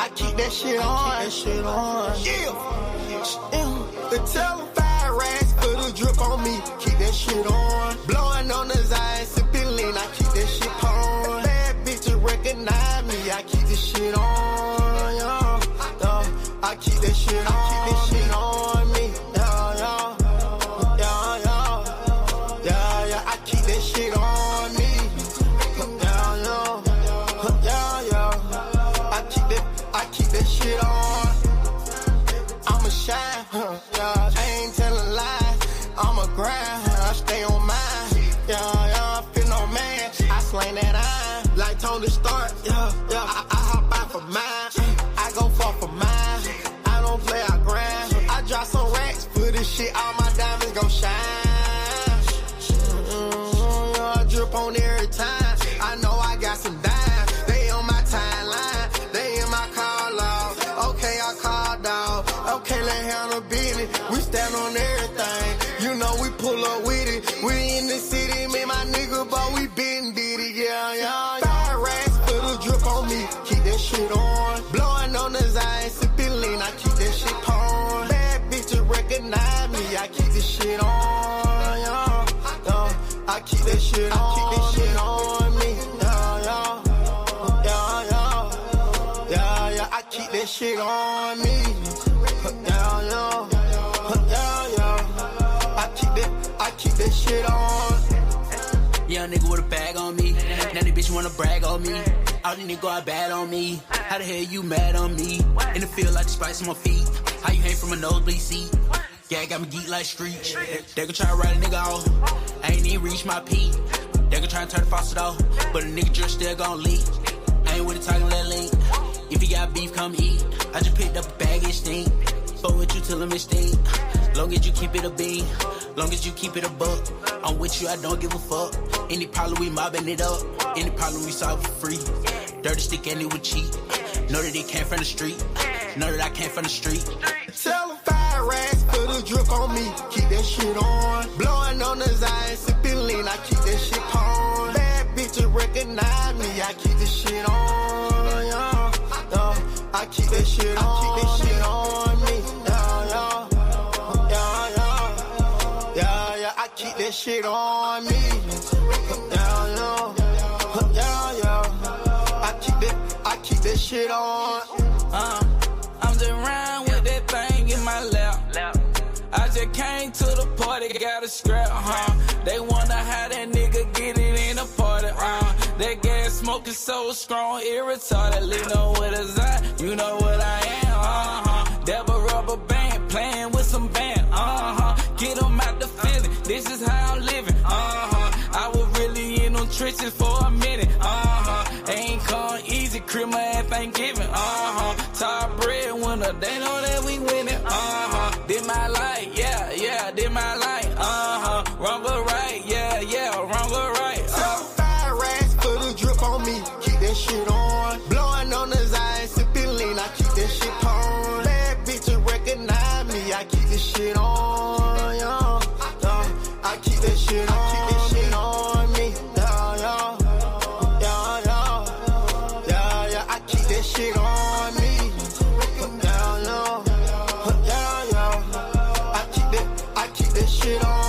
I keep that shit on. Yeah. The telephone racks put a drip on me. Keep that shit on. Blowing on the Zion, sipping lean. I keep that shit on. Bad bitches recognize me. I keep this shit on. Yeah. I keep that shit on. On me. Yeah. I keep that shit on me. I keep that shit on. I'ma shine, yeah. I ain't telling lies. I'ma grind, I stay on mine. Yeah, I feel no man. I slang that iron like Tony Stark. Yeah. I hop out for mine. I go far for mine. I don't play, I grind. I drop some racks for this shit. All my diamonds gon' shine. I drip on every time. I know I got some dimes. They on my timeline. They in my call log. Okay, I called out. Okay, let's handle business. We stand on everything. You know we pull up with it. We in the city, me, my nigga, but we been did it. Yeah. Fire racks, put a drip on me. Keep that shit on. Blowing on the Zion, sipping lean. I keep that shit on. Bad bitches recognize me. I keep this shit on. Yeah. I keep that shit on. On me. Yeah. I keep that shit on me. I keep that shit on. Young nigga with a bag on me. Now the bitch wanna brag on me. All the niggas got bad on me. How the hell you mad on me? In the field like the spice on my feet. How you hang from a nosebleed seat? Yeah, got me geek like Screech. They gon' try to write a nigga off. I ain't even reach my peak. They gon' try to turn the faucet off, but a nigga just still gon' leak. I ain't with it talking that link. If you got beef, come eat. I just picked up a bag, it stink. Fuck with you till I'm stink. Long as you keep it a bean, long as you keep it a buck. I'm with you, I don't give a fuck. Any problem, we mobbing it up. Any problem, we solve for free. Dirty stick, and it would cheat. Know that it came from the street. Know that I came from the street. Tell them fire racks, put a drip on me. Keep that shit on. Blowing on the Zion, sipping lean. I keep that shit on. Bad bitches recognize me. I keep this shit on. Yeah. I keep that shit on. I keep that shit on me. Yeah. I keep that shit on me. I keep that shit on. I'm just round with that thing in my lap. I just came to the party, got a scrap, They wonder how that nigga get it in the party, That gas smoke is so strong, it retarded. Lean know what is I, you know what I am, Devil rubber band, playing with some band, Get them out the feeling, this is how I'm living, I was really in them trenches for a minute, Ain't come easy, crib my ass Thanksgiving, Top breadwinner, they know that we winning, Did my life, yeah, did my life, wrong or right, yeah, wrong or right, Fire racks, put a drip on me, keep that shit on. Blowing on the Zion, sipping lean, I keep that shit on. Bad bitches recognize me, I keep this shit on, yeah. I keep that shit on. On me, yeah. I keep that shit on me, I keep that shit on.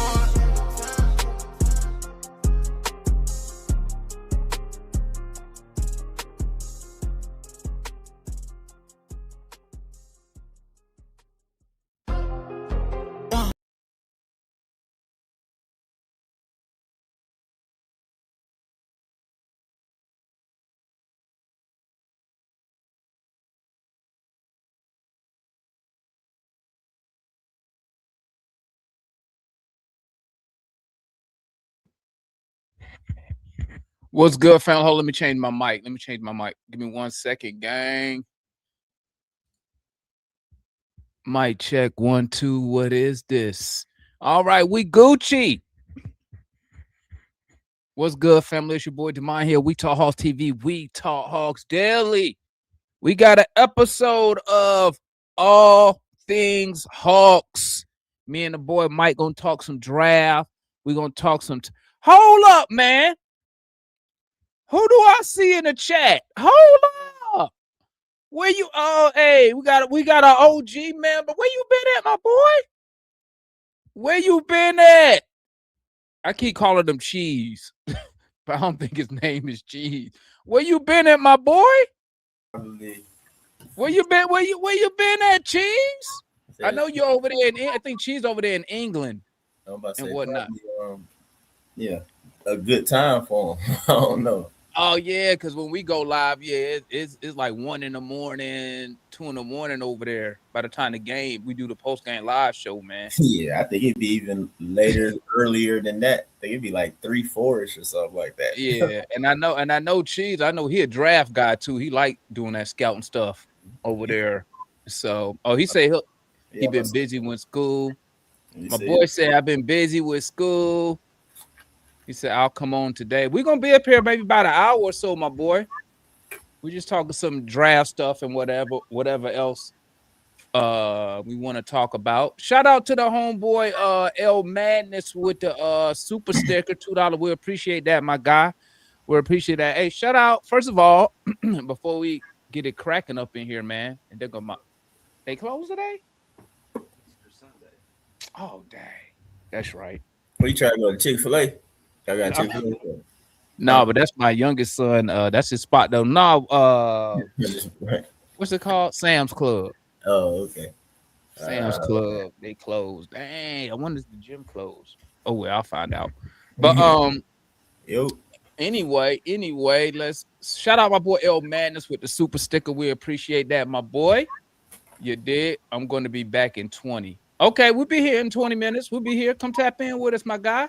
What's good, fam? Hold on, let me change my mic. Give me 1 second, gang. Mic check 1 2. What is this? All right, we Gucci. What's good, family? It's your boy Demond here. We Talk Hawks TV. We Talk Hawks Daily. We got an episode of All Things Hawks. Me and the boy Mike gonna talk some draft. We gonna talk some. Hold up, man. Who do I see in the chat? Hold up. Where you? Oh, hey, we got our OG man, but where you been at, my boy? Where you been at? I keep calling him Cheese, but I don't think his name is Cheese. Where you been at, my boy? Where you been? Where you been at, Cheese? I know you're over there. I think Cheese over there in England and whatnot. Probably, yeah, a good time for him. I don't know. Oh yeah, because when we go live, yeah, it's like 1 a.m, 2 a.m over there. By the time the game, we do the post game live show, man. Yeah, I think it'd be even later, earlier than that. I think it'd be like 3, 4ish or something like that. Yeah, and I know Cheese. I know he a draft guy too. He like doing that scouting stuff over there. So, he said he been busy with school. My boy said I've been busy with school. He said I'll come on today. We're gonna be up here maybe about an hour or so, my boy. We just talking some draft stuff and whatever else we want to talk about. Shout out to the homeboy L Madness with the super sticker, $2. We appreciate that, my guy. We appreciate that. Hey, shout out first of all before we get it cracking up in here, man. And they close today. Oh dang, that's right. What you trying to go to Chick-fil-A? I got Chick-fil-A. No, but that's my youngest son. That's his spot though. No, what's it called? Sam's Club. Oh, okay. Sam's Club. They closed. Dang, I wonder if the gym closed. Oh well, I'll find out. But Anyway, let's shout out my boy L Madness with the super sticker. We appreciate that, my boy. You did. I'm going to be back in 20. Okay, we'll be here in 20 minutes. We'll be here. Come tap in with us, my guy.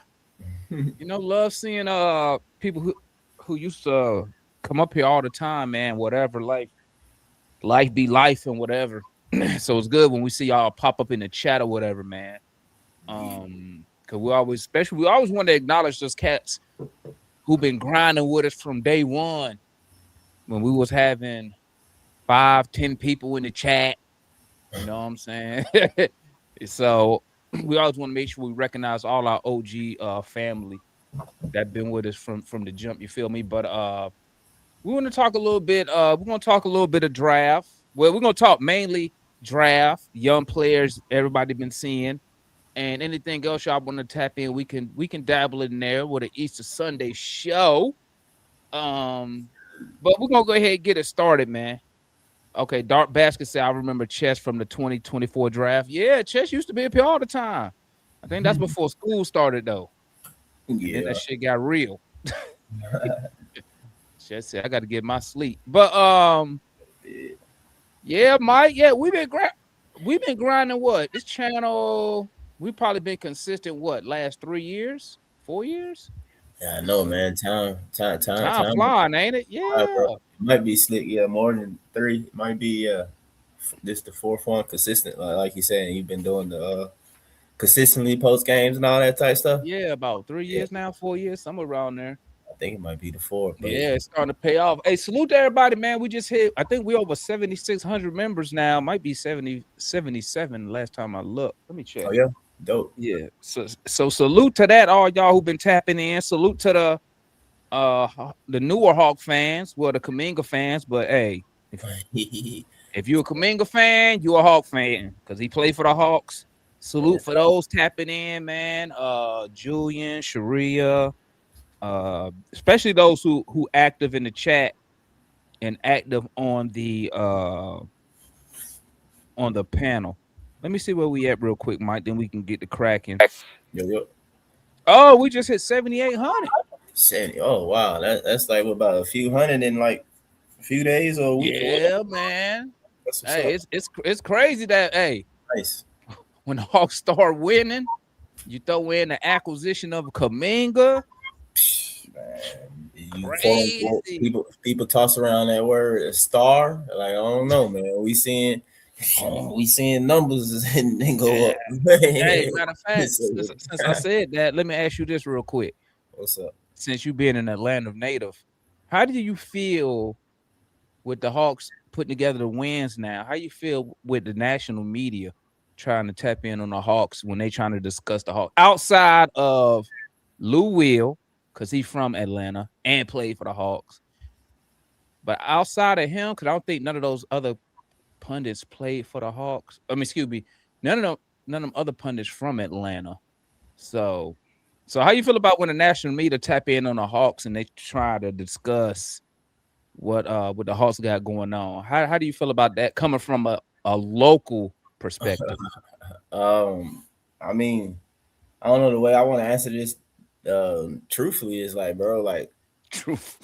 You know, love seeing people who used to come up here all the time, man. Whatever, life be life and whatever. So it's good when we see y'all pop up in the chat or whatever, man. Cause we always want to acknowledge those cats who been grinding with us from day one. When we was having 5-10 people in the chat, you know what I'm saying? So we always want to make sure we recognize all our OG family that been with us from the jump. You feel me? But we want to talk a little bit. We're gonna talk a little bit of draft. Well, we're gonna talk mainly draft, young players, everybody been seeing, and anything else y'all want to tap in. We can dabble in there with an Easter Sunday show. But we're gonna go ahead and get it started, man. Okay, Dark Basket said I remember Chess from the 2024 draft. Yeah, Chess used to be up here all the time. I think that's before school started though. Yeah, and that shit got real. Chess said I got to get my sleep. But yeah, Mike. Yeah, we've been grinding. What this channel? We probably been consistent. What last 3 years, 4 years? Yeah, I know, man. Time flying, ain't it? Yeah. It might be slick, yeah, more than 3. It might be this the 4th one consistent. Like you said, you've been doing the consistently post games and all that type stuff. Yeah, about 3 years now, 4 years, somewhere around there. I think it might be the 4th. Yeah, it's starting to pay off. Hey, salute to everybody, man. We just hit, I think we over 7,600 members now. Might be 77 last time I looked. Let me check. Oh yeah. Dope. Yeah. So salute to that, all y'all who've been tapping in. Salute to the newer Hawk fans, well, the Kuminga fans. But hey, if you're a Kuminga fan, you're a Hawk fan because he played for the Hawks. Salute for those tapping in, man. Julian, Sharia, especially those who active in the chat and active on the panel. Let me see where we at real quick, Mike. Then we can get the cracking. Yep. Oh, we just hit 7,800. 70. Oh wow, that's like about a few hundred in like a few days or a week. Yeah, man. Hey, it's crazy that nice. When the Hawks start winning, you throw in the acquisition of Kuminga. Man, people toss around that word star. Like I don't know, man. We seeing numbers and go up. Hey, matter of fact, since I said that, let me ask you this real quick. What's up? Since you being an Atlanta native, how do you feel with the Hawks putting together the wins now? How you feel with the national media trying to tap in on the Hawks when they trying to discuss the Hawks outside of Lou Will, because he's from Atlanta and played for the Hawks, But outside of him, because I don't think none of those other pundits played for the Hawks. I mean, excuse me, none of them other pundits from Atlanta. So how you feel about when the national media tap in on the Hawks and they try to discuss what the Hawks got going on? How do you feel about that coming from a local perspective? I mean, I don't know, the way I want to answer this truthfully is like, bro, like Truth.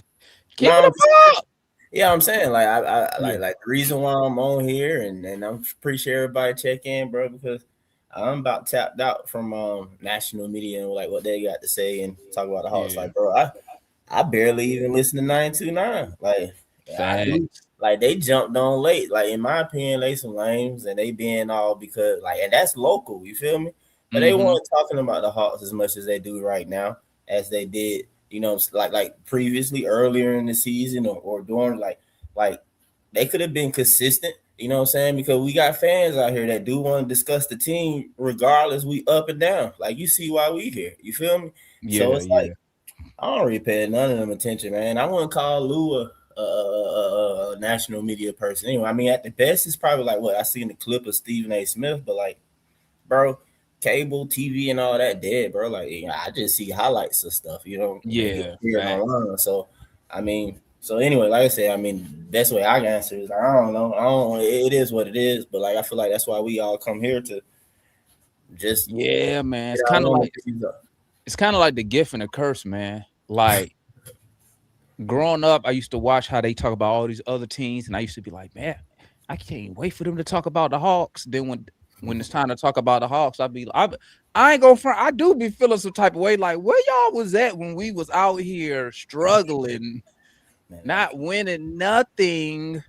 you know Keep what it I'm up. yeah, I'm saying like I Yeah. like the reason why I'm on here and I'm pretty sure everybody check in, bro, because I'm about tapped out from national media and like what they got to say and talk about the Hawks. Yeah. Like, bro, I barely even listen to 929. Like, I do. Facts. Like, they jumped on late. Like, in my opinion, they some lames and they being all because, like, and that's local. You feel me? But they Mm-hmm. weren't talking about the Hawks as much as they do right now, as they did, you know, like previously earlier in the season or during like they could have been consistent. You know what I'm saying? Because we got fans out here that do want to discuss the team regardless. We up and down. Like, you see why we here. You feel me? So Yeah, it's yeah. like I don't really pay none of them attention, man. I wouldn't call Lou a national media person. Anyway, I mean, at the best, it's probably like what I see in the clip of Stephen A. Smith, but like, bro, cable TV and all that dead, bro. Like, you know, I just see highlights of stuff, you know, Yeah. here Facts. online. So, I mean, so anyway, like I said, I mean, best way I can answer is I don't know. I don't. It is what it is, but like I feel like that's why we all come here to just Yeah, man. get our own opinions up. It's kind of like the gift and the curse, man. Like growing up, I used to watch how they talk about all these other teams, and I used to be like, man, I can't wait for them to talk about the Hawks. Then when it's time to talk about the Hawks, I ain't going front. I do be feeling some type of way, like where y'all was at when we was out here struggling, Man, not winning nothing,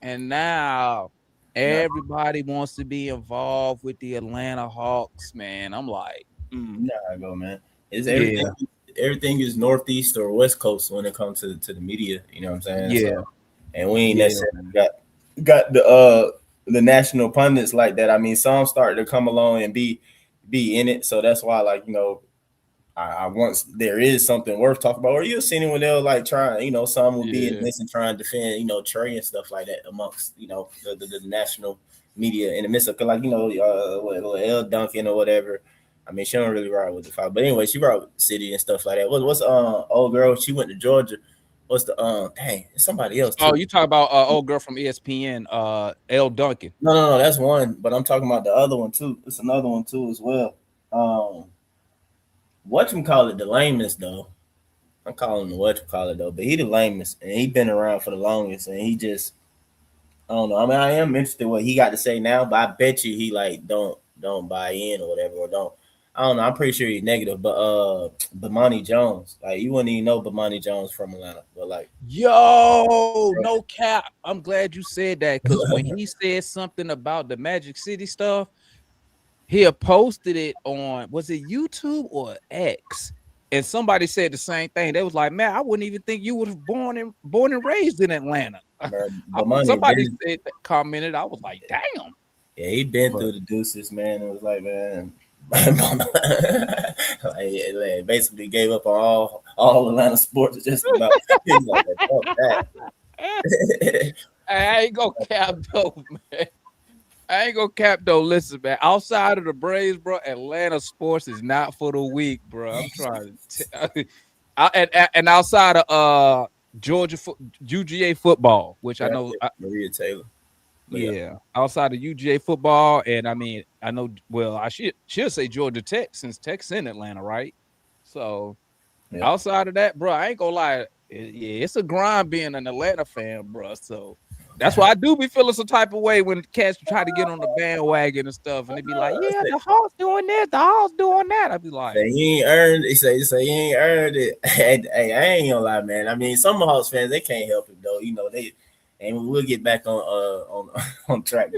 and now everybody wants to be involved with the Atlanta Hawks, man. I'm like, you know how I go, man. It's yeah, everything is northeast or west coast when it comes to the media. You know what I'm saying? yeah, So, and we ain't yeah, necessarily got the national pundits like that. I mean, some start to come along and be in it. So that's why, like, you know, I once there is something worth talking about, or you'll see it when they'll like try, you know, some will be in yeah. this and try and defend, you know, Trey and stuff like that amongst, you know, the national media in the midst of, like, you know, L Duncan or whatever. I mean, she don't really ride with the five, but anyway, she ride with the city and stuff like that. What's old girl? She went to Georgia. What's the dang? It's somebody else too. Oh, you talk about old girl from ESPN, L. Duncan. No, that's one. But I'm talking about the other one too. It's another one too as well. Whatchamacallit, the lamest though. I'm calling him whatchamacallit though, but he the lamest and he been around for the longest and he just I don't know. I mean, I am interested what he got to say now, but I bet you he like don't buy in or whatever or don't. I don't know. I'm pretty sure he's negative, but Bomani Jones, like you wouldn't even know Bomani Jones from Atlanta, but like Yo, no cap. I'm glad you said that because when he said something about the Magic City stuff, he had posted it on, was it YouTube or X? And somebody said the same thing. They was like, man, I wouldn't even think you was born and raised in Atlanta. Somebody said that, commented. I was like, damn. Yeah, he been through the deuces, man. It was like, man, like, basically gave up on all Atlanta sports just about. Like, I ain't gonna cap though, man. I ain't gonna cap though. Listen, man. Outside of the Braves, bro, Atlanta sports is not for the weak, bro. I'm trying to. And outside of Georgia UGA football, which I know Maria Taylor. Yeah, outside of UGA football, and I mean, I know. Well, I should say Georgia Tech since Tech's in Atlanta, right? So outside of that, bro, I ain't gonna lie. It's a grind being an Atlanta fan, bro. So that's why I do be feeling some type of way when cats try to get on the bandwagon and stuff, and they be like, "Yeah, the Hawks doing this, the Hawks doing that." I be like, "He ain't earned." He say he ain't earned it. Hey, I ain't gonna lie, man. I mean, some Hawks fans they can't help it though. You know they. And we'll get back on track,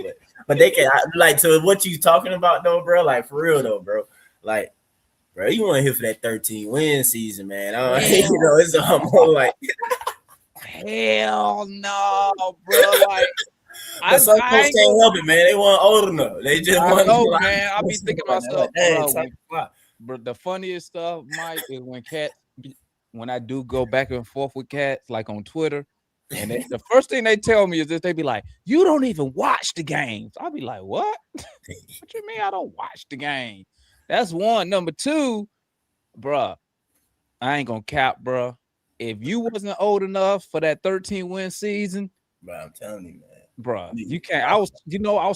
but they can like to what you talking about though, bro. Like for real though, bro. Like, bro, you want to hit for that 13 win season, man? You know, it's more like hell no, bro. Like, some folks can't help it, man. They weren't old enough. They just want to. Like, man, I be thinking myself, bro. The funniest stuff, Mike, is when I do go back and forth with cats, like on Twitter. And the first thing they tell me is this: they be like, "You don't even watch the games." I'll be like, "What? What you mean I don't watch the game?" That's one. Number two, bruh, I ain't gonna cap, bruh. If you wasn't old enough for that 13-win season, Bro, I'm telling you, man, bruh, you can't. I was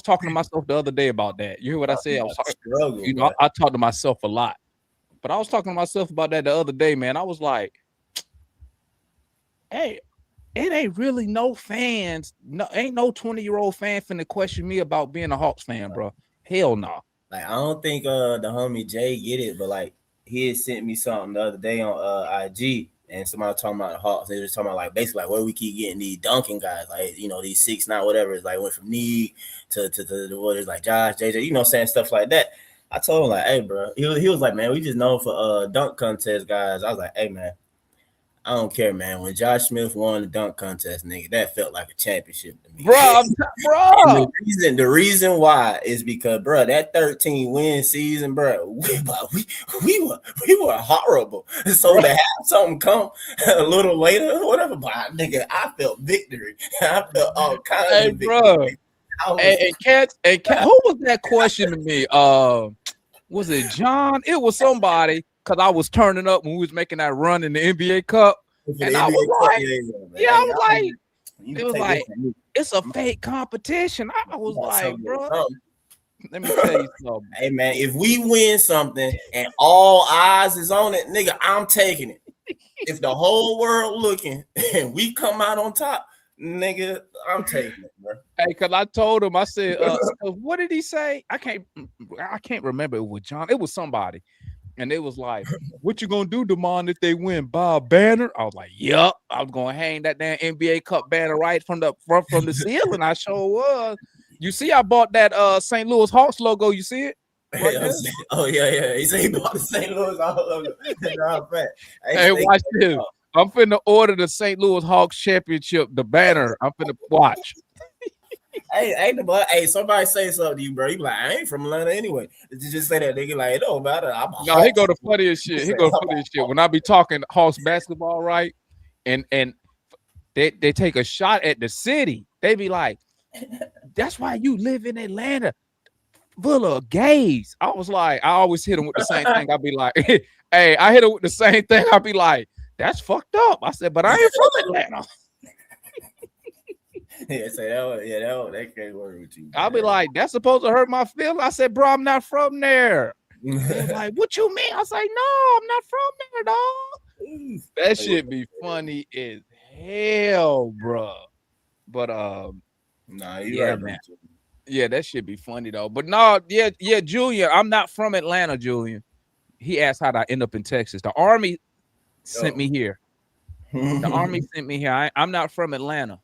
talking to myself the other day about that. You hear what I said? I was talking, I talk to myself a lot, but I was talking to myself about that the other day, man. I was like, hey, it ain't really no fans. No, ain't no 20-year-old fan finna question me about being a Hawks fan, bro. Hell no. Like, I don't think the homie Jay get it, but like he had sent me something the other day on IG, and somebody talking about the Hawks. They was talking about like basically like where we keep getting these dunking guys, like these 6'9" whatever. It's like went from Neek to what is like Josh, JJ, saying stuff like that. I told him like, hey, bro. He was like, man, we just known for dunk contest guys. I was like, hey, man. I don't care, man. When Josh Smith won the dunk contest, nigga, that felt like a championship to me. Bro. The reason why is because, bro, that 13-win season, bro, we were horrible. So to have something come a little later, whatever, but nigga, I felt victory. I felt all kinds of victory. Bro. And Cat, who was that question to me? Was it John? It was somebody. Because I was turning up when we was making that run in the NBA Cup. And I was like, it was like, it's a fake competition. I was like, bro, let me tell you something. Hey, man, if we win something and all eyes is on it, nigga, I'm taking it. If the whole world looking and we come out on top, nigga, I'm taking it, bro. Hey, because I told him, I said, what did he say? I can't remember. It was John. It was somebody. And it was like, what you gonna do, Damon, if they win? Buy a banner? I was like, yup. I was gonna hang that damn NBA Cup banner right from the ceiling. I sure was. You see, I bought that St. Louis Hawks logo. You see it? Right yeah. He said he bought the St. Louis Hawks logo. Hey, watch this. I'm finna order the St. Louis Hawks championship, the banner. I'm finna watch. Hey, somebody say something to you, bro. You like, I ain't from Atlanta anyway. Did you just say that? Nigga, like, it don't matter. No, he go to funniest shit. He go to funniest shit. When I be talking Hawks basketball, right? And they take a shot at the city. They be like, that's why you live in Atlanta, full of gays. I was like, I always hit him with the same thing. I'd be like, hey, I hit him with the same thing. I'd be like, that's fucked up. I said, but I ain't from Atlanta. That can't work with you. I'll be like, that's supposed to hurt my feelings. I said, bro, I'm not from there. Like, what you mean? I was like, no, I'm not from there, dog. That shit be funny as hell, bro. But nah, you right, man. Yeah, that shit be funny though. But no, yeah, Julian, I'm not from Atlanta, Julian. He asked how did I end up in Texas. The Army sent me here. The Army sent me here. I'm not from Atlanta.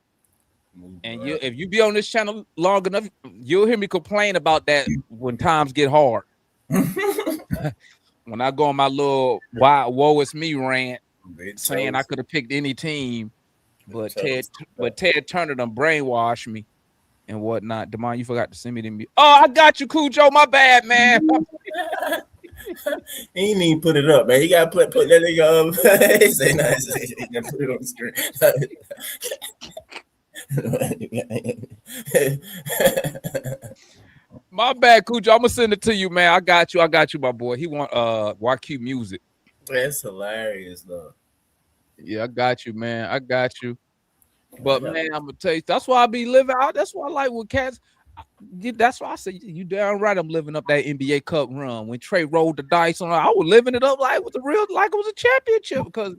And if you be on this channel long enough, you'll hear me complain about that when times get hard. When I go on my little woe is me rant, saying I could have picked any team, but Ted Turner done brainwashed me and whatnot. Damon, you forgot to send me them. Oh, I got you, Cujo. My bad, man. He ain't even put it up, man. He got put that nigga up. He say no, he put it on the screen. My bad, Cujo. I'm gonna send it to you, man. I got you, my boy. He want YQ music. That's hilarious, though. Yeah, I got you, man. I got you. But man, I'm gonna tell you, that's why I be living out. That's why I like with cats. That's why I say you damn right. I'm living up that NBA Cup run. When Trey rolled the dice on, I was living it up like it was like it was a championship because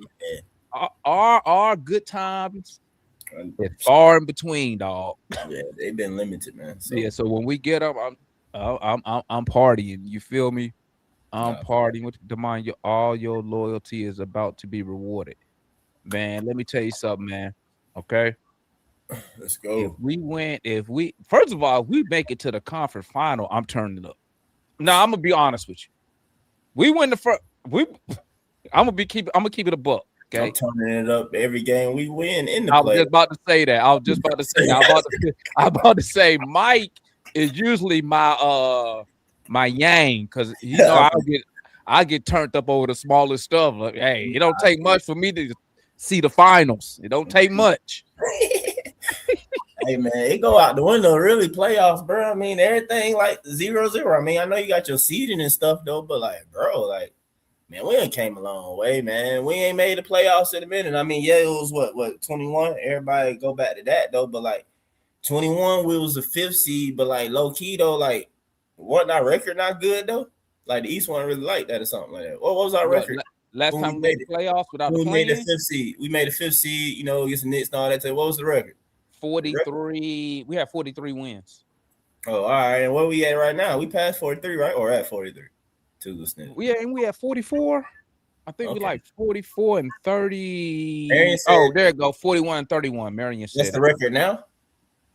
our good times. It's far in between, dog. Yeah, they've been limited, man. So. Yeah, so when we get up, I'm partying. You feel me? I'm partying with Damon. All your loyalty is about to be rewarded, man. Let me tell you something, man. Okay, let's go. If we first of all, we make it to the conference final, I'm turning up. Now I'm gonna be honest with you. We win the first. I'm gonna keep it a buck. Okay. I'm turning it up every game we win in the I was just about to say that. I'm about to say Mike is usually my yang because you know I get turned up over the smallest stuff. Like, hey, it don't take much for me to see the finals. It don't take much. Hey man, it go out the window. Really, playoffs, bro. I mean, everything like 0-0. I mean, I know you got your seeding and stuff though, but like, bro, like, man, we ain't came a long way, man. We ain't made the playoffs in a minute. I mean, yeah, it was what 21. Everybody go back to that though, but like 21, we was the 5th seed, but like low key though, like, wasn't our record not good though? Like the East wasn't really like that or something like that. What was our record? Last time we made the playoffs without the we play-in? made the 5th seed. We made the 5th seed, you know, against the Knicks and all that. What was the record? 43. We had 43 wins. Oh, all right. And where we at right now? We passed 43, right? Or at 43? We had 44. I think we like 44 and 30. Said, there you go. 41 and 31. Marion said that's the record now?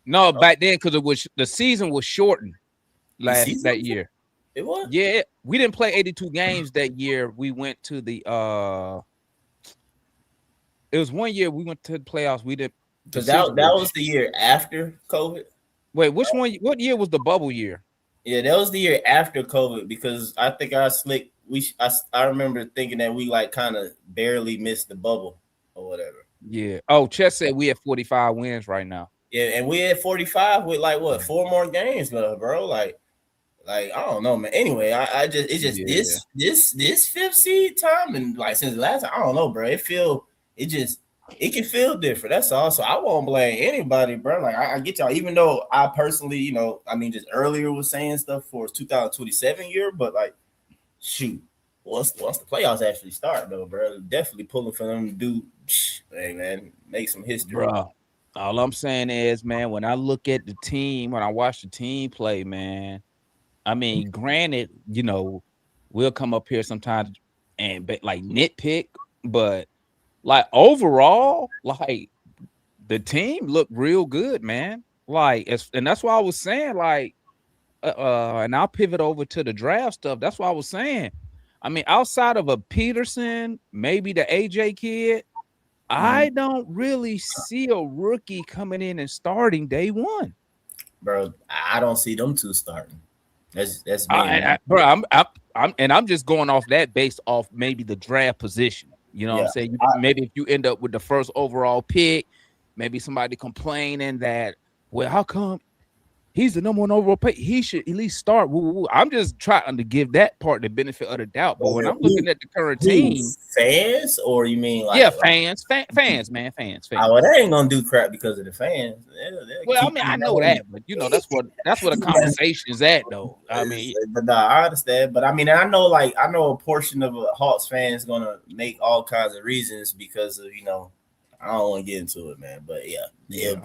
No, back then, because the season was shortened that year. It was? Yeah, we didn't play 82 games that year. We went to the it was one year we went to the playoffs. We did because that was the year after COVID. Wait, which one? What year was the bubble year? Yeah, that was the year after COVID because I think I remember thinking that we like kind of barely missed the bubble or whatever. Yeah. Oh, Chess said we have 45 wins right now. Yeah, and we had 45 with like what 4 more games left, bro. Like I don't know, man. Anyway, this 5th seed time and like since the last time, I don't know, bro. It can feel different. That's all. So I won't blame anybody, bro. Like I get y'all, even though I personally, you know, I mean, just earlier was saying stuff for 2027 year, but like, shoot, once the playoffs actually start, though, bro, definitely pulling for them to do, hey man, make some history, bro. All I'm saying is, man, when I look at the team, when I watch the team play, man, I mean, granted, you know, we'll come up here sometimes and like nitpick, but like overall, like the team looked real good, man. Like, and that's why I was saying, like, and I'll pivot over to the draft stuff. That's why I was saying. I mean, outside of a Peterson, maybe the AJ kid, I don't really see a rookie coming in and starting day one. Bro, I don't see them two starting. That's bro. I'm just going off that based off maybe the draft position. You know what I'm saying? Maybe if you end up with the first overall pick, maybe somebody complaining that, well, how come he's the number 1 overall pick? He should at least start. I'm just trying to give that part the benefit of the doubt. But when I'm looking at the current team, fans, or you mean like fans, man, fans. Oh, well, they ain't gonna do crap because of the fans. Well, I mean, I know that, but you know, that's what the conversation is at, though. I mean, but I understand. But I mean, I know a portion of a Hawks fan is gonna make all kinds of reasons because of, you know, I don't want to get into it, man. But yeah.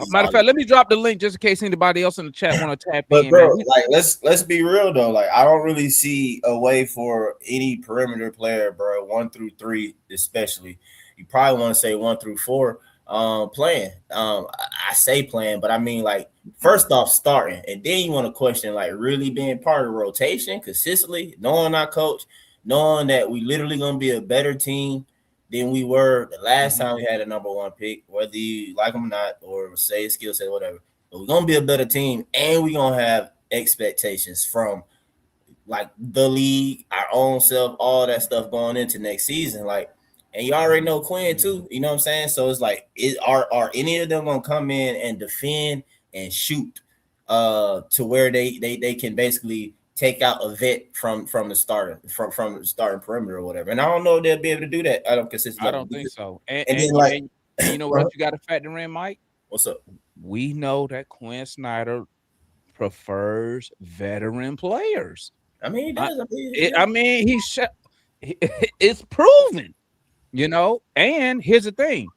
Matter of fact, let me drop the link just in case anybody else in the chat want to tap in. But bro, like let's be real though. Like I don't really see a way for any perimeter player, bro, 1 through 3, especially. You probably want to say 1 through 4, playing. I say playing, but I mean like first off starting, and then you want to question like really being part of the rotation consistently, knowing our coach, knowing that we literally gonna be a better team than we were the last time we had a number 1 pick, whether you like them or not, or say skill set, whatever. But we're gonna be a better team, and we're gonna have expectations from like the league, our own self, all that stuff going into next season. Like, and you already know Quinn too, you know what I'm saying? So it's like, are any of them gonna come in and defend and shoot to where they can basically take out a vet from the starter from the starting perimeter or whatever. And I don't know if they'll be able to do that. I don't think so. And you know what else you got to factor in, Mike? What's up? We know that Quinn Snyder prefers veteran players. I mean, he does. It's proven, you know. And here's the thing: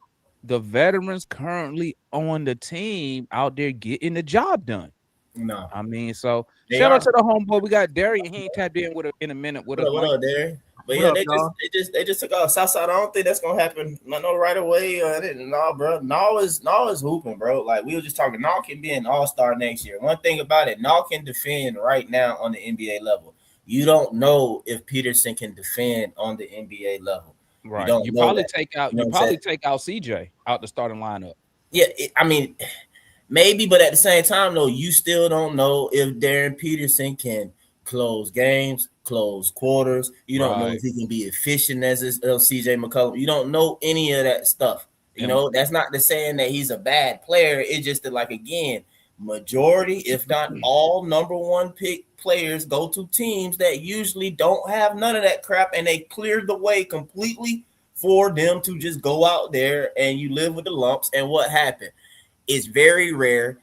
the veterans currently on the team out there getting the job done. No, I mean, so shout out to the homeboy. We got Darian. He ain't tapped in a minute with us. What up, Darian? But yeah, they just took off Southside. I don't think that's gonna happen. No, right away. No, bro. No is hooping, bro. Like we were just talking. Naw can be an all-star next year. One thing about it, Naw can defend right now on the NBA level. You don't know if Peterson can defend on the NBA level. Right. You probably take out CJ out the starting lineup. Yeah, I mean. Maybe, but at the same time, though, you still don't know if Darren Peterson can close games, close quarters. You don't know if he can be efficient as CJ McCollum. You don't know any of that stuff. You know, that's not the saying that he's a bad player. It's just that, like, again, majority, if not all, number one pick players go to teams that usually don't have none of that crap, and they cleared the way completely for them to just go out there and you live with the lumps. And what happened? It's very rare,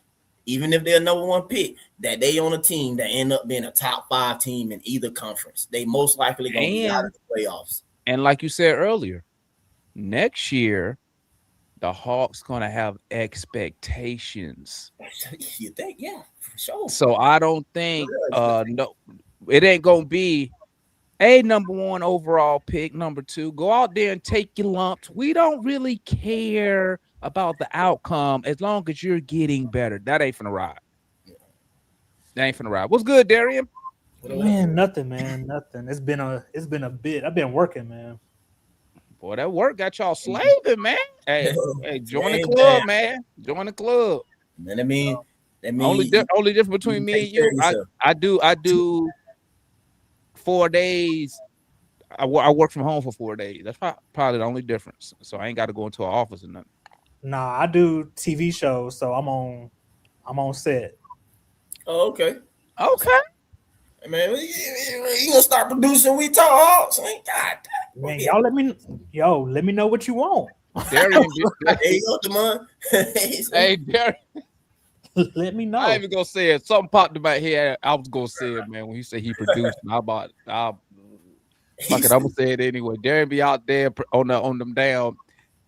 even if they're number one pick, that they on a team that end up being a top 5 team in either conference. They most likely gonna be out of the playoffs. And like you said earlier, next year the Hawks gonna have expectations. You think? Yeah, for sure. So I don't think no, it ain't gonna be a number 1 overall pick, number 2. Go out there and take your lumps. We don't really care about the outcome as long as you're getting better. That ain't finna ride. That ain't finna ride. What's good, Darian? Man, nothing, man. Nothing. It's been a bit. I've been working, man. Boy, that work got y'all slaving, man. Hey, join the club, man. Join the club. And I mean, only difference between me and you, I do 4 days. I work from home for 4 days. That's probably the only difference. So I ain't got to go into an office or nothing. Nah, I do TV shows, so I'm on set. Oh, okay. Okay. Man, you gonna start producing We Talk Hawks? God, man, y'all let me know what you want. Darian, there you go, Damon. Hey, Darian. Let me know. I ain't even gonna say it. Something popped in my head. I was gonna say it, man. When he said he produced, I'm gonna say it anyway. Darian be out there on them damn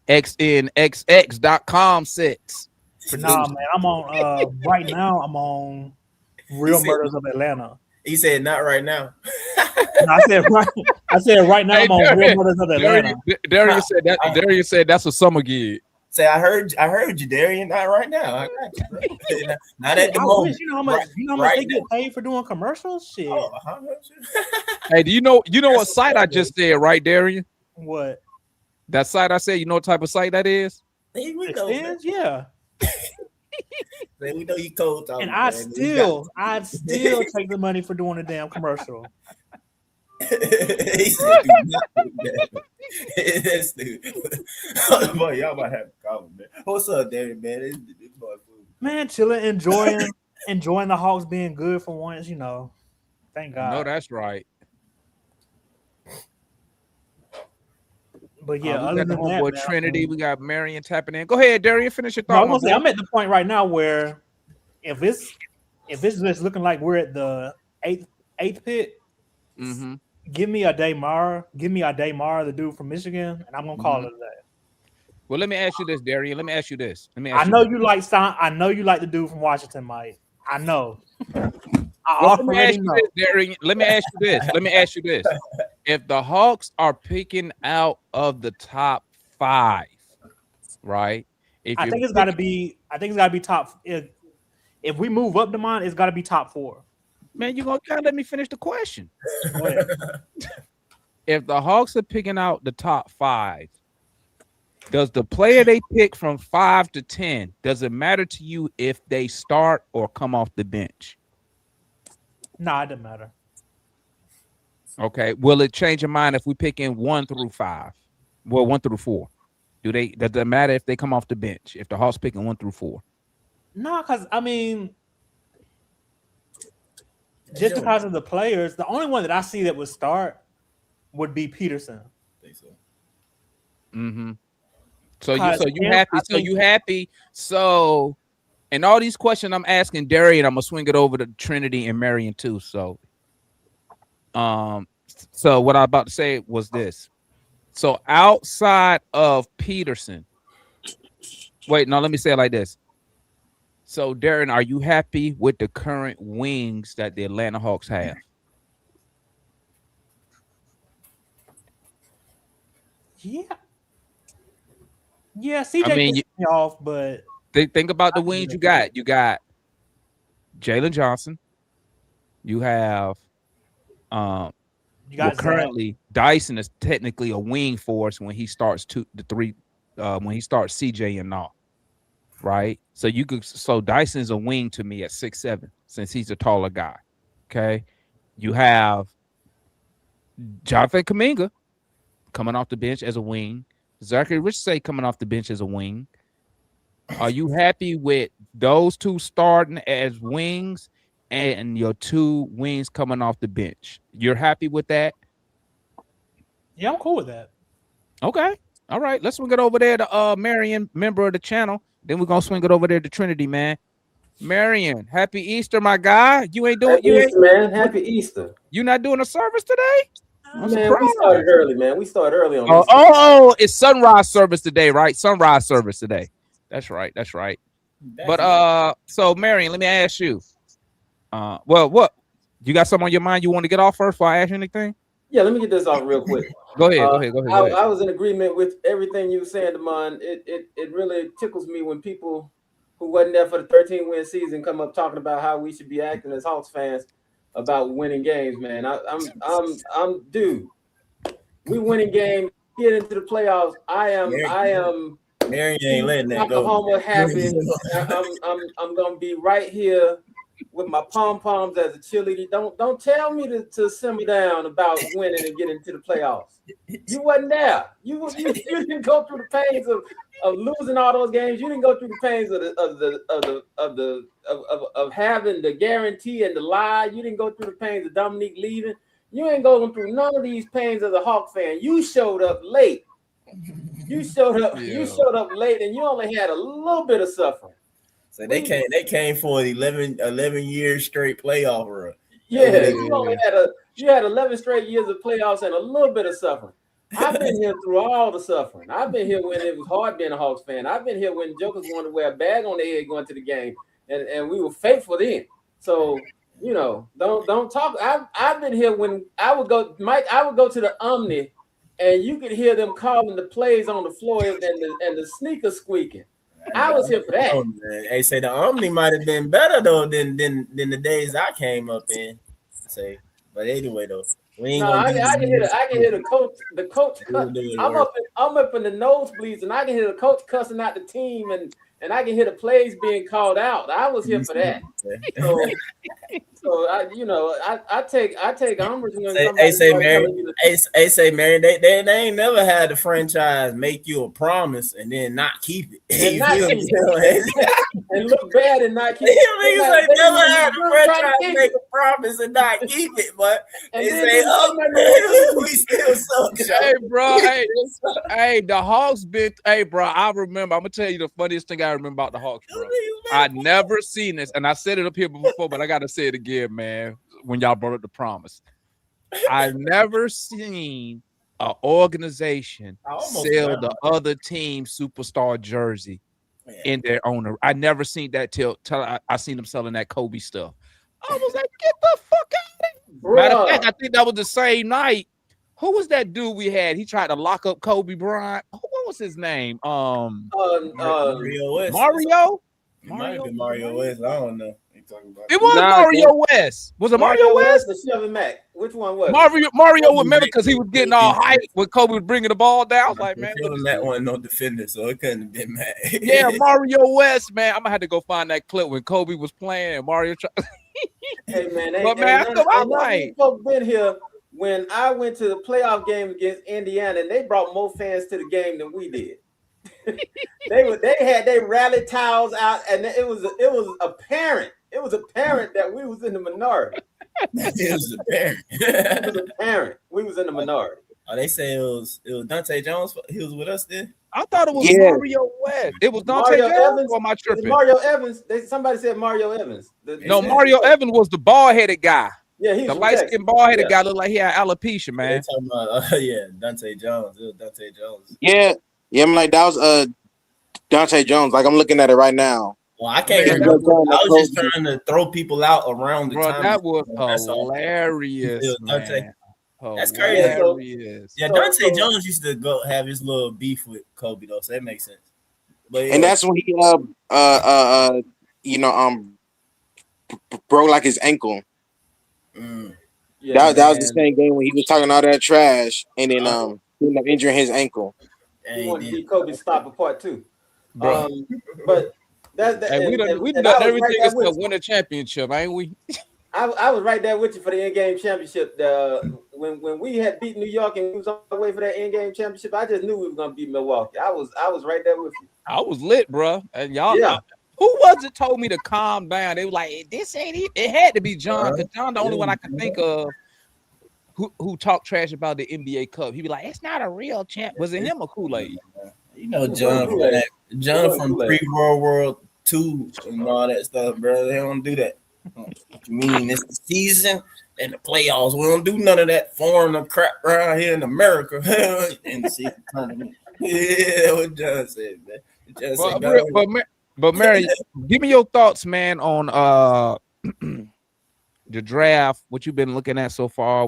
xnxx.com sets. Nah, man, I'm on right now. I'm on Real Murders of Atlanta. He said not right now. No, I said right now. I'm on Real Murders of Atlanta. Darian said that's a summer gig. Say I heard you, Darian. Not right now. I got you. Not at the moment. You know how much they get paid for doing commercials? Shit. Oh, hey, do you know what site I just said, right, Darian? What? That site I said, you know what type of site that is? Hey, we know, yeah. Man, we know you cold talking. And I'd still take the money for doing a damn commercial. He said, do not do that. That's stupid. Boy, y'all might have a problem, man. What's up, Darian, man? This boy food. Man, chilling, enjoying the Hawks being good for once, you know. Thank God. No, that's right. But yeah, we got the homeboy Trinity. We got Marion tapping in. Go ahead, Darian. Finish your thought. I'm at the point right now where if it's just looking like we're at the eighth pick, give me a Daymar, the dude from Michigan, and I'm gonna call it that. Well, let me ask you this, Darian. Let me ask you this. I know you like the dude from Washington, Mike. I know. Let me ask you this, Darian. Let me ask you this. If the Hawks are picking out of the top 5, right? I think it's got to be top. If we move up, Damon, it's got to be top 4. Man, you gotta let me finish the question. If the Hawks are picking out the top 5, does the player they pick from 5 to 10, does it matter to you if they start or come off the bench? No, it doesn't matter. Okay. Will it change your mind if we pick in 1 through 5? Well, 1 through 4. Does it matter if they come off the bench? If the Hawks picking 1 through 4? No, because I mean, just because of the players, the only one that I see that would start would be Peterson. I think so. Mm-hmm. So you happy? So, and all these questions I'm asking Darian, I'm gonna swing it over to Trinity and Marion too. So what I'm about to say was this. So outside of Peterson, wait, no, let me say it like this. So Darian, are you happy with the current wings that the Atlanta Hawks have? Yeah, CJ pissed me off, but think about the wings you got. You got Jalen Johnson. You have currently Dyson is technically a wing for us when he starts when he starts CJ and all. Right? So Dyson's a wing to me at 6'7", since he's a taller guy. Okay. You have Jonathan Kuminga coming off the bench as a wing. Zachary Richardson coming off the bench as a wing. Are you happy with those two starting as wings and your two wings coming off the bench? You're happy with that? Yeah, I'm cool with that. Okay. All right. Let's swing it over there to Marion, member of the channel. Then we're gonna swing it over there to Trinity, man. Marion, happy Easter, my guy. You ain't doing man. Happy Easter. You not doing a service today? Man, we started early, man. We started early on Easter. Oh, it's sunrise service today, right? Sunrise service today. That's right. But so Marion, let me ask you. What? You got something on your mind you want to get off first before I ask you anything? Yeah, let me get this off real quick. Go ahead. I was in agreement with everything you were saying, Damon. It really tickles me when people who wasn't there for the 13-win season come up talking about how we should be acting as Hawks fans about winning games, man. I'm dude. We winning games, get into the playoffs. I am. Marion ain't letting that go. Oklahoma happy. I'm gonna be right here with my pom-poms as a cheerleader. Don't tell me to simmer down about winning and getting into the playoffs. You wasn't there. You didn't go through the pains of losing all those games. You didn't go through the pains of having the guarantee and the lie. You didn't go through the pains of Dominique leaving. You ain't going through none of these pains as a Hawk fan. You showed up late. You showed up late, and you only had a little bit of suffering. So they came for an 11 years straight playoff run. Yeah, you had 11 straight years of playoffs and a little bit of suffering. I've been here through all the suffering. I've been here when it was hard being a Hawks fan. I've been here when Jokers wanted to wear a bag on their head going to the game, and we were faithful then. So don't talk. I've been here when I would go to the Omni, and you could hear them calling the plays on the floor and the sneakers squeaking. I was here for that. Oh, hey, say the Omni might have been better though than the days I came up in. Say, but anyway though, we ain't gonna. I can hear the coach. The coach. I'm up in the nosebleeds, and I can hear the coach cussing out the team, and I can hear the plays being called out. I was here for that. So I take umbrage when say Marion, they ain't never had the franchise make you a promise and then not keep it. And look bad and not keep it. Niggas ain't never had the franchise make a promise and not keep it, but they say, we still suck. Hey, bro, hey, the Hawks been. Hey, bro, I remember. I'm gonna tell you the funniest thing I remember about the Hawks, bro. I never seen this, and I said it up here before, but I gotta say it again, man. When y'all brought up the promise, I've never seen an organization sell the other team's superstar jersey in their owner. I never seen that till I seen them selling that Kobe stuff. I was like, get the fuck out of here. Matter of fact, I think that was the same night. Who was that dude we had? He tried to lock up Kobe Bryant. What was his name? Mario West. Mario? It might have been Mario West. I don't know. It was Mario West. Was it Mario West? Or Shelvin Mack? Which one was Mario would remember because he was getting all hyped when Kobe was bringing the ball down. I was like, man, that one no defender, so it couldn't have been Matt. Yeah, Mario West, man. I'm gonna have to go find that clip when Kobe was playing and Mario. Hey man, I've been here when I went to the playoff game against Indiana, and they brought more fans to the game than we did. They had their rally towels out, and it was apparent. It was apparent that we was in the minority. It was apparent. It was apparent we was in the minority. Oh, they say it was Dante Jones. He was with us then. I thought it was Mario West. It was Dante Jones. Evans, or am I tripping? Mario Evans. Somebody said Mario Evans. Mario Evans was the bald-headed guy. Yeah, he's the light-skinned bald-headed guy looked like he had alopecia, man. Talking about, Dante Jones. It was Dante Jones. Yeah, I'm like, that was Dante Jones. Like, I'm looking at it right now. Well, I can't. I was just trying to throw people out around the time. That was hilarious, man. That's crazy. Yeah, Dante Jones used to go have his little beef with Kobe though, so that makes sense. But and that's when he broke like his ankle. Yeah, that was the same game when he was talking all that trash, and then he ended up injuring his ankle. He wanted to be Kobe stop a part two. Bro. But we've done everything except win a championship, ain't we? I was right there with you for the in-game championship when we had beat New York and we was on the way for that in-game championship, I just knew we were gonna beat Milwaukee. I was right there with you. I was lit, bro. And y'all, Yeah. who was it told me to calm down? They were like, "This ain't it." It had to be John, because John, the only one I could think of who talked trash about the NBA Cup. He'd be like, "It's not a real champ." Was it him or Kool-Aid? You know, John from pre-World War II and all that stuff, bro. They don't do that. What you mean? It's the season and the playoffs. We don't do none of that foreign crap around here in America. In the season tournament. Yeah, what John said, man. But Mary, give me your thoughts, man, on the draft. What you've been looking at so far?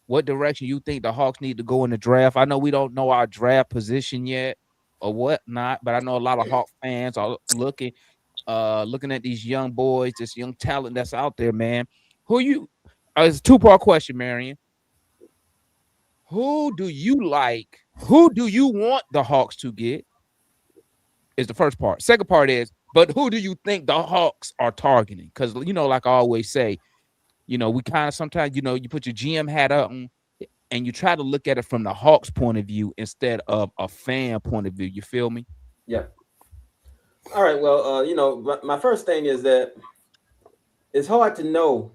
What direction you think the Hawks need to go in the draft? I know we don't know our draft position yet or whatnot, but I know a lot of Hawk fans are looking at these young boys, this young talent that's out there, man. It's a two-part question, Marion. Who do you like? Who do you want the Hawks to get? Is the first part. Second part is, but who do you think the Hawks are targeting? Because, like I always say, we kind of sometimes, you put your GM hat on and you try to look at it from the Hawks point of view instead of a fan point of view. You feel me? Yeah. All right. Well, my first thing is that it's hard to know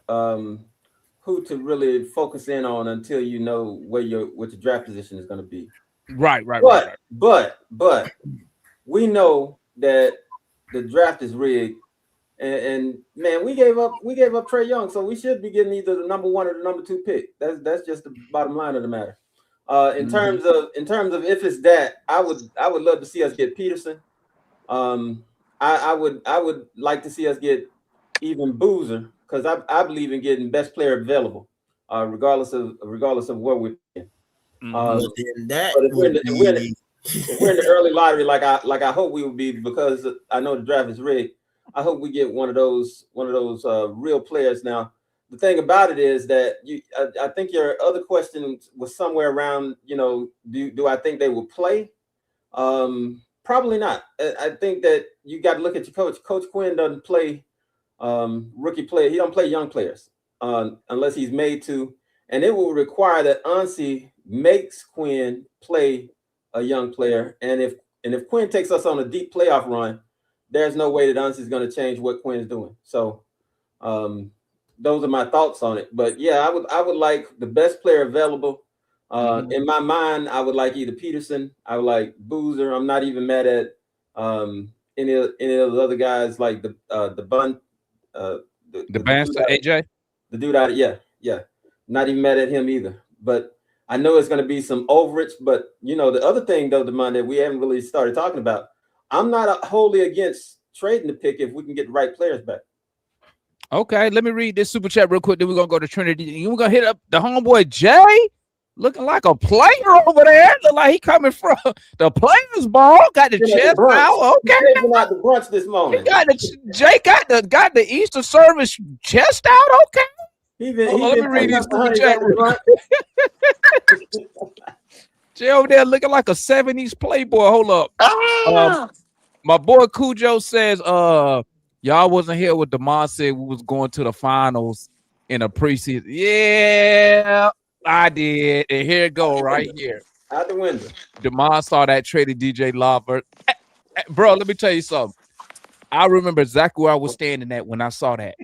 who to really focus in on until you know what your draft position is going to be. Right. But we know that the draft is rigged, and man, we gave up Trae Young, so we should be getting either the number 1 or the number 2 pick. That's just the bottom line of the matter. In terms of if it's that, I would love to see us get Peterson. I would like to see us get even Boozer, because I believe in getting best player available, regardless of where we're in. But if we're in the early lottery, like I hope we will be, because I know the draft is rigged, I hope we get one of those real players. Now, the thing about it is that I think your other question was somewhere around, do I think they will play? Probably not. I think that you got to look at your coach. Coach Quinn doesn't play rookie players. He don't play young players unless he's made to, and it will require that Ansi makes Quinn play a young player. And if Quinn takes us on a deep playoff run, there's no way that Ansi is going to change what Quinn's doing. So those are my thoughts on it. But yeah, I would like the best player available. In my mind, I would like either Peterson, I would like Boozer. I'm not even mad at any of the other guys, like the Banster, AJ, the dude out. Yeah, not even mad at him either. But I know it's going to be some overage. But the other thing though, Demond, that we haven't really started talking about, I'm not wholly against trading the pick if we can get the right players back. Okay, let me read this super chat real quick. Then we're gonna go to Trinity. We're gonna hit up the homeboy Jay. Looking like a player over there. Look like he coming from the players' ball. Got the chest out. Okay. Out the brunch this morning. Jay got the Easter service chest out. Okay. Let me read these super chat. Jay over there looking like a 70s playboy. Hold up. My boy Cujo says, y'all wasn't here with Demond said we was going to the finals in a preseason. Yeah. I did, and here it go right here. Out the window. Demond saw that traded DJ Lawver. Bro, let me tell you something. I remember exactly where I was standing at when I saw that.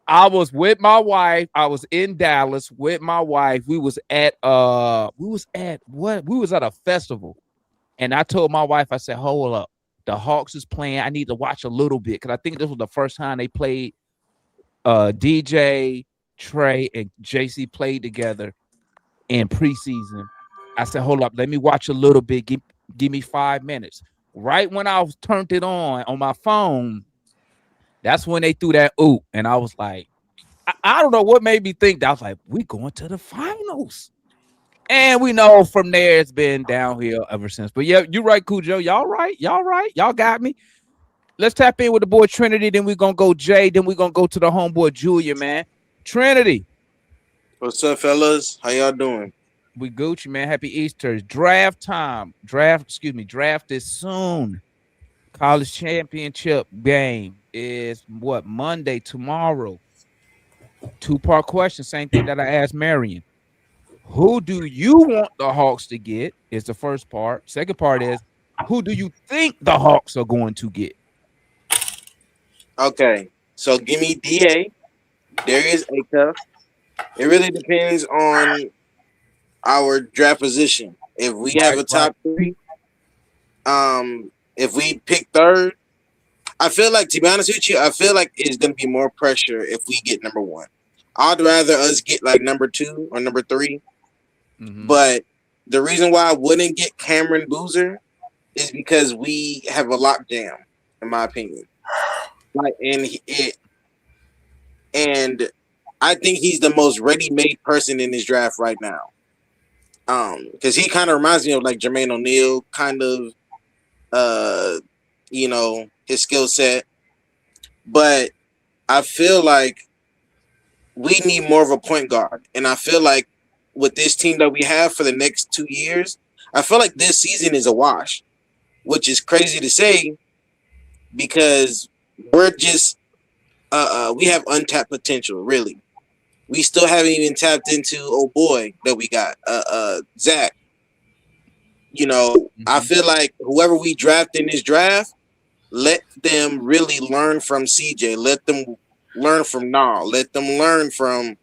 I was with my wife. I was in Dallas with my wife. We was at a festival. And I told my wife, I said, hold up. The Hawks is playing. I need to watch a little bit, because I think this was the first time they played DJ, Trey, and JC played together in preseason. I said, hold up, let me watch a little bit. Give me 5 minutes. Right when I turned it on my phone, that's when they threw that oop. And I was like, I don't know what made me think that. I was like, we going to the finals. And we know from there it's been downhill ever since. But yeah, you're right, Cujo. Y'all right. Y'all got me. Let's tap in with the boy Trinity. Then we're going to go Jay. Then we're going to go to the homeboy Julia, man. Trinity. What's up, fellas? How y'all doing? We Gucci, man. Happy Easter. Draft time. Draft is soon. College championship game is Monday, tomorrow. 2-part question, same thing that I asked Marion. Who do you want the Hawks to get? Is the first part. Second part is, who do you think the Hawks are going to get? Okay, so give me DA. Darius Acuff. It really depends on our draft position. If we have a top 3, if we pick third, I feel like, to be honest with you, I feel like it's going to be more pressure if we get number 1. I'd rather us get like number 2 or number 3. But the reason why I wouldn't get Cameron Boozer is because we have a lockdown, in my opinion. Like, and I think he's the most ready-made person in this draft right now. Because he kind of reminds me of like Jermaine O'Neal, kind of, you know, his skill set. But I feel like we need more of a point guard. And I feel like with this team that we have for the next 2 years, I feel like this season is a wash, which is crazy to say because we're just we have untapped potential, really. We still haven't even tapped into old boy that we got, Zach. You know, I feel like whoever we draft in this draft, let them really learn from CJ. Let them learn from Nall. Let them learn from,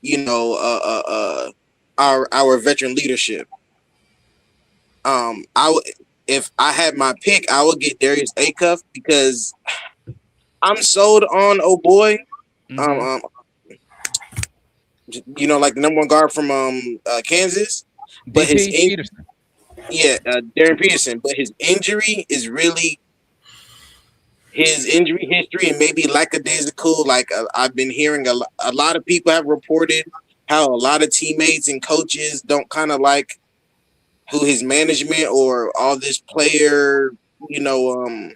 you know, our veteran leadership. If I had my pick, I would get Darius Acuff because I'm sold on oh boy. You know, like the number 1 guard from Kansas, but his Darren Peterson. But his injury is really his injury history, and maybe lackadaisical. Like I've been hearing a lot of people have reported how a lot of teammates and coaches don't kind of like who his management or all this player, you know,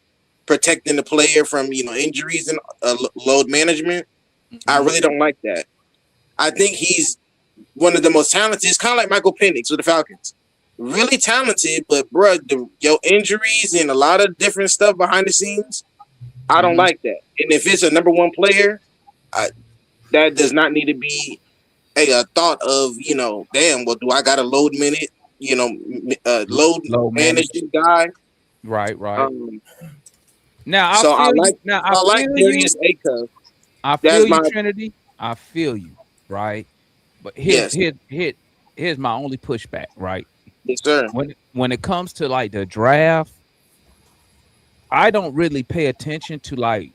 protecting the player from, you know, injuries and load management. I really don't like that. I think he's one of the most talented. It's kind of like Michael Penix with the Falcons. Really talented, but bro, your injuries and a lot of different stuff behind the scenes, I don't like that. And if it's a number 1 player, that does not need to be a thought of, you know, damn, well, do I got a load minute, you know, load managing guy? Right. Now, I like Darius Acuff. I feel you, Trinity. I feel you, right? But here's my only pushback, right? Yes, sir. When it comes to like the draft, I don't really pay attention to like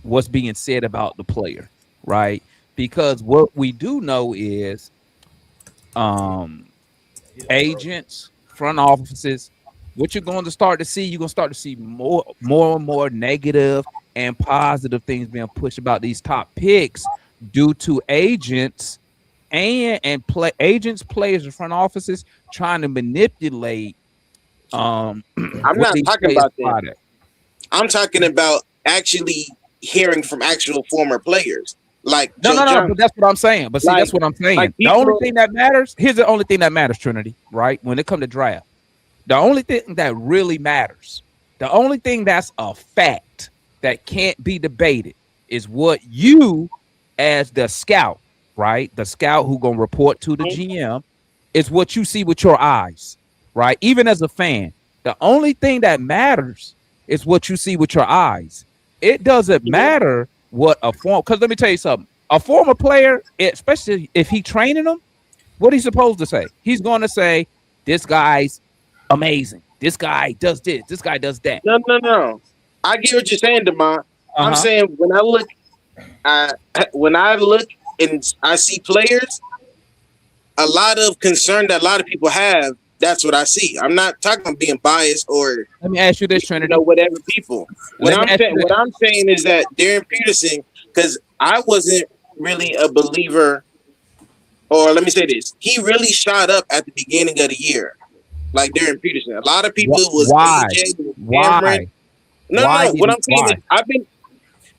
what's being said about the player, right? Because what we do know is agents, front offices, what you're going to start to see, you're going to start to see more and more negative and positive things being pushed about these top picks due to agents players, and front offices trying to manipulate. I'm not talking about that. I'm talking about actually hearing from actual former players. Like no, but that's what I'm saying. But see, like, that's what I'm saying. Like the only thing that matters, here's the only thing that matters, Trinity, right? When it comes to draft, the only thing that really matters, the only thing that's a fact that can't be debated is what you, as the scout, right? The scout who gonna report to the GM, is what you see with your eyes, right? Even as a fan, the only thing that matters is what you see with your eyes. It doesn't matter what a form, because let me tell you something. A former player, especially if he training them, what he's supposed to say? He's going to say, this guy's amazing. This guy does this. This guy does that. No. I get what you're saying, Demond. I'm saying when I look and I see players, a lot of concern that a lot of people have, that's what I see. I'm not talking about being biased or let me ask you this, Trinity. Whatever people. What I'm saying is that Darren Peterson, because I wasn't really a believer, or let me say this, he really shot up at the beginning of the year, like Darren Peterson. A lot of people was AJ, why? No.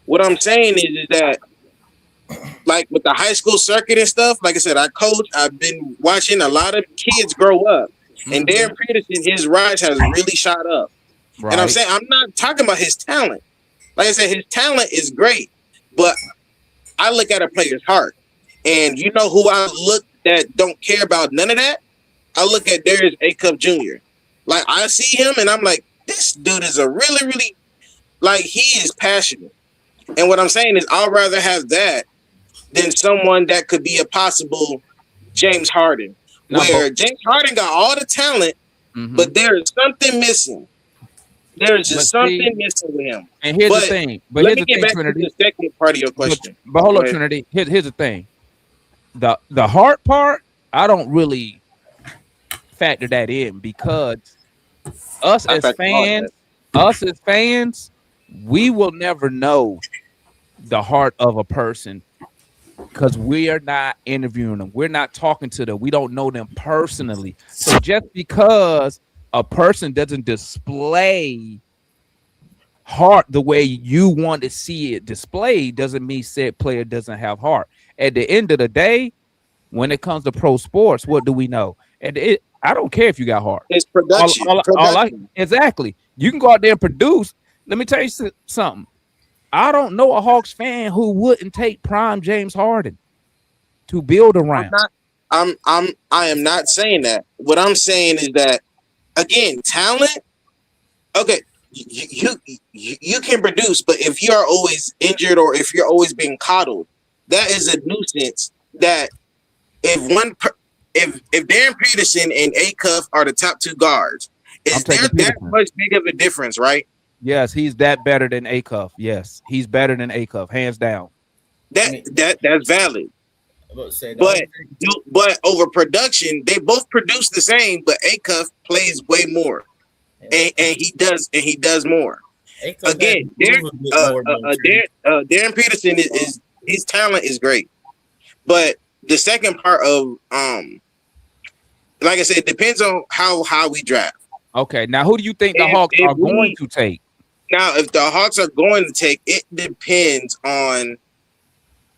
What I'm saying is that, like with the high school circuit and stuff, like I said, I coach. I've been watching a lot of kids grow up. And Darren Peterson, his rise has really shot up. Right. And I'm saying, I'm not talking about his talent. Like I said, his talent is great, but I look at a player's heart. And you know who I look that don't care about none of that? I look at Darius Acuff Jr. Like I see him and I'm like, this dude is a really, really like he is passionate. And what I'm saying is I'd rather have that than someone that could be a possible James Harden. Where James Harden got all the talent, but there is something missing. There is just something missing with him. And here's the thing. But let here's me the get thing, back Trinity. to the second part of your question. But hold on, Trinity. Here's the thing. The hard part, I don't really factor that in because us as fans, we will never know the heart of a person because we are not interviewing them. We're not talking to them. We don't know them personally. So just because a person doesn't display heart the way you want to see it displayed doesn't mean said player doesn't have heart. At the end of the day, when it comes to pro sports, what do we know? And I don't care if you got heart. It's production. Exactly. You can go out there and produce. Let me tell you something. I don't know a Hawks fan who wouldn't take prime James Harden to build around. I am not saying that. What I'm saying is that again, talent. Okay, you can produce, but if you are always injured or if you're always being coddled, that is a nuisance. That if Darren Peterson and Acuff are the top two guards, is there that much big of a difference, right? Yes, he's that better than Acuff. Yes, he's better than Acuff, hands down. That's valid. But over production, they both produce the same, but Acuff plays way more, and he does more. Again, Darren Peterson is his talent is great, but the second part of like I said, it depends on how we draft. Okay, now who do you think the Hawks are going to take? Now, if the Hawks are going to take, it depends on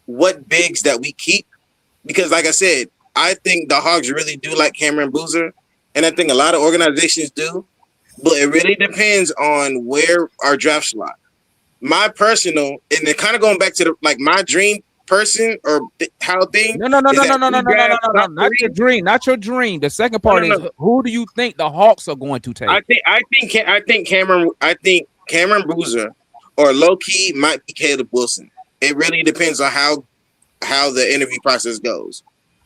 what bigs that we keep. Because, like I said, I think the Hawks really do like Cameron Boozer, and I think a lot of organizations do. But it really depends on where our draft slot. My personal, and then kind of going back to my dream person or how things. No, not your dream, not your dream. The second part is who do you think the Hawks are going to take? I think Cameron Boozer or low key might be Caleb Wilson. It really depends on how the interview process goes.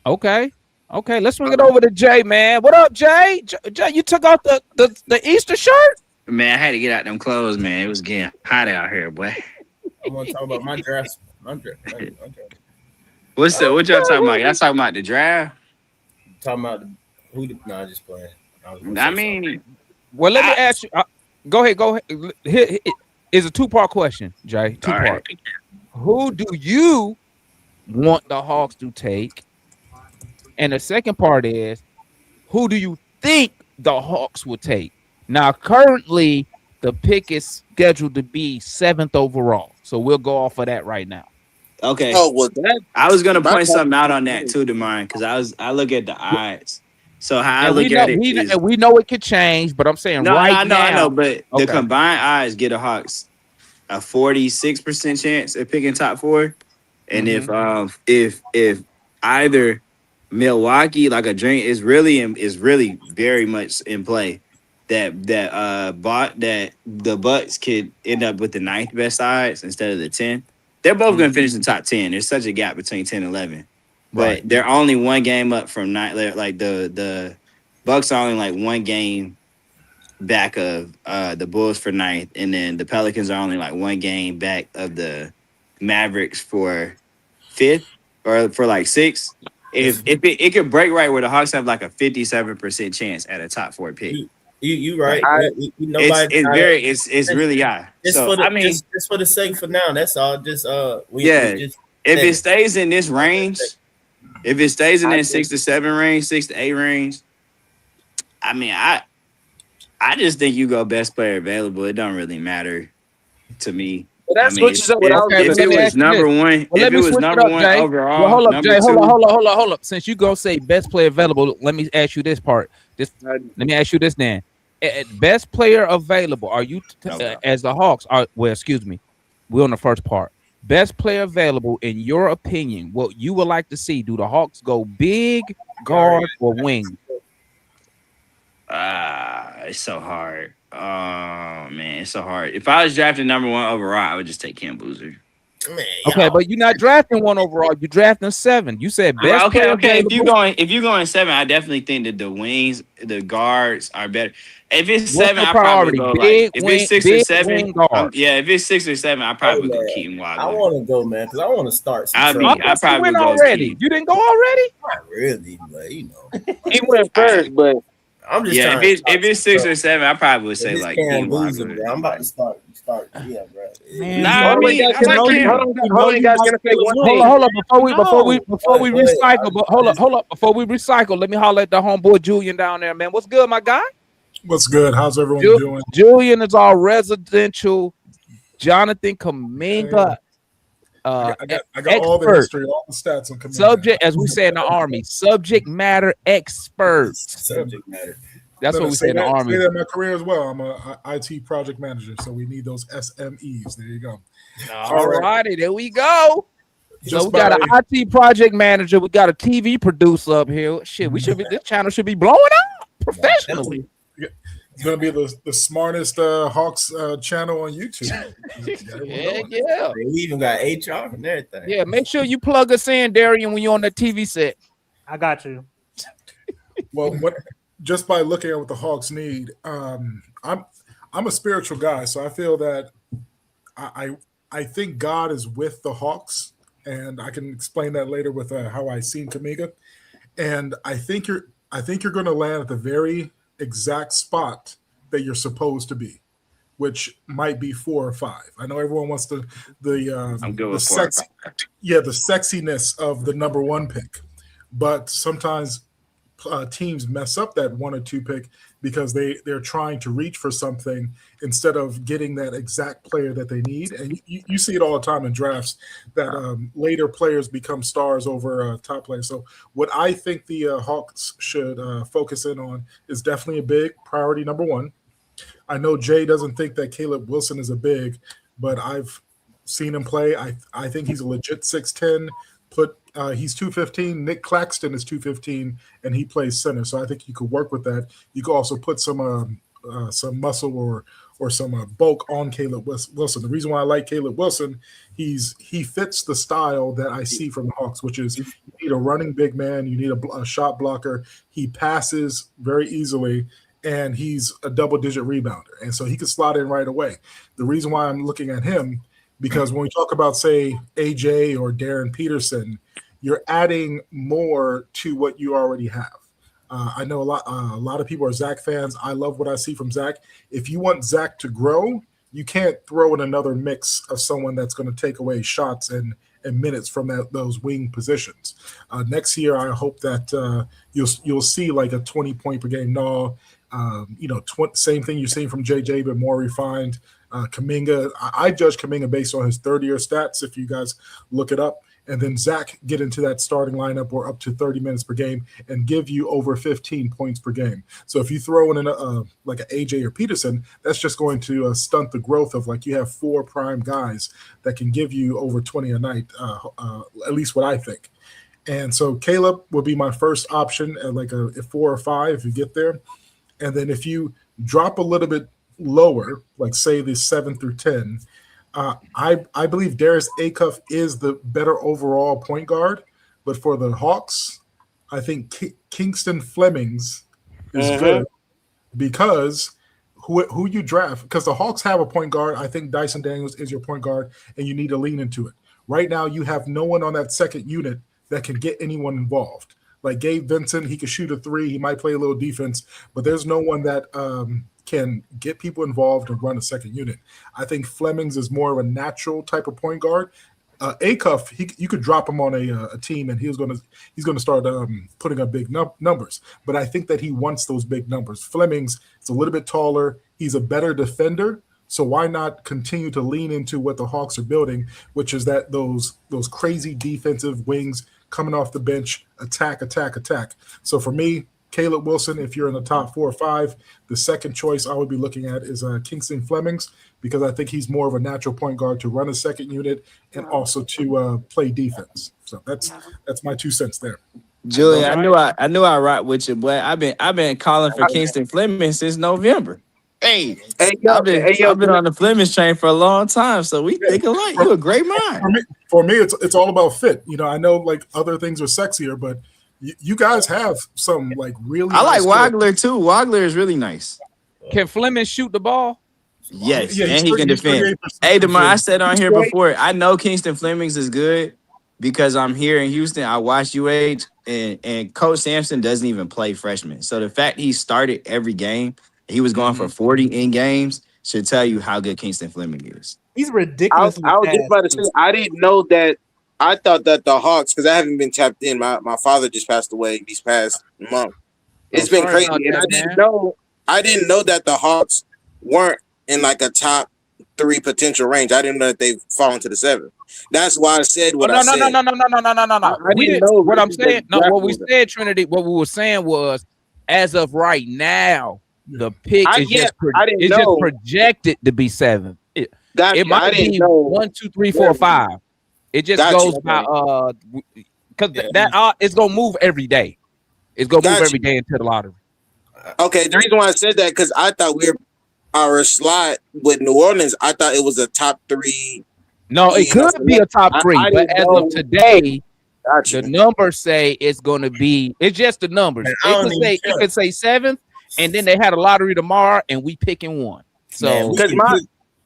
Okay, let's swing it over to Jay, man. What up, Jay? Jay, you took off the Easter shirt? Man, I had to get out them clothes, man. It was getting hot out here, boy. I want to talk about my draft. What y'all talking about? Y'all talking about the draft? Talking about who? No, just playing. I mean, well, let me ask you. Go ahead. Here is a two-part question, Jay. Two-part. Right. Who do you want the Hawks to take? And the second part is, who do you think the Hawks will take? Now, currently, the pick is scheduled to be 7th overall. So we'll go off of that right now. Okay. Oh, well, I was gonna point something out on that too, DeMar, because I look at the odds. So how I look at it is, we know it could change, but I'm saying I know, but the combined odds get the Hawks a 46% chance at picking top 4, and if either Milwaukee, like a dream, is really very much in play, that the Bucks could end up with the 9th best odds instead of the 10th. They're both going to finish in top 10. There's such a gap between 10 and 11. But they're only one game up from 9. Like the Bucks are only like one game back of the Bulls for 9th. And then the Pelicans are only like one game back of the Mavericks for 5th or for like 6th. If it could break right where the Hawks have like a 57% chance at a top 4 pick. You right. It's really high. Just for the sake for now. That's all. If it stays in this range, if it stays in that 6 to 7 range, 6 to 8 range, I mean, I just think you go best player available. It don't really matter to me. Well, that switches up. If it was number one, overall. Well, hold up, Jay. Hold up. Since you gonna say best player available, let me ask you this part. Let me ask you this then. Best player available, are you as the Hawks are? Well, excuse me, we're on the first part. best player available in your opinion. What you would like to see? Do the Hawks go big, guard, or wing? It's so hard. Oh man, it's so hard. If I was drafting number 1 overall, I would just take Cam Boozer. Man, Okay, but you're not drafting 1 overall. You're drafting 7. You said best. Okay. player If you're going 7, I definitely think that the wings, the guards are better. If it's What's 7, your I probably priority? go Big if wing- it's 6 big or 7. wing guard. If it's 6 or 7, I probably would go man, Keaton I Waddle. want to go, man, because I want to start some I trouble. probably went would go already. Keaton. You didn't go already? Not really, but you know, He went first, but I'm just Yeah, trying. if it's 6 or 7, I probably would say It's like Cam Keaton Boozer, Waddle. bro. I'm about to start. Yeah, bro. Man, Nah, you I know mean, what? I like Cam. hold on, guys. Gonna say one thing. Hold up, before we Go ahead. recycle, but hold up, before we recycle, let me holler at the homeboy Julian down there, man. What's good, my guy? What's good? How's everyone Ju- doing? Julian is our residential Jonathan Kuminga. I got all the expert. history, all the stats on Kuminga. Subject, as we say in the Army, subject matter expert. Subject matter. That's what we say in the Army. Say that in my career as well. I'm a IT project manager, so we need those SMEs. There you go. All righty, there we go. So Just we got an by- IT project manager. We got a TV producer up here. Shit, we should be. This channel should be blowing up professionally. It's gonna be the smartest Hawks channel on YouTube. Yeah. We even got HR and everything. Yeah, make sure you plug us in, Darian, when you're on the TV set. I got you. Well, just by looking at what the Hawks need, I'm a spiritual guy, so I feel that I think God is with the Hawks, and I can explain that later with how I seen Kuminga. And I think you're going to land at the very exact spot that you're supposed to be, which might be 4 or 5. I know everyone wants I'm good the with 4 or 5. the sexiness of the number 1 pick, but sometimes teams mess up that 1 or 2 pick because they're trying to reach for something instead of getting that exact player that they need. And you see it all the time in drafts that later players become stars over top players. So what I think the Hawks should focus in on is definitely a big priority, number 1. I know Jay doesn't think that Caleb Wilson is a big, but I've seen him play. I think he's a legit 6'10". He's 215. Nick Claxton is 215, and he plays center. So I think you could work with that. You could also put some muscle or some bulk on Caleb Wilson. The reason why I like Caleb Wilson, he fits the style that I see from the Hawks, which is you need a running big man, you need a shot blocker. He passes very easily, and he's a double-digit rebounder, and so he could slot in right away. The reason why I'm looking at him, because when we talk about, say, AJ or Darren Peterson, you're adding more to what you already have. I know a lot of people are Zach fans. I love what I see from Zach. If you want Zach to grow, you can't throw in another mix of someone that's going to take away shots and minutes from those wing positions. Next year, I hope that you'll see like a 20-point per game. Same thing you're seeing from JJ, but more refined. Kuminga, I judge Kuminga based on his third-year stats, if you guys look it up. And then Zach get into that starting lineup or up to 30 minutes per game and give you over 15 points per game. So if you throw in like an AJ or Peterson, that's just going to stunt the growth of, like, you have 4 prime guys that can give you over 20 a night, at least what I think. And so Caleb would be my first option at like a 4 or 5 if you get there. And then if you drop a little bit lower, like say the 7 through 10, I believe Darius Acuff is the better overall point guard, but for the Hawks, I think Kingston Flemings is good because who you draft, because the Hawks have a point guard. I think Dyson Daniels is your point guard, and you need to lean into it. Right now, you have no one on that second unit that can get anyone involved. Like Gabe Vincent, he can shoot a 3. He might play a little defense, but there's no one that can get people involved and run a second unit. I think Flemings is more of a natural type of point guard. Acuff, you could drop him on a team, and he's going to start putting up big numbers. But I think that he wants those big numbers. Flemings is a little bit taller. He's a better defender. So why not continue to lean into what the Hawks are building, which is that those crazy defensive wings coming off the bench, attack. So for me, Caleb Wilson, if you're in the top 4 or 5. The second choice I would be looking at is Kingston Flemings, because I think he's more of a natural point guard to run a second unit and also to play defense. So that's my 2 cents there. Julian, I knew I rock with you, but I've been calling for Kingston Fleming since November. I've been on the Flemings train for a long time, so we think alike. You're a great mind. For me, it's all about fit. I know like other things are sexier, but you guys have some like really. I like Wagler too. Wagler is really nice. Can Fleming shoot the ball? Yes, and he can defend. Hey, DeMar, I said on here before, I know Kingston Flemings is good because I'm here in Houston. I watch UH, and Coach Sampson doesn't even play freshmen. So the fact he started every game, he was going for 40 in games, should tell you how good Kingston Fleming is. He's ridiculous. I was just about to say, I didn't know that. I thought that the Hawks, because I haven't been tapped in. My father just passed away these past month. It's been crazy, and I didn't know that the Hawks weren't in like a top 3 potential range. I didn't know that they've fallen to the 7. That's why I said what I said. No. I didn't know what I'm saying. No, what we said, Trinity. What we were saying was, as of right now, the pick is just projected to be 7. It might be 1, 2, 3, 4, 5. It just goes by because that it's gonna move every day. It's gonna move every day into the lottery. Okay, the reason why I said that because I thought our slot with New Orleans, I thought it was a top 3. No, it could be a top 3, but as of today, the numbers say it's going to be. It's just the numbers. It could say 7th, and then they had a lottery tomorrow, and we picking 1. So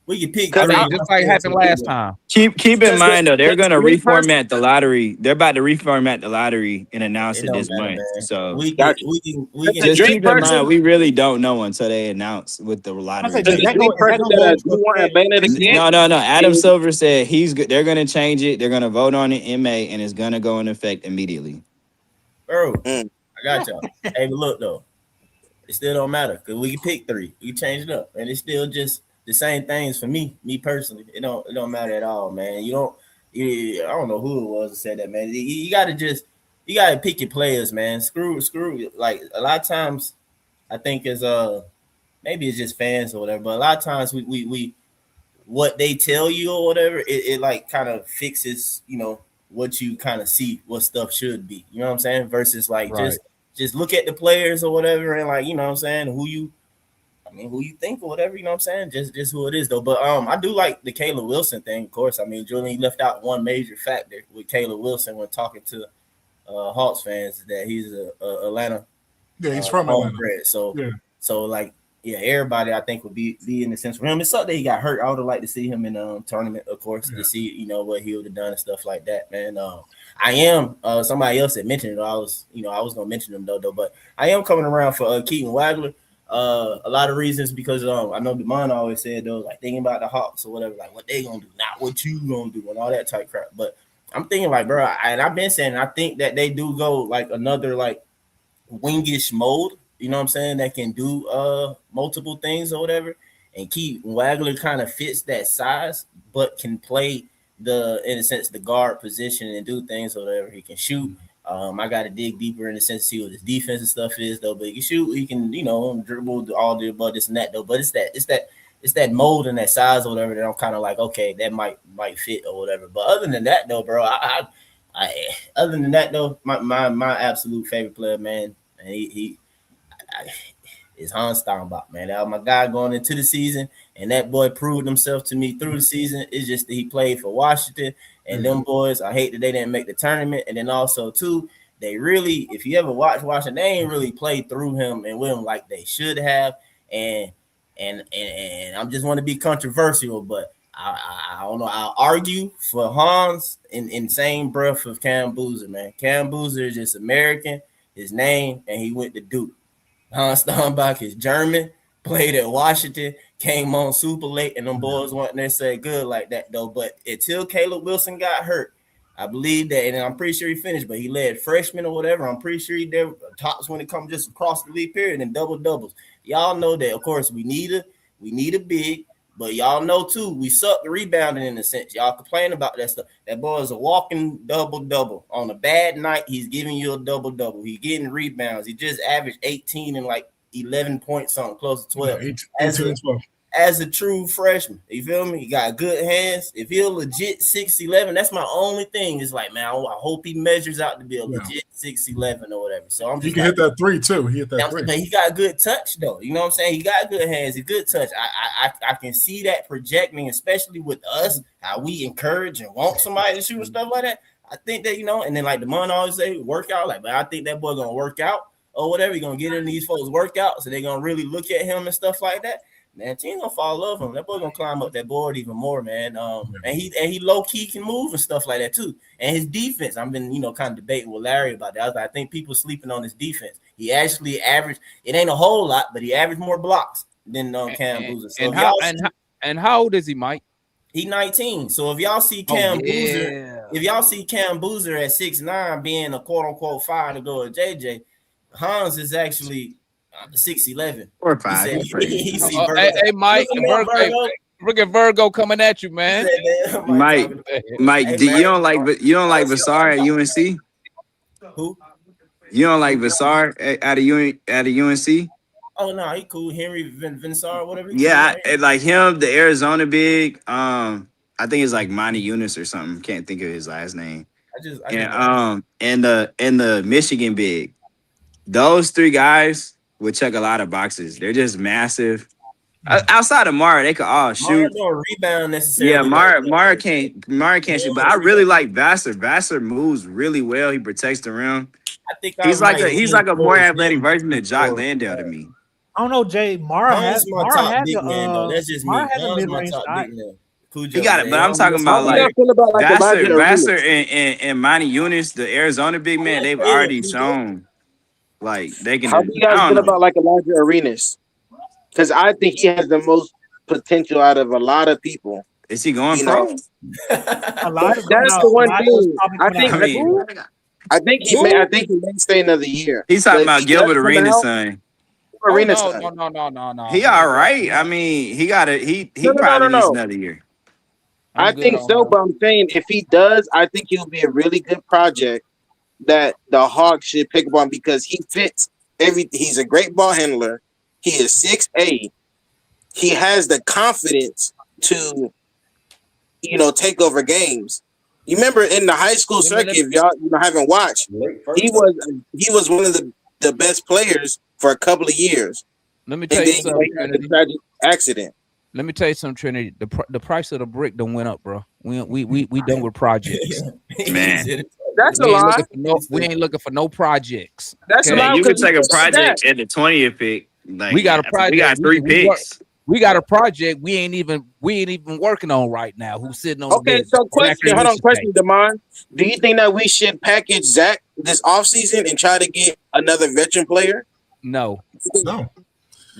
we can pick just like happened last time. Keep in mind though, they're gonna reformat the lottery. They're about to reformat the lottery and announce it this month. So we can just keep in mind we really don't know until they announce with the lottery. No. Adam Silver said he's good. They're gonna change it. They're gonna vote on it in May, and it's gonna go in effect immediately. Bro, I got y'all. Hey, but look though, it still don't matter because we can pick 3. We can change it up, and it's still just the same things for me personally. It don't matter at all, man. I don't know who it was that said that, man. You gotta pick your players, man. Screw. Like a lot of times, I think is maybe it's just fans or whatever. But a lot of times we what they tell you or whatever, it like kind of fixes what you kind of see what stuff should be. You know what I'm saying? Versus like just look at the players or whatever and like what I'm saying, who you think or whatever, you know what I'm saying? Just who it is though. But I do like the Caleb Wilson thing, of course. I mean, Julian left out one major factor with Caleb Wilson when talking to Hawks fans that he's a Atlanta. Yeah, he's from Atlanta. So like everybody I think would be in the sense for him. It sucked that he got hurt. I would have liked to see him in tournament, of course, to see what he would have done and stuff like that, man. I am somebody else had mentioned it. I was gonna mention him though, but I am coming around for Keaton Wagler. A lot of reasons because I know DeMond always said though, like thinking about the Hawks or whatever, like what they gonna do, not what you gonna do, and all that type crap. But I'm thinking like, bro, and I've been saying I think that they do go like another like wingish mode. You know what I'm saying? That can do multiple things or whatever. And Keaton Wagler kind of fits that size, but can play in a sense the guard position and do things or whatever. He can shoot. I got to dig deeper in the sense to see what his defensive stuff is though. But he can shoot, he can dribble, all the above this and that though. But it's that mold and that size or whatever that I'm kind of like, okay, that might fit or whatever. But other than that though, bro, my absolute favorite player, man, and he is Hans Steinbach, man. That was my guy going into the season, and that boy proved himself to me through the season. It's just that he played for Washington, and them boys, I hate that they didn't make the tournament. And then also, too, they really, if you ever watch Washington, they ain't really played through him and with him like they should have. And I just want to be controversial, but I don't know. I'll argue for Hans in same breath of Cam Boozer, man. Cam Boozer is just American, his name, and he went to Duke. Hans Steinbach is German, played at Washington, came on super late, and them boys weren't necessarily good like that, though. But until Caleb Wilson got hurt, I believe that, and I'm pretty sure he finished, but he led freshman or whatever. I'm pretty sure he did tops when it comes just across the league period and double doubles. Y'all know that, of course, we need a big. But y'all know too, we suck rebounding in a sense. Y'all complain about that stuff. That boy is a walking double-double. On a bad night, he's giving you a double-double. He's getting rebounds. He just averaged 18 and like 11 points, something close to 12. 18 12. As a true freshman, you feel me? He got good hands. If he's a legit 6'11", that's my only thing. It's like, man, I hope he measures out to be a legit 6'11" or whatever. So I'm just he can hit that three too. He hit that three. He got good touch though. You know what I'm saying? He got good hands. He good touch. I can see that projecting, especially with us, how we encourage and want somebody to shoot and stuff like that. I think that, and then like DeMond always say, work out. Like, but I think that boy gonna work out or whatever. He gonna get in these folks' workouts, so they're gonna really look at him and stuff like that. Man, team gonna fall in love with him. That boy gonna climb up that board even more, man. And he low key can move and stuff like that too. And his defense, I've been kind of debating with Larry about that. I think people sleeping on his defense. He actually averaged. It ain't a whole lot, but he averaged more blocks than Cam Boozer. So and how old is he, Mike? He 19. So if y'all see Cam Boozer, if y'all see Cam Boozer at 6'9", being a quote unquote 5 to go with JJ, Hans is actually 6'11" or 5. Hey, Mike, look at Virgo coming at you, man. Mike, you don't like Vassar at UNC? Who? You don't like Vassar out of UNC? Oh no, he cool. Henry Vinsar, whatever. Yeah, like him, the Arizona big. I think it's like Monty Eunice or something. Can't think of his last name. And the Michigan big. Those three guys would check a lot of boxes. They're just massive. Outside of Mara, they could all shoot. Mara don't rebound necessarily. Yeah, Mara can't shoot. But I really like Vassar. Vassar moves really well. He protects the rim. I think he's like a more athletic version of Jock Landale to me. I don't know, Jay. Mara has my top big man though. That's just me. Mara's my top big man. He got it, but I'm talking about like Vassar and Monty Eunice, the Arizona big man. They've already shown like they can. How do you guys feel about like Elijah Arenas? Because I think he has the most potential out of a lot of people. Is he going pro? That's the one thing. I think he may stay another year. He's talking about Gilbert Arenas' son. No. He all right. I mean, he probably needs another year. I think so, but I'm saying if he does, I think he'll be a really good project that the Hawks should pick up on because he fits everything. He's a great ball handler. He is 6'8". He has the confidence to, take over games. You remember in the high school circuit, if y'all haven't watched, he was one of the best players for a couple of years. Let me tell you something. A tragic accident. Let me tell you something, Trinity. The price of the brick done went up, bro. We done with projects. Man. That's a lie. We ain't looking for no projects. That's a lie. You can take a project at the 20th pick. Like, we got a project. We got 3 picks. We got a project we ain't even working on right now. Who's sitting on? Okay, so question, Damon. Do you think that we should package Zach this offseason and try to get another veteran player? No.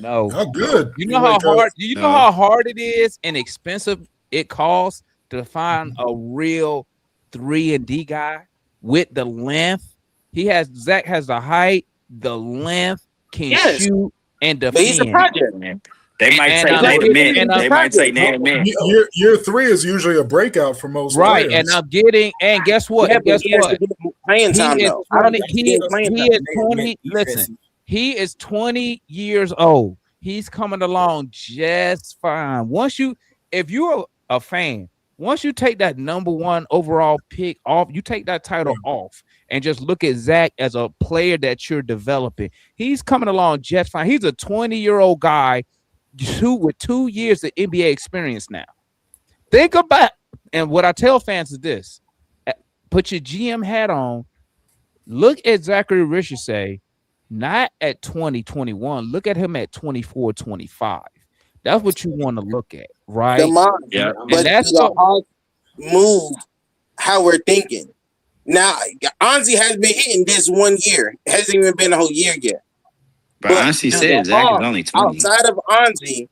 Oh, good. You know how hard? Do you know how hard it is and expensive it costs to find a real 3-and-D guy with the length? Zach has the height, the length, can shoot, and defend. But he's a project, man. They might take Nate Man. Year 3 is usually a breakout for most right, players. and guess what? He is 20 years old. He's coming along just fine. If you're a fan, once you take that number 1 overall pick off, you take that title off and just look at Zach as a player that you're developing. He's coming along just fine. He's a 20-year-old guy with 2 years of NBA experience now. Think about, and what I tell fans is this: put your GM hat on. Look at Zachary Richardson, not at 2021. Look at him at 24, 25. That's what you want to look at, right? Yeah, but that's the Hawks move how we're thinking. Now, Anzi has been hitting this 1 year. It hasn't even been a whole year yet. But Anzi said Zach is only 20. Outside of Anzi,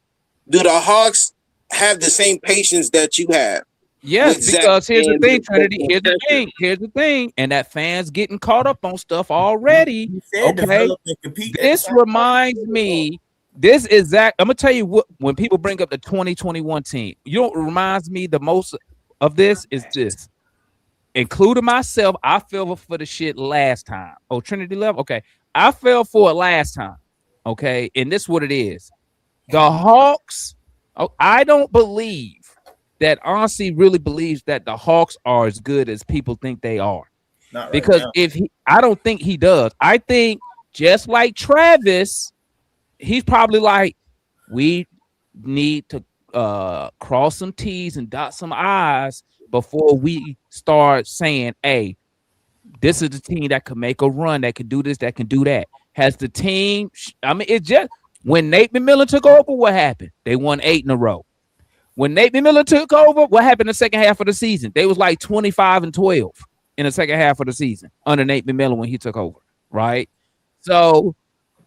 do the Hawks have the same patience that you have? Yes, because here's the thing, Trinity. Here's the thing. And that fans getting caught up on stuff already. Okay. This reminds me This is Zach. I'm gonna tell you what. When people bring up the 2021 team, you know what reminds me the most of this is this. Including myself, I fell for the shit last time. Oh, Trinity Love. Okay, I fell for it last time. Okay, and this is what it is. The Hawks. Oh, I don't believe that honestly really believes that the Hawks are as good as people think they are. Not right Because now. I don't think he does. I think just like Travis, he's probably like, we need to cross some T's and dot some I's before we start saying, hey, this is the team that could make a run, that can do this, that can do that. Has the team, I mean, it's just when Nate McMillan took over, what happened? They won 8 in a row. When Nate McMillan took over, what happened in the second half of the season? They was like 25-12 in the second half of the season under Nate McMillan when he took over, right? So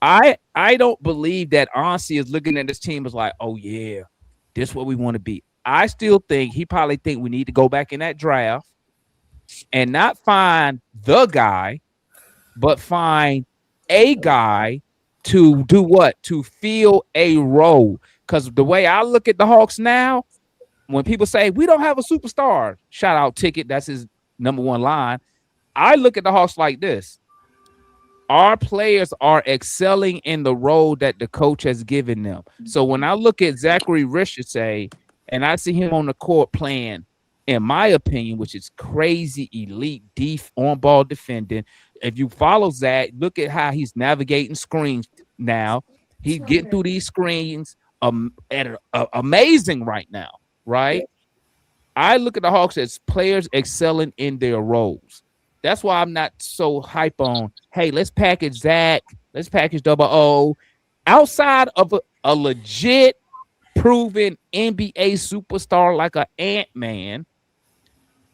I don't believe that Ansi is looking at this team as like, oh yeah, this is what we want to be. I still think he probably think we need to go back in that draft and not find the guy, but find a guy to do what? To fill a role. Because the way I look at the Hawks now, when people say we don't have a superstar, shout out Ticket, that's his number one line. I look at the Hawks like this. Our players are excelling in the role that the coach has given them. So when I look at Zachary Richardson and I see him on the court playing, in my opinion, which is crazy elite on-ball defending. If you follow Zach, look at how he's navigating screens now. He's getting through these screens amazing right now, right? I look at the Hawks as players excelling in their roles. That's why I'm not so hype on, hey, let's package Zach, let's package Double O. Outside of a legit proven NBA superstar like an Ant-Man,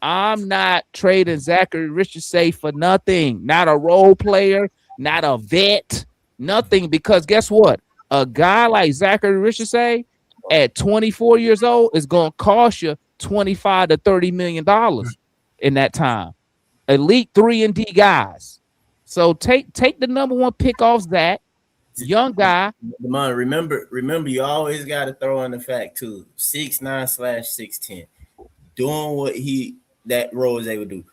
I'm not trading Zachary Richardson for nothing. Not a role player, not a vet, nothing. Because guess what? A guy like Zachary Richardson at 24 years old is going to cost you $25 to $30 million in that time. Elite 3-and-D guys. So take the number one pick off Zach, young guy. Demond, remember, you always got to throw in the fact too. 6'9/6'10", doing what that role is able to do.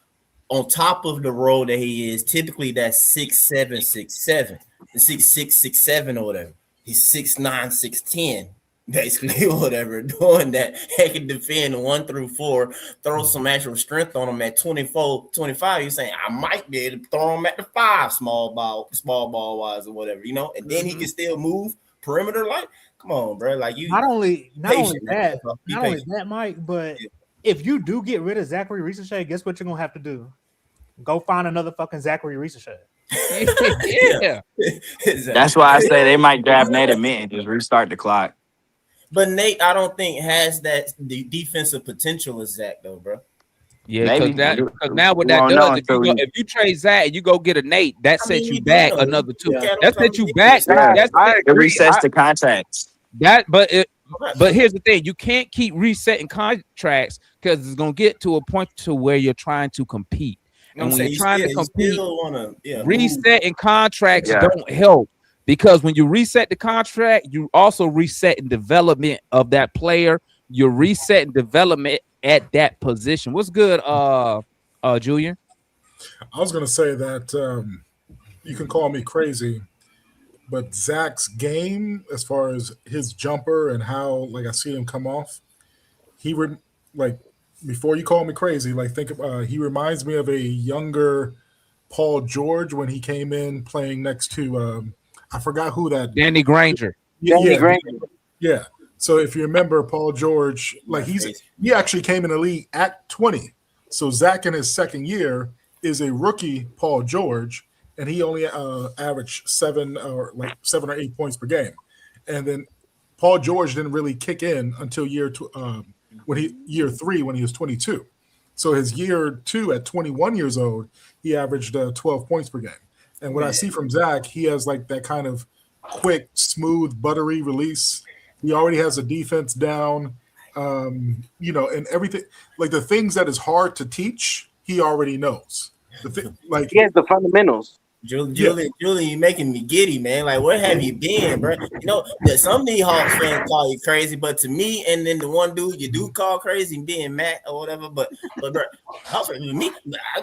On top of the role that he is, typically that's 6'7", 6'7", 6'6", 6'7", or whatever. He's 6'9", 6'10", basically, or whatever, doing that. He can defend 1 through 4, throw some actual strength on him at 24, 25. You're saying, I might be able to throw him at the 5, small ball wise or whatever, you know, and then he can still move perimeter. Like, come on, bro. Like, you not only that, Mike, but if you do get rid of Zachary Richardson, guess what you're gonna have to do? Go find another fucking Zachary Richardson. Yeah. Exactly. That's why I say they might grab Nate and Mint and just restart the clock. But Nate, I don't think has the defensive potential as Zach, though, bro. Yeah, because now what that does, if you trade Zach and you go get a Nate, that sets you back another 2. That sets you back. It resets the contracts. But here's the thing: you can't keep resetting contracts because it's gonna get to a point to where you're trying to compete. And when you're trying to compete, resetting contracts don't help, because when you reset the contract, you also reset the development of that player. You're resetting development at that position. What's good, Julian? I was gonna say that you can call me crazy, but Zach's game, as far as his jumper and how I see him come off, before you call me crazy, he reminds me of a younger Paul George when he came in playing next to I forgot who that Danny Granger. Yeah. So if you remember Paul George, he actually came in the league at 20. So Zach in his second year is a rookie Paul George, and he only averaged 7 or 8 points per game. And then Paul George didn't really kick in until year 3 when he was 22. So his year 2 at 21 years old, he averaged 12 points per game. And what I see from Zach, he has that kind of quick, smooth, buttery release. He already has the defense down, and everything. The things that is hard to teach, he already knows. He has the fundamentals. Julian, you making me giddy, man. Like, where have you been, bro? You know, some of these Hawks fans call you crazy, but to me, and then the one dude you do call crazy, being Matt or whatever. But bro, me,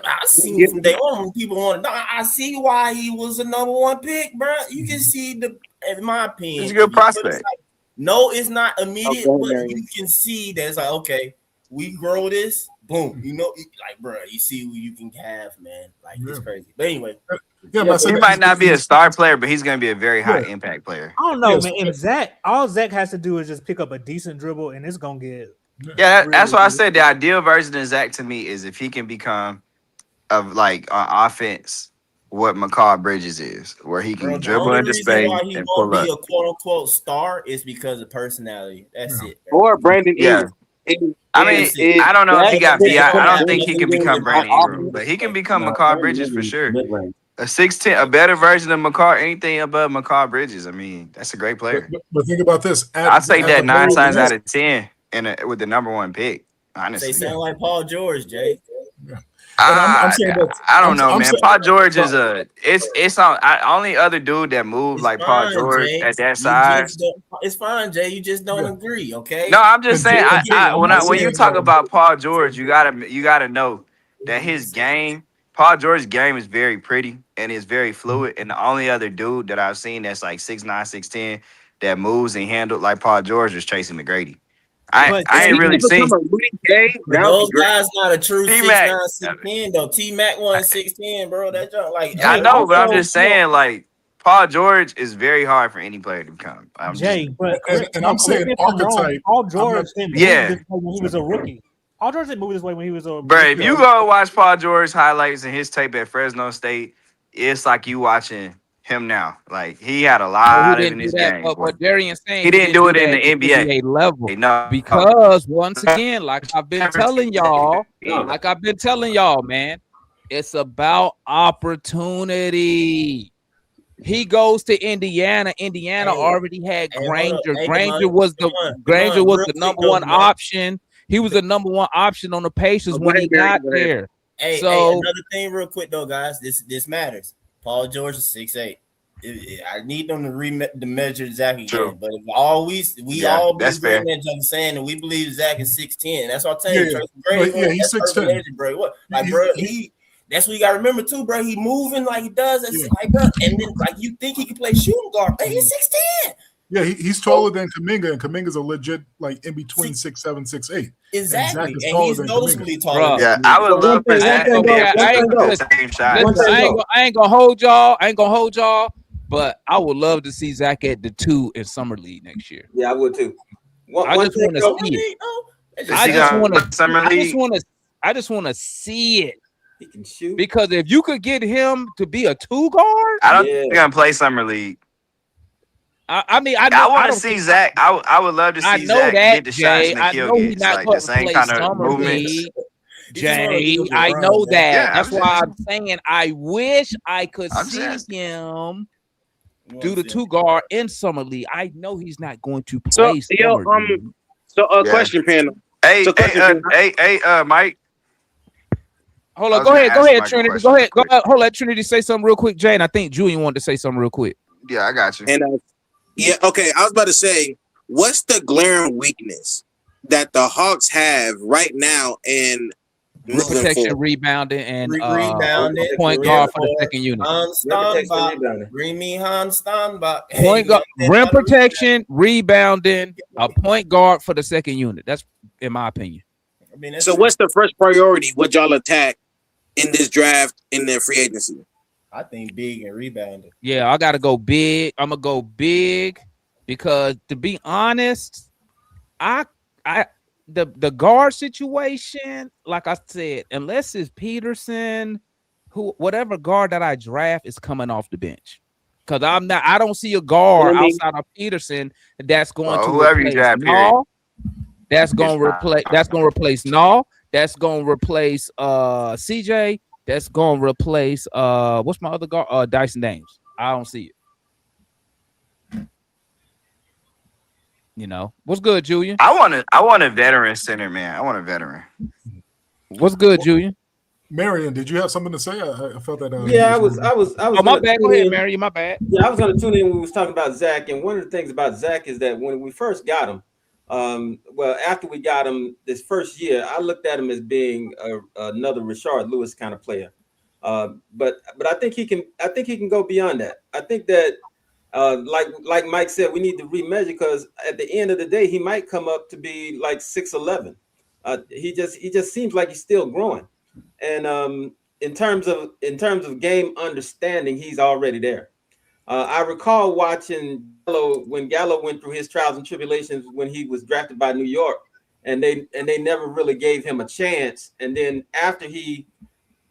I see from day one when people want to. I see why he was a number one pick, bro. You can see in my opinion, He's a good prospect. No, it's not immediate, but you can see that it's like, okay, we grow this. Boom, you know, like, bro, you see who you can have, man. Like, it's crazy. But anyway, he might not be a star player, but he's going to be a very high impact player. I don't know, man. If all Zach has to do is just pick up a decent dribble, and it's going to get. Yeah, that's why I said the ideal version of Zach to me is if he can become of like on offense what Mikal Bridges is, where he can dribble into space and pull up. Be a quote unquote star is because of personality. That's it. Or Brandon Ingram. I mean, I don't know if he got BI. I don't think he can become Brandon Ingram, but he can become Mikal Bridges for sure. A 6'10", a better version of Mikal, anything above Mikal Bridges. I mean, that's a great player. But think about this. I'd say that 9 times out of 10 with the number one pick. Honestly, they sound like Paul George, Jay. Yeah. I don't know, man. Paul George is it's on only other dude that moved like Paul George at that size. It's fine, Jay. You just don't agree, okay? No, I'm just saying. When you talk about Paul George, you gotta know that his game, Paul George's game, is very pretty and is very fluid. And the only other dude that I've seen that's like 6'9", 6'10", that moves and handled like Paul George is Tracy McGrady. I ain't really seen those guys. Not a true 6'9", 6'10" though. T-Mac 6'10", bro. That junk, like I know, but I'm just saying, like Paul George is very hard for any player to become. I'm saying archetype. Paul George didn't move this way when he was a rookie. Paul George didn't move this way when he was a rookie. Bro, if you go watch Paul George highlights and his tape at Fresno State, it's like you watching him now. Like he had a lot in his game. But what Darian's saying, he didn't do it in the NBA level. No, because once again, like I've been telling y'all, man, it's about opportunity. He goes to Indiana. Indiana already had Granger. Granger was the number one option. He was the number one option on the Pacers when he got there. Hey, another thing, real quick though, guys. This matters. Paul George is 6'8". I need them to measure Zach again. True. But if we all be saying that we believe Zach is 6'10". That's what I'm saying. He's 6'10". Bro. What? Like, bro, that's what you gotta remember too, bro. He moving like he does. Like, bro, and then like you think he can play shooting guard. Hey, he's 6'10". Yeah, he's taller than Kuminga, and Kuminga's a legit like in between 6'7", 6'8". Exactly, and he's noticeably taller. Yeah, I would love for Zach to be I ain't gonna hold y'all, but I would love to see Zach at the 2 in summer league next year. Yeah, I would too. I just want to see it. I just want to see it. He can shoot. Because if you could get him to be a 2 guard, I don't think he's gonna play summer league. I want to see Zach. I would love to see Zach get the shots in the kill games, like the same kind of movements. Jay, I know that. Yeah, that's why I'm saying I wish I could see him do the 2 guard in summer league. I know he's not going to play. Question panel. Hey, Mike. Hold on. Go ahead, Trinity. Go ahead. Hold on, Trinity. Say something real quick, Jay. And I think Julian wanted to say something real quick. Yeah, I got you. And okay. I was about to say, what's the glaring weakness that the Hawks have right now in protection, rebounding, and point guard for the second unit? Bring me Hans Steinbach. Point guard, rim protection, rebounding, a point guard for the second unit. That's in my opinion. So what's the first priority? What y'all attack in this draft in their free agency? I think big and rebounding. Yeah, I gotta go big. I'm gonna go big because, to be honest, the guard situation, like I said, unless it's Peterson, whatever guard that I draft is coming off the bench. Because I don't see a guard outside of Peterson that's going to replace Null. That's going to replace Null. That's going to replace CJ. That's going to replace what's my other guard? Dyson Dames. I don't see it. You know what's good, Julian? I want a veteran center, man. I want a veteran. What's good, Julian? Marion, did you have something to say? I felt that. Yeah, I was. Oh, my bad. Go ahead, Marion. My bad. Yeah, I was going to tune in when we was talking about Zach, and one of the things about Zach is that when we first got him, well, after we got him this first year, I looked at him as being another Rashard Lewis kind of player. But I think he can. I think he can go beyond that. I think that, like Mike said, we need to remeasure because at the end of the day, he might come up to be like 6'11". He just seems like he's still growing, and in terms of game understanding, he's already there. I recall watching Gallo when Gallo went through his trials and tribulations when he was drafted by New York, and they never really gave him a chance. And then after he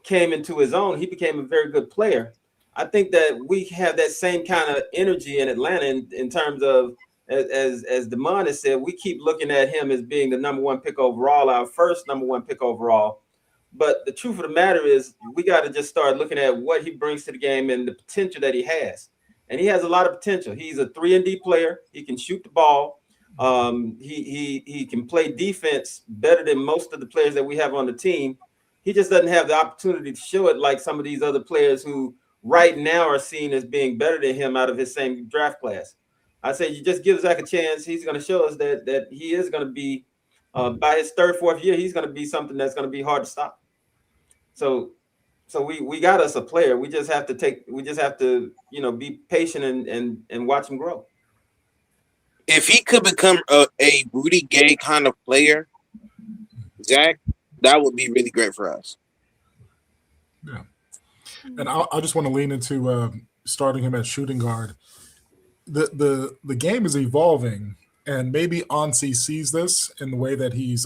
came into his own, he became a very good player. I think that we have that same kind of energy in Atlanta in terms of, as Damon has said, we keep looking at him as being the number one pick overall, our first number one pick overall. But the truth of the matter is we got to just start looking at what he brings to the game and the potential that he has. And he has a lot of potential. He's a 3-and-D player. He can shoot the ball. He can play defense better than most of the players that we have on the team. He just doesn't have the opportunity to show it like some of these other players who right now are seen as being better than him out of his same draft class. I say you just give Zach a chance. He's going to show us that he is going to be, by his third, fourth year, he's going to be something that's going to be hard to stop. So we got us a player. We just have to be patient and watch him grow. If he could become a Rudy Gay kind of player, Zach, that would be really great for us. Yeah. And I just want to lean into starting him at shooting guard. The game is evolving, and maybe Ansi sees this in the way that he's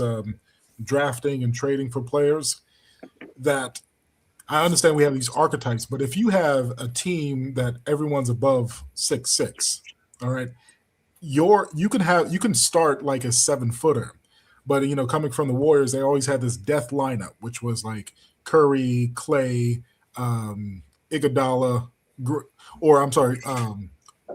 drafting and trading for players. That I understand we have these archetypes, but if you have a team that everyone's above 6'6", all right, you can start like a 7-footer, but coming from the Warriors, they always had this death lineup, which was like Curry, Clay, Iguodala,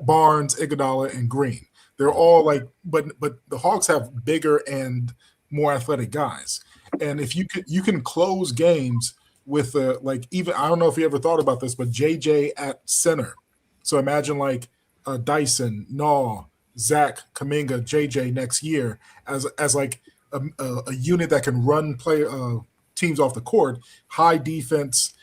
Barnes, Iguodala, and Green. They're all like, but the Hawks have bigger and more athletic guys, and if you can close games with even I don't know if you ever thought about this, but JJ at center. So imagine like Dyson, Naw, Zach, Kuminga, JJ next year as like a unit that can run teams off the court, high defense,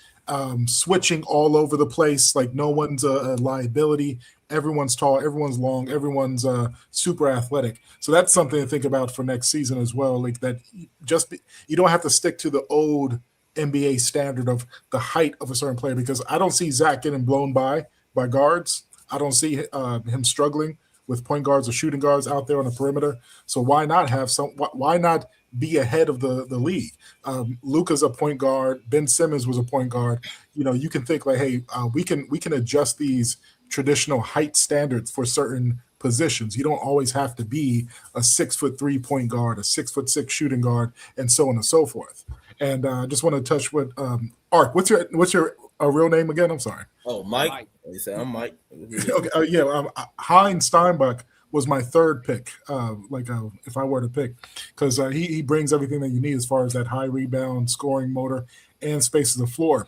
switching all over the place. Like no one's a liability. Everyone's tall, everyone's long, everyone's super athletic. So that's something to think about for next season as well. Like that, you don't have to stick to the old NBA standard of the height of a certain player, because I don't see Zach getting blown by guards. I don't see him struggling with point guards or shooting guards out there on the perimeter. So why not have why not be ahead of the league? Luka's a point guard. Ben Simmons was a point guard. You can think like, hey, we can adjust these traditional height standards for certain positions. You don't always have to be a 6'3" point guard, a 6'6" shooting guard, and so on and so forth. And I just want to touch with Ark. What's your real name again? I'm sorry. Oh, Mike. You say I'm Mike. Okay. Heinz Steinbach was my third pick. If I were to pick, because he brings everything that you need as far as that high rebound, scoring motor, and spaces the floor.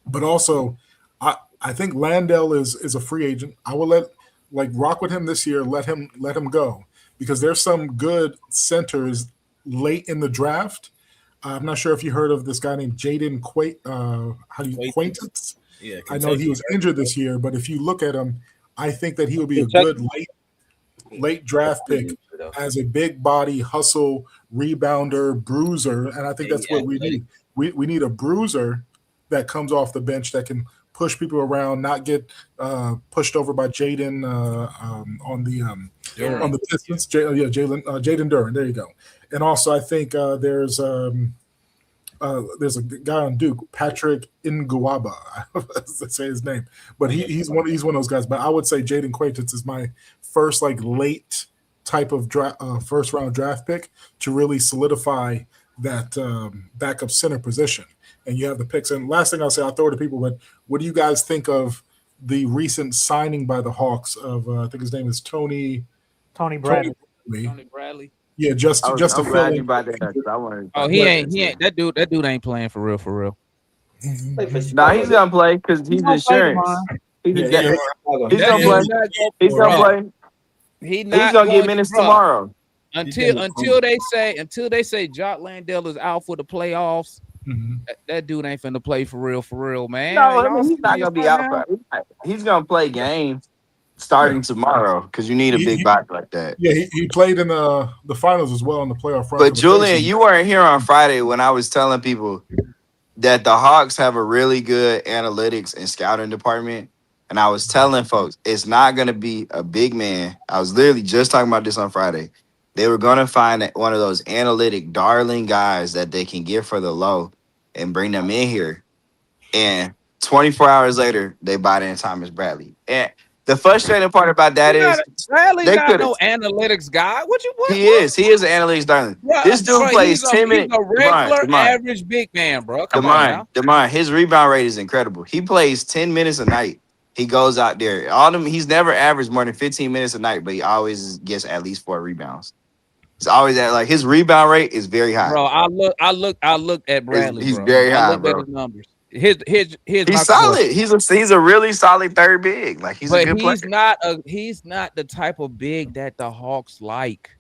But also, I think Landale is a free agent. I will rock with him this year. Let him go, because there's some good centers late in the draft. I'm not sure if you heard of this guy named Jaden Quaintance. Yeah, I know he was injured this year, but if you look at him, I think that he would be a good late draft pick as a big body hustle rebounder, bruiser, and I think that's what we need. We need a bruiser that comes off the bench that can push people around, not get pushed over by Jaden on the Pistons. Jaden Duren. There you go. And also, I think there's a guy on Duke, Patrick Nguaba. Let's say his name, but he's one of those guys. But I would say Jaden Quaintance is my first late type of first round draft pick to really solidify that backup center position. And you have the picks. And last thing I'll say, I'll throw it to people, but what do you guys think of the recent signing by the Hawks of I think his name is Tony Bradley. Tony Bradley. Yeah, just to I'm fill glad you in. brought that up. 'Cause I wanted. Oh, he ain't that dude ain't playing for real. Nah, he's gonna play because he's gonna play insurance. tomorrow. He's Yeah, yeah. he's That gonna dude play. not gonna He's gonna bro. play. He He's not gonna get going minutes bro. tomorrow. Until they say Jock Landale is out for the playoffs. That dude ain't finna play for real, man. No, I Y'all mean he's not serious gonna be right out. now? He's gonna play games starting tomorrow because you need a big body like that. Yeah, he played in the finals as well in the playoff run. But Julian, you weren't here on Friday when I was telling people that the Hawks have a really good analytics and scouting department. And I was telling folks, it's not going to be a big man. I was literally just talking about this on Friday. They were going to find one of those analytic darling guys that they can get for the low and bring them in here. And 24 hours later, they bought in Thomas Bradley. And the frustrating part about that is Bradley's they not could. no analytics guy. What? He is an analytics darling. Bro, This dude bro, plays he's 10 minutes. He's a regular average big man, bro. Come on now. Demond, his rebound rate is incredible. He plays 10 minutes a night. He goes out there. He's never averaged more than 15 minutes a night, but he always gets at least 4 rebounds. It's always at his rebound rate is very high. Bro, I look at Bradley. He's bro. very high, I look bro. at his numbers. Here's He's solid. He's a really solid third big. He's a good player. He's not the type of big that the Hawks like.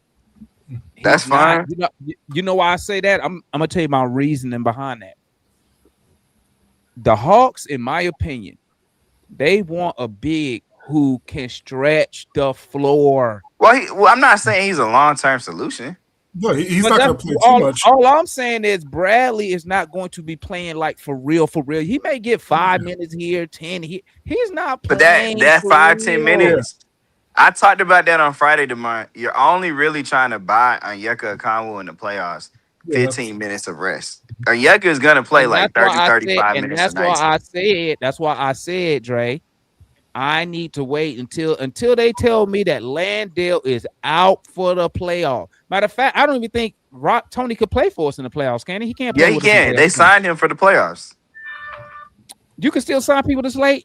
That's fine. You know why I say that? I'm gonna tell you my reasoning behind that. The Hawks, in my opinion, they want a big who can stretch the floor. Well, I'm not saying he's a long-term solution. No, he's not going to play too much. All I'm saying is Bradley is not going to be playing for real. He may get 5 minutes here, 10 here. He's not playing. But that for 5-10 real. minutes, I talked about that on Friday, Demond. You're only really trying to buy Onyeka Okongwu in the playoffs 15 minutes of rest. Onyeka is going to play 30, 35 minutes a night. That's why I said, Dre, I need to wait until they tell me that Landale is out for the playoff. Matter of fact, I don't even think Tony could play for us in the playoffs, can he? He can't play. Yeah, he can. They signed him for the playoffs. You can still sign people this late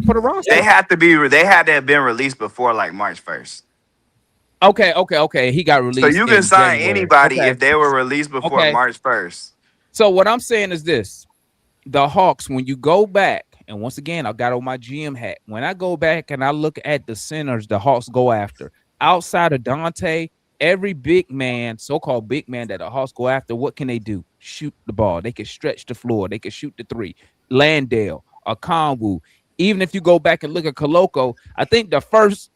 for the roster. They had to have been released before March 1st. Okay. He got released. So you can sign January. anybody if they were released before March 1st. So what I'm saying is this: the Hawks, when you go back, and once again, I got on my GM hat. When I go back and I look at the centers the Hawks go after, outside of Dante, every big man, so-called big man that the Hawks go after, what can they do? Shoot the ball. They can stretch the floor. They can shoot the three. Landale, Okongwu. Even if you go back and look at Koloko, I think the first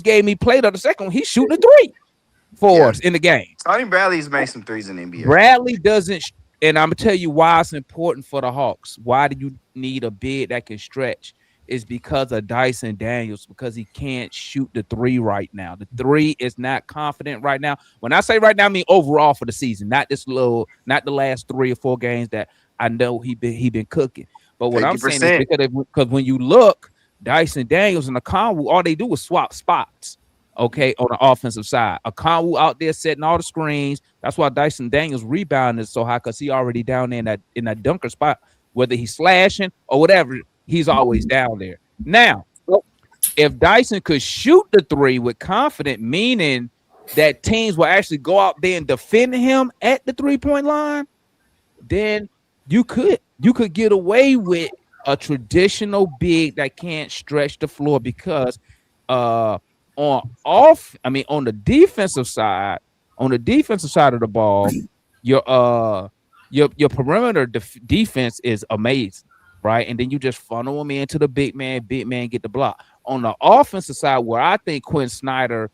game he played or the second one, he's shooting a three for us in the game. Tony Bradley's made some threes in the NBA. Bradley doesn't. And I'm gonna tell you why it's important for the Hawks. Why do you need a big that can stretch? Is because of Dyson Daniels, because he can't shoot the three right now. The three is not confident right now. When I say right now, I mean overall for the season, not the last 3 or 4 games that I know he been cooking. But what 50%. I'm saying is because when you look, Dyson Daniels and Okongwu, all they do is swap spots. Okay, on the offensive side, Okongwu out there setting all the screens. That's why Dyson Daniels' rebound is so high because he already down there in that dunker spot. Whether he's slashing or whatever, he's always down there. Now, if Dyson could shoot the three with confidence, meaning that teams will actually go out there and defend him at the 3-point line, then you could get away with a traditional big that can't stretch the floor because on the defensive side of the ball, your perimeter defense is amazing, right? And then you just funnel them into the big man get the block. On the offensive side, where I think Quinn Snyder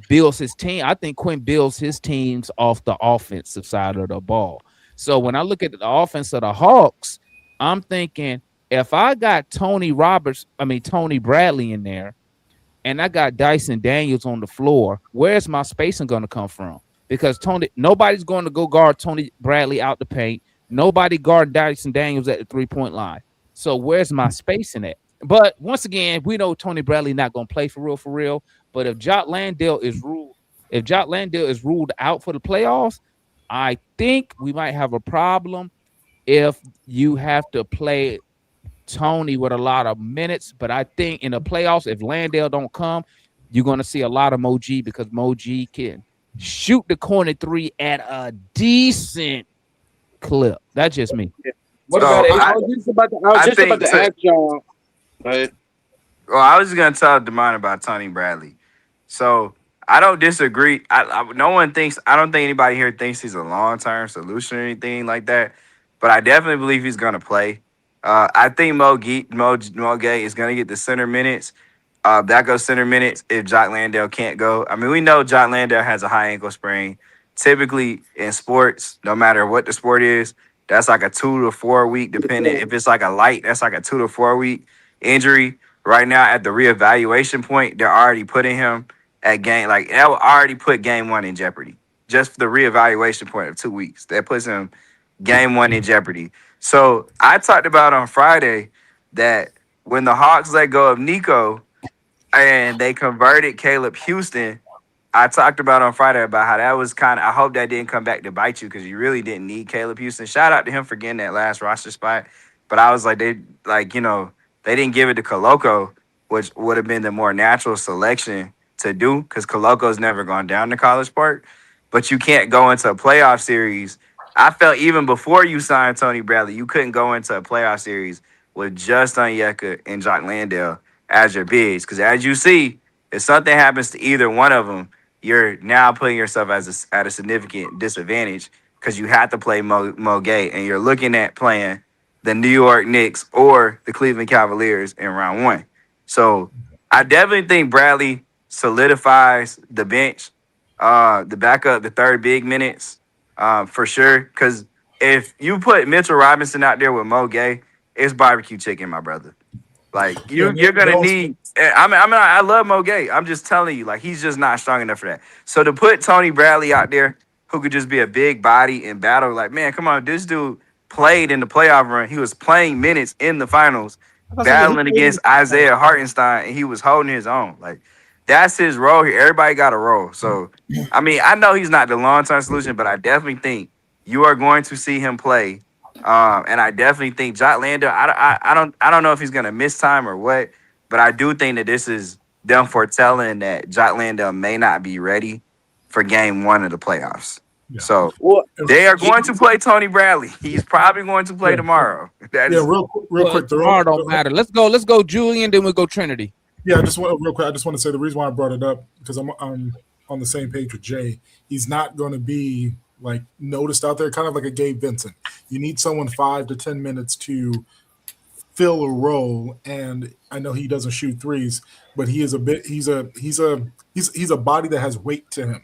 builds his team, I think Quinn builds his teams off the offensive side of the ball. So when I look at the offense of the Hawks, I'm thinking if I got Tony Bradley in there, and I got Dyson Daniels on the floor, where's my spacing going to come from? Because nobody's going to go guard Tony Bradley out the paint. Nobody guard Dyson Daniels at the 3-point line. So where's my spacing at? But once again, we know Tony Bradley not going to play for real. But if Jock Landale is ruled out for the playoffs, I think we might have a problem if you have to play Tony with a lot of minutes. But I think in the playoffs, if Landale don't come, you're going to see a lot of Mo G because Mo G can shoot the corner three at a decent clip. That's just me. What So, about it? I- I was just about to ask y'all. Well, I was just gonna tell Demond about Tony Bradley. So I don't disagree. No one thinks. I don't think anybody here thinks he's a long-term solution or anything like that. But I definitely believe he's gonna play. I think Mo Gay is gonna get the center minutes. That goes center minutes if Jock Landale can't go. I mean, we know Jock Landale has a high ankle sprain. Typically in sports, no matter what the sport is, that's like a 2 to 4 week, depending. If it's like a light, that's like a 2 to 4 week injury. Right now, at the reevaluation point, they're already putting him at game. Like, that will already put game one in jeopardy. Just for the reevaluation point of 2 weeks. That puts him game one in jeopardy. So I talked about on Friday that when the Hawks let go of Nico and they converted Caleb Houston, I talked about on Friday about how that was kind of, I hope that didn't come back to bite you because you really didn't need Caleb Houston. Shout out to him for getting that last roster spot. But I was like, they didn't give it to Koloko, which would have been the more natural selection to do because Koloko's never gone down to College Park. But you can't go into a playoff series. I felt even before you signed Tony Bradley, you couldn't go into a playoff series with just Onyeka and Jock Landale as your bigs. Because as you see, if something happens to either one of them, you're now putting yourself at a significant disadvantage because you have to play Mo Gay, and you're looking at playing the New York Knicks or the Cleveland Cavaliers in round one. So I definitely think Bradley solidifies the bench, the backup, the third big minutes for sure. Because if you put Mitchell Robinson out there with Mo Gay, it's barbecue chicken, my brother. Like you're gonna need. I love Mo Gay. I'm just telling you, like he's just not strong enough for that. So to put Tony Bradley out there, who could just be a big body in battle, like man, come on, this dude played in the playoff run. He was playing minutes in the finals, battling against Isaiah Hartenstein, and he was holding his own. Like that's his role here. Everybody got a role. So I mean, I know he's not the long-term solution, but I definitely think you are going to see him play. And I definitely think Jock Landale, I don't know if he's gonna miss time or what, but I do think that this is them foretelling that Jock Landale may not be ready for game one of the playoffs. Yeah. So they are going to play Tony Bradley. He's probably going to play tomorrow. Real quick. Tomorrow don't matter. Let's go Julian, then we'll go Trinity. Yeah, I just want to say the reason why I brought it up because I'm on the same page with Jay. He's not going to be like noticed out there, kind of like a Gabe Vincent. You need someone 5 to 10 minutes to fill a role, and I know he doesn't shoot threes, but he's a body that has weight to him,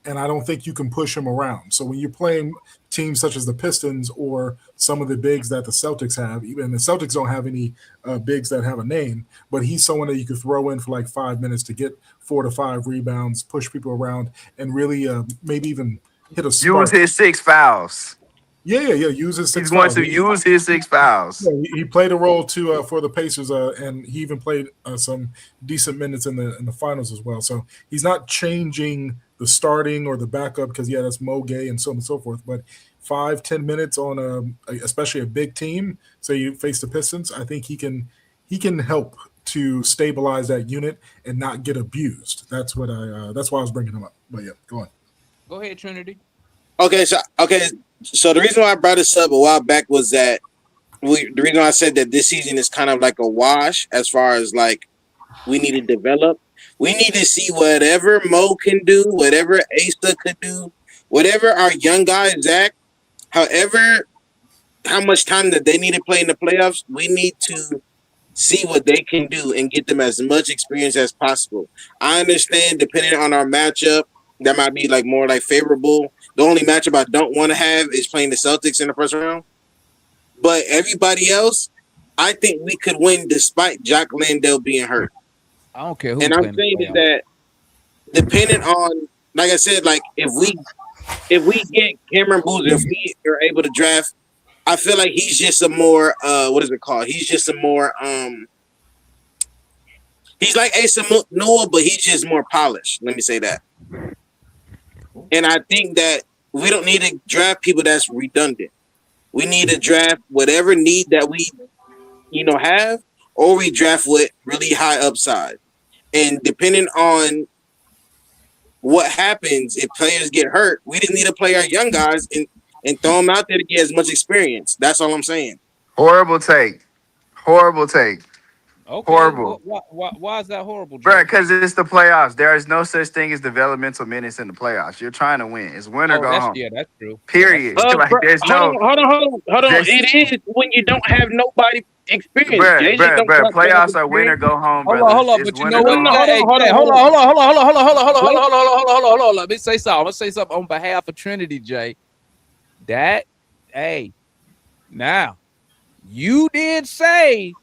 and I don't think you can push him around. So when you're playing teams such as the Pistons or some of the bigs that the Celtics have, even the Celtics don't have any bigs that have a name, but he's someone that you could throw in for like 5 minutes to get 4 to 5 rebounds, push people around, and really maybe even hit a spark. Use his 6 fouls. Yeah. Use his 6 He's going to use his 6 fouls. Yeah, he played a role too for the Pacers, and he even played some decent minutes in the finals as well. So he's not changing the starting or the backup because that's Mo Gay and so on and so forth. But 5-10 minutes on especially a big team, say you face the Pistons, I think he can help to stabilize that unit and not get abused. That's why I was bringing him up. But yeah, go on. Go ahead, Trinity. Okay, so the reason why I brought this up a while back was that the reason I said that this season is kind of like a wash as far as like we need to develop. We need to see whatever Mo can do, whatever Asa could do, whatever our young guy, Zach, however, how much time that they need to play in the playoffs, we need to see what they can do and get them as much experience as possible. I understand depending on our matchup, that might be like more like favorable. The only matchup I don't want to have is playing the Celtics in the first round. But everybody else, I think we could win despite Jock Landale being hurt. I don't care who. And I'm saying is that depending on, like I said, like if we get Cameron Boozer, if we are able to draft, I feel like he's just a more what is it called? He's just a more he's like Asa Noah, but he's just more polished. Let me say that. And I think that we don't need to draft people that's redundant. We need to draft whatever need that we, have, or we draft with really high upside. And depending on what happens if players get hurt, we just need to play our young guys and throw them out there to get as much experience. That's all I'm saying. Horrible take. Horrible take. Okay. Horrible. Why is that horrible, Bro, Jay? because it's the playoffs. There is no such thing as developmental minutes in the playoffs. You're trying to win. It's win or go home. Yeah, that's true. Period. Like, Bro, there's hold no. on. there's- It is when you don't have nobody experienced. Bruh, playoffs are win or go home, brother. Hold on, It's but you win know or what? go home. Hold on. Let me say something. I'm gonna say something on behalf of Trinity, Jay. Now, you did say,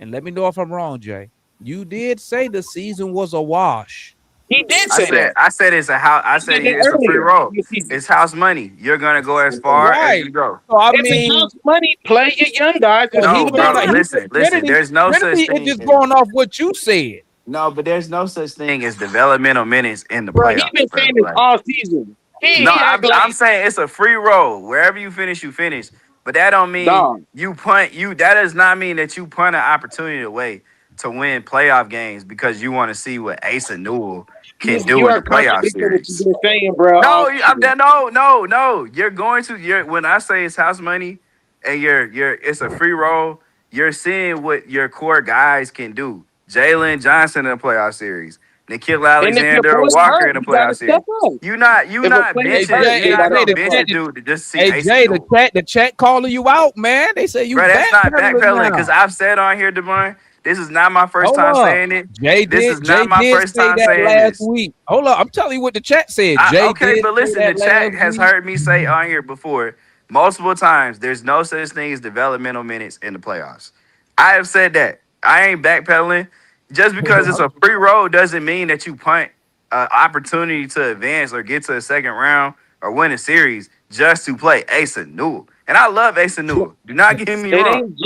and let me know if I'm wrong, Jay. You did say the season was a wash. He did say that. I said it's a house. I said it's a free roll. It's house money. You're gonna go as far as you go. So I If mean, it's house money, play your young guys. No, bro, listen. There's no such Trinity thing. is just going off what you said. No, but there's no such thing as developmental minutes in the Bro, playoffs. he been saying this all season. I'm saying it's a free roll. Wherever you finish, you finish. But that don't mean you punt. That does not mean that you punt an opportunity away to win playoff games because you want to see what Asa Newell can do in the playoff series. Saying, bro, No. You're going to. When I say it's house money, and it's a free roll. You're seeing what your core guys can do. Jalen Johnson in the playoff series. Nikhil Alexander Walker in the playoff series. You not benching dude to just see. Hey Jay, the chat calling you out, man. They say you. Bro, that's not backpedaling because I've said on here, Devon. This is not my first time saying it. This is not my first time saying this. Week. Hold up, I'm telling you what the chat said. Okay, but listen, the chat has heard me say on here before multiple times. There's no such thing as developmental minutes in the playoffs. I have said that. I ain't backpedaling. Just because it's a free roll doesn't mean that you punt an opportunity to advance or get to a second round or win a series just to play Asa Newell. And I love Asa Newell. Do not get me wrong.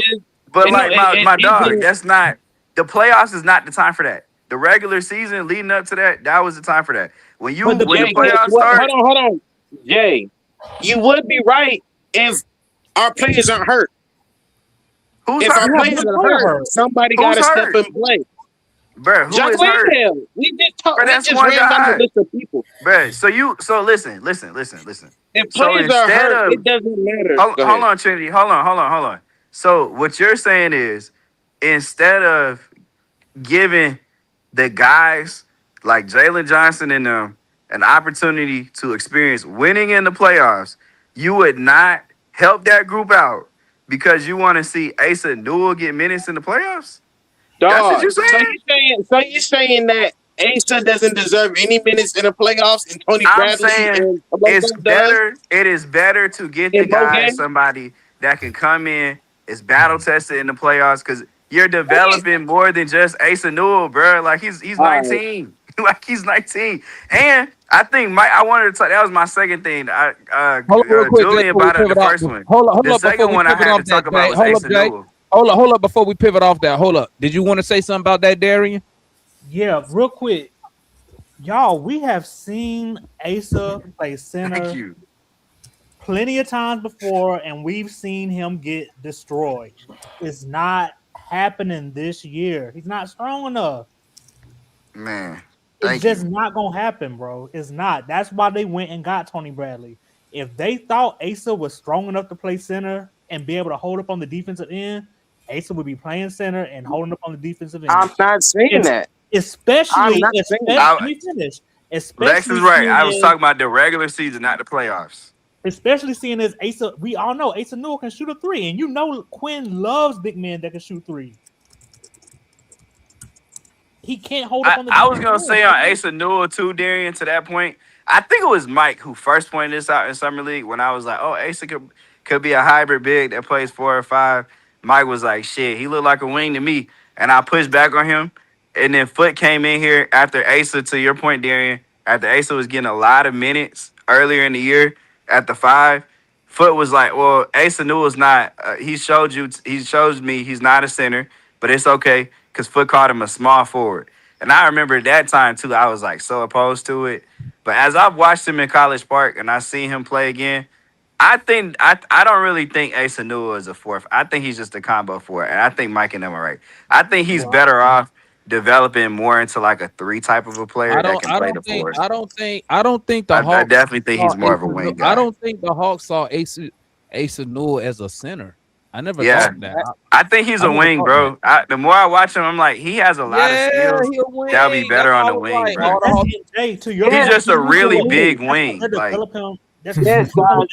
But like my dog, that's not the playoffs is not the time for that. The regular season leading up to that was the time for that. When the playoffs start. Hold on. Jay, you would be right if our players aren't hurt. If our players are hurt, somebody got to step in play. Bro, who is hurt? We just talked. Bro, that's one guy. Bro, so listen. If players are hurt, it doesn't matter. Hold on, Trinity. Hold on. So what you're saying is, instead of giving the guys like Jalen Johnson and them an opportunity to experience winning in the playoffs, you would not help that group out because you want to see Asa Newell get minutes in the playoffs? That's what you're saying? So you saying that Asa doesn't deserve any minutes in the playoffs and Tony Bradley? I'm saying it is better to get the guy somebody that can come in, is battle tested in the playoffs because you're developing more than just Asa Newell, bro. Like he's 19. Like he's 19. And I think I wanted to talk. That was my second thing. Julian brought up the first one. The second one I had to talk about was Asa Newell. Hold up before we pivot off that. Hold up. Did you want to say something about that, Darian? Yeah, real quick. Y'all, we have seen Asa play center plenty of times before, and we've seen him get destroyed. It's not happening this year. He's not strong enough. Man. It's just not going to happen, bro. It's not. That's why they went and got Tony Bradley. If they thought Asa was strong enough to play center and be able to hold up on the defensive end, Asa would be playing center and holding up on the defensive end. I'm not saying that. Especially, let me finish. Lex is right. I was talking about the regular season, not the playoffs. Especially seeing as Asa, we all know Asa Newell can shoot a three, and you know Quinn loves big men that can shoot three. He can't hold up on the I was gonna say on Asa Newell too, Darian, to that point. I think it was Mike who first pointed this out in Summer League when I was like, oh, Asa could be a hybrid big that plays 4 or 5. Mike was like, shit, he looked like a wing to me. And I pushed back on him. And then Foot came in here after Asa, to your point, Darian, after Asa was getting a lot of minutes earlier in the year at the 5. Foot was like, well, Asa Newell's not, he showed me he's not a center, but it's okay because Foot called him a small forward. And I remember that time, too, I was like so opposed to it. But as I've watched him in College Park and I seen him play again, I don't really think Asa Newell is a fourth. I think he's just a combo forward. And I think Mike and them are right. I think he's better off developing more into like a 3 type of a player that can play the 4. I don't think the Hawks. I definitely think he's more of a wing guy. I don't think the Hawks saw Asa Newell as a center. I never thought that. I think he's a wing, bro. The more I watch him, I'm like, he has a lot of skills that'll be better on the wing, bro. He's just a really big wing. That's in college.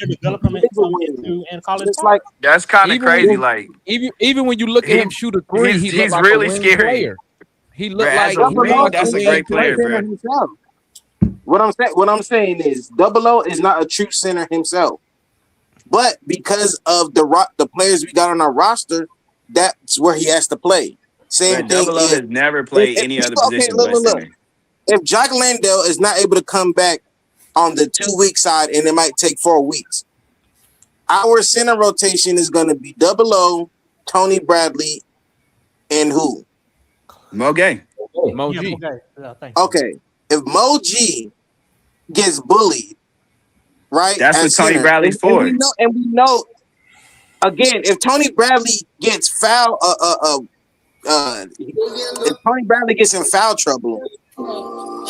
That's kind of crazy. Like even when you look at him shoot a 3, he's really scary. Player. He looked like that's a great player, bro. What I'm saying is, Double O is not a true center himself, but because of the players we got on our roster, that's where he has to play. Same thing. Double O has never played any other position but center. If Jack Landale is not able to come back on the 2-week side, and it might take 4 weeks, our center rotation is going to be Double O, Tony Bradley, and who? Mo Gay. Mo G. Okay. If Mo G gets bullied, right? That's what Tony Bradley's for. And we know, again, if Tony Bradley gets foul, if Tony Bradley gets in foul trouble,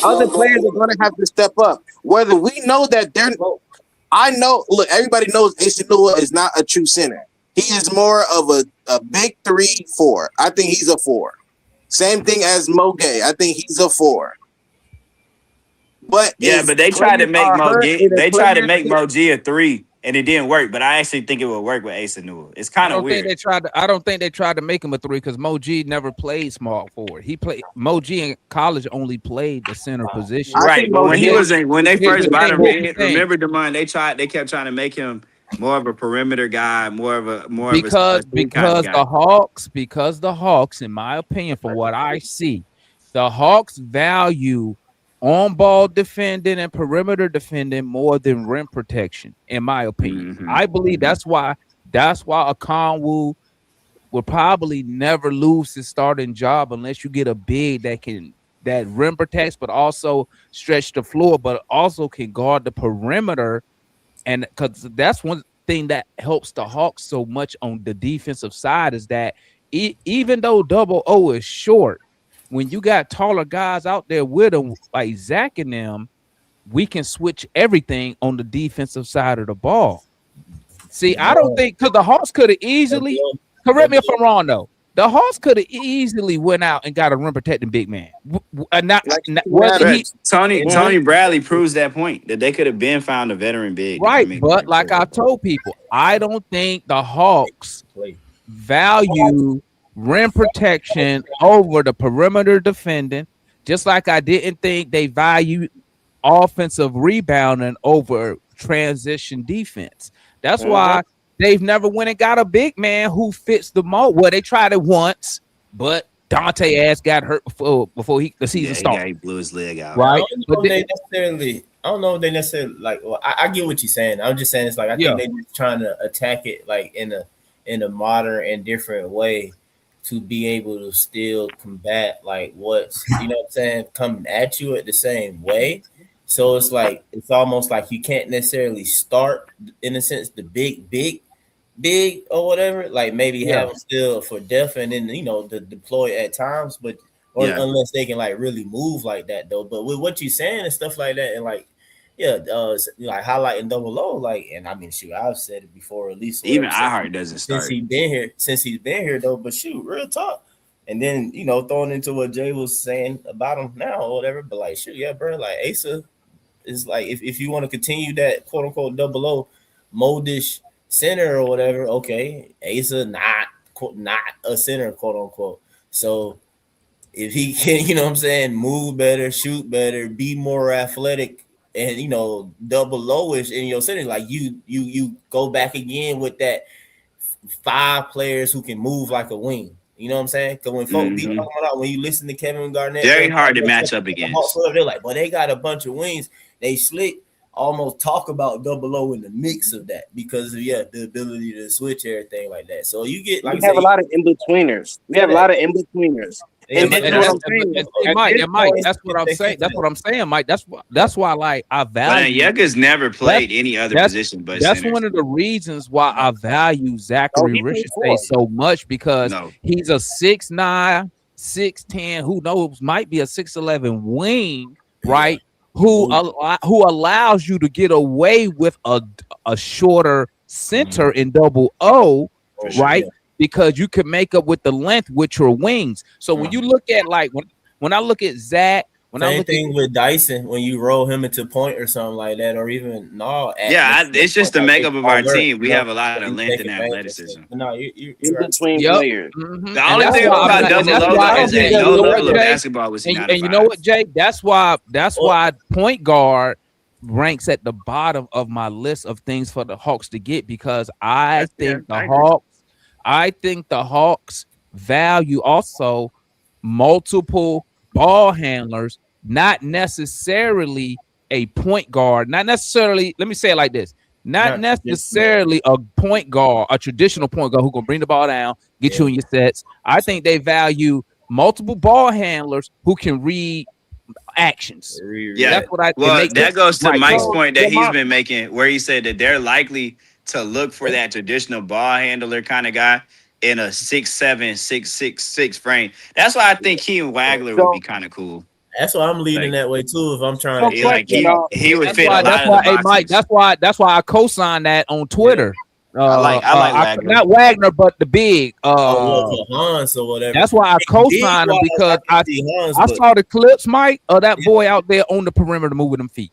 other players are going to have to step up. Whether we know that I know, look, everybody knows Asa Newell is not a true center. He is more of a big 3-4. I think he's a 4. Same thing as Mo Gay. I think he's a 4. But but they tried to make Mo G. They tried to make Mo G a 3, and it didn't work. But I actually think it would work with Asa Newell. It's kind of weird. I don't think they tried to make him a 3 because Mo G never played small forward. Mo G in college only played the center position. Right, but when they first brought him in, remember Demond? They kept trying to make him more of a perimeter guy, because the Hawks, in my opinion, from what I see, the Hawks value on-ball defending and perimeter defending more than rim protection, in my opinion. I believe that's why Okongwu will probably never lose his starting job unless you get a big that rim protects, but also stretch the floor, but also can guard the perimeter. And because that's one thing that helps the Hawks so much on the defensive side is that even though Double O is short, when you got taller guys out there with them like Zach and them, we can switch everything on the defensive side of the ball. See, I don't think because the Hawks could have easily, correct me if I'm wrong though, the Hawks could have easily went out and got a rim protecting big man. Tony Bradley proves that point that they could have been found a veteran big. Right, but like I told people, I don't think the Hawks value rim protection over the perimeter defending, just like I didn't think they value offensive rebounding over transition defense. That's why they've never went and got a big man who fits the mold. Well, they tried it once, but Dante ass got hurt before the season started. Yeah, he blew his leg out. Right. I don't know if they necessarily like. Well, I get what you're saying. I'm just saying it's like I think they're just trying to attack it like in a modern and different way to be able to still combat like what's what I'm saying coming at you at the same way. So it's like it's almost like you can't necessarily start in a sense the big or whatever. Like maybe have them still for depth and then the deploy at times, but unless they can like really move like that though. But with what you're saying and stuff like that, and like like highlighting Double O, like, and I mean shoot, I've said it before at least even iHeart doesn't start since he's been here though. But shoot, real talk. And then throwing into what Jay was saying about him now or whatever, but like shoot, yeah, bro, like Asa is like if you want to continue that quote unquote Double O moldish center or whatever, okay, Asa not a center, quote unquote. So if he can, move better, shoot better, be more athletic, and double lowish in your center, like you go back again with that 5 players who can move like a wing. You know what I'm saying? Because when folks be talking about when you listen to Kevin Garnett, very hard to match up against. They're like, well, they got a bunch of wings. They slick. Almost talk about Double O in the mix of that because of the ability to switch everything like that. So you get like we have a lot of in-betweeners. Mike, that's what I'm saying. That's what I'm saying, Mike. That's why like I value. Yucca's never played any other position but that's center. One of the reasons why I value Zachary Richardson so much because he's a 6'9", 6'10", who knows, might be a 6'11" wing, right? Who allows you to get away with a shorter center in double O, right? Because you can make up with the length with your wings. So when you look at like when I look at Zach, Same thing with Dyson when you roll him into point or something like that, or even it's just the makeup of our team. We have a lot of length and athleticism. No, you in between players. The only thing about double O is that no level of basketball was and you know what, Jay? That's why point guard ranks at the bottom of my list of things for the Hawks to get, because I think the Hawks value also multiple ball handlers, not necessarily a point guard, not necessarily, let me say it like this, not necessarily a point guard, a traditional point guard who gonna bring the ball down, get you in your sets. I think they value multiple ball handlers who can read actions. Yeah, that's what I. Well, that goes to Mike's point that he's been making, where he said that they're likely to look for that traditional ball handler kind of guy in a 6'7", 6'6" frame. That's why I think Keem Wagler would be kind of cool. That's why I'm leading that way too. If I'm trying to, he would fit a lot of the Mike, that's why I co-signed that on Twitter. I like Wagner. Not Wagner, but the big. Hans or whatever. That's why I co-signed him, because I saw the clips, Mike, of that boy out there on the perimeter moving them feet.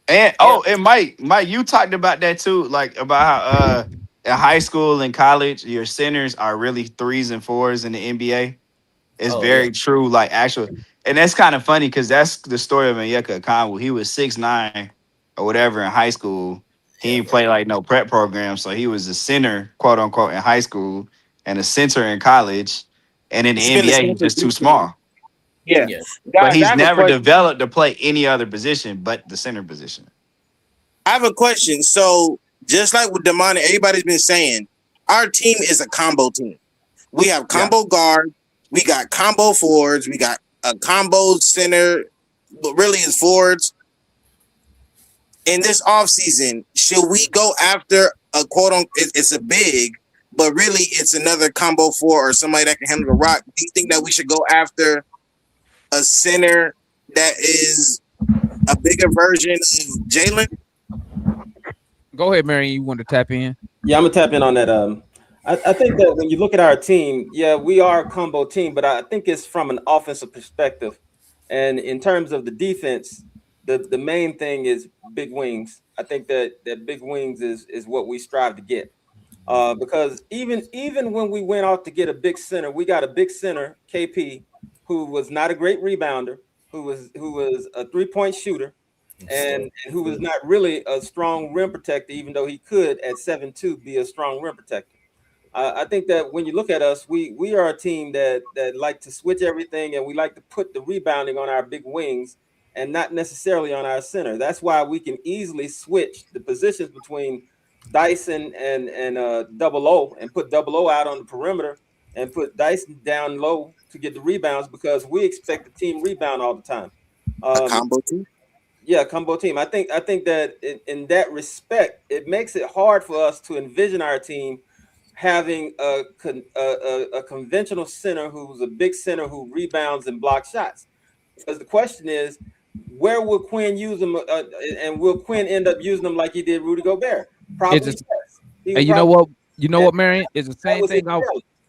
And and Mike, you talked about that too, like about how in high school and college, your centers are really 3s and 4s in the NBA. It's very true, like actual. And that's kind of funny because that's the story of Onyeka Okongwu. He was 6'9" or whatever in high school. He didn't play like no prep program, so he was a center, quote unquote, in high school and a center in college. And in the NBA, he's just too small. Yeah. But he's never developed to play any other position but the center position. I have a question. So just like with Damani, everybody's been saying, our team is a combo team. We have combo guard, we got combo forwards, we got a combo center, but really it's forwards. In this offseason, should we go after a quote unquote, it's a big, but really it's another combo four or somebody that can handle the rock? Do you think that we should go after a center that is a bigger version of Jalen? Go ahead, Marion. You want to tap in? Yeah, I'm gonna tap in on that. I think that when you look at our team, we are a combo team, but I think it's from an offensive perspective. And in terms of the defense, the main thing is big wings. I think that big wings is what we strive to get. Because even when we went out to get a big center, we got a big center, KP, who was not a great rebounder, who was a 3-point shooter, and who was not really a strong rim protector, even though he could at 7'2" be a strong rim protector. I think that when you look at us, we are a team that like to switch everything, and we like to put the rebounding on our big wings and not necessarily on our center. That's why we can easily switch the positions between Dyson and Double O, and put Double O out on the perimeter and put Dyson down low to get the rebounds, because we expect the team rebound all the time. A combo team? Yeah, combo team. I think that in that respect, it makes it hard for us to envision our team having a conventional center who's a big center who rebounds and blocks shots. Because the question is, where will Quinn use them, and will Quinn end up using them like he did Rudy Gobert? Probably yes. And you know what, Marion? It's the same thing.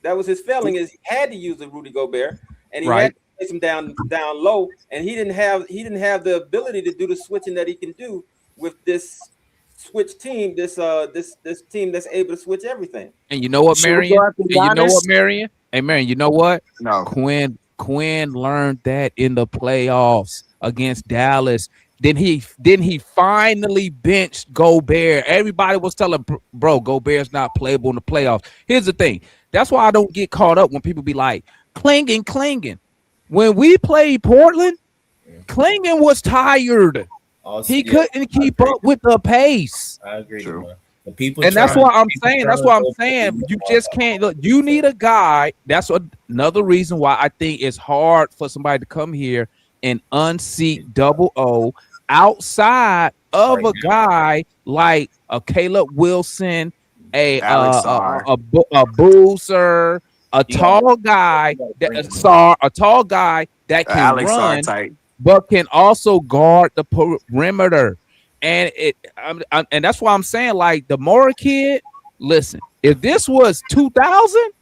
That was his failing, is he had to use the Rudy Gobert, and he had to place him down low, and he didn't have the ability to do the switching that he can do with this switch team, this team that's able to switch everything. And you know what, Marion? Hey, Marion, you know what? No. Quinn learned that in the playoffs against Dallas. Then he finally benched Gobert. Everybody was telling, bro, Gobert's not playable in the playoffs. Here's the thing. That's why I don't get caught up when people be like, clinging. When we played Portland, Clingan was tired. He couldn't keep up with the pace. I agree. And that's why I'm saying you just can't look. You need a guy. That's another reason why I think it's hard for somebody to come here and unseat Double O outside of a guy like a Caleb Wilson, a Boozer, a tall guy that a tall guy that can Alex Sarr run, type. but can also guard the perimeter. And and that's why I'm saying, like, the Mora kid. Listen, if this was 2000,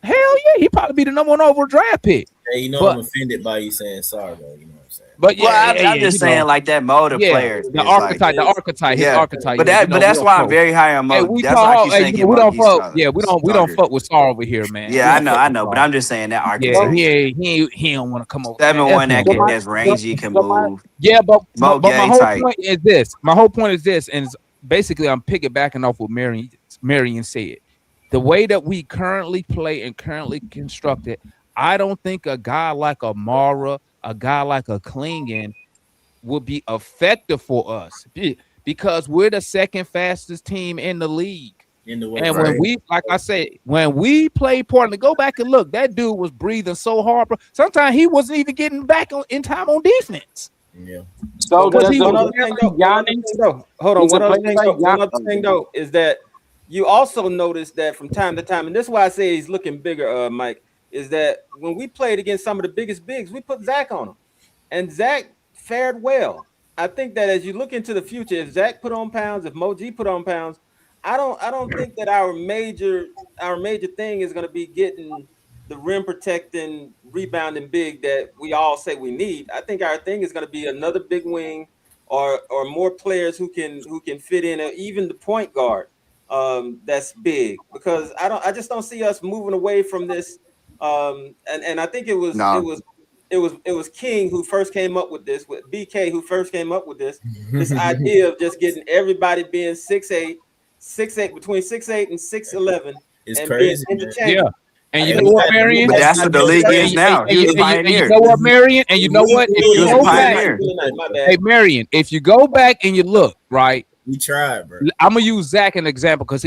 hell yeah, he'd probably be the number 1 overall draft pick. Hey, But- I'm offended by you saying sorry, though. You know what I'm saying? But yeah, Well, I'm just saying, like, that mode of players. the is archetype, like, his archetype. But yeah, that, but that's why I'm very high on Hey, Mo. we That's why I talk, keep hey, saying we don't he's fuck. Yeah, we don't starter. fuck with Sarr over here, man. Yeah, We don't I fuck know, with but Sarr. I'm just saying that Yeah, archetype. he don't want to come over. 7-1 That's that's rangy, can move. Yeah, but Mo my Gay whole type. point is this. My whole point is this, and it's basically I'm piggybacking off what Marion said. The way that we currently play and currently construct it, I don't think a guy like a Mara, a guy like a Klingon would be effective for us because we're the second fastest team in the league. In the way, And when we, like I said, when we played Portland, go back and look, that dude was breathing so hard, bro. Sometimes he wasn't even getting back in time on defense. Yeah. So Because he one was other thing though, hold on. One other thing though is that you also notice that from time to time, and this is why I say he's looking bigger, Mike, is that when we played against some of the biggest bigs, we put Zach on him, and Zach fared well. I think that as you look into the future, if Zach put on pounds, if Mo G put on pounds, I don't think that our major thing is going to be getting the rim protecting, rebounding big that we all say we need. I think our thing is going to be another big wing or more players who can fit in, even the point guard. That's big because I just don't see us moving away from this. And I think it was King who first came up with this, with BK who first came up with this idea of just getting everybody being 6'8", between 6'8" and 6'11". It's and crazy, being man. interchangeable. Yeah. And you know what, Marion? But that's what the league is now. He was a And you pioneer. know what, Marion? And you know what? If He you was a go back, pioneer. hey, Marion, if you go back and you look, right? We tried, bro. I'm gonna use Zach an example because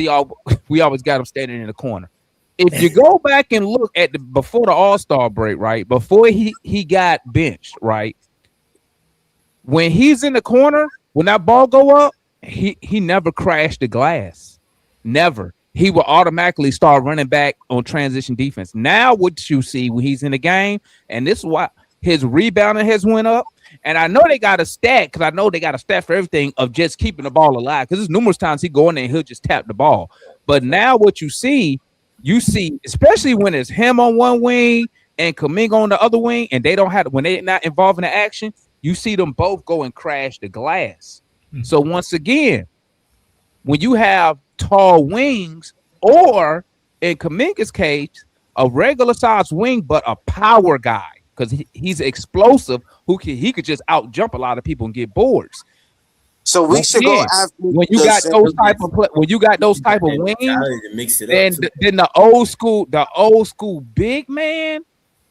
we always got him standing in the corner. If you go back and look at before the All-Star break, right? Before he got benched, right? When he's in the corner, when that ball go up, he never crashed the glass. Never. He will automatically start running back on transition defense. Now what you see when he's in the game, and this is why his rebounding has went up. And I know they got a stat because I know they got a stat for everything of just keeping the ball alive. Because there's numerous times he go in there and he'll just tap the ball. But now what you see, especially when it's him on one wing and Kuminga on the other wing, and they don't have when they're not involved in the action, you see them both go and crash the glass. So once again, when you have tall wings, or in Kuminga's case, a regular size wing, but a power guy. Because he's explosive, he could just out jump a lot of people and get boards. So we should go after when you got those type of wings, then the old school big man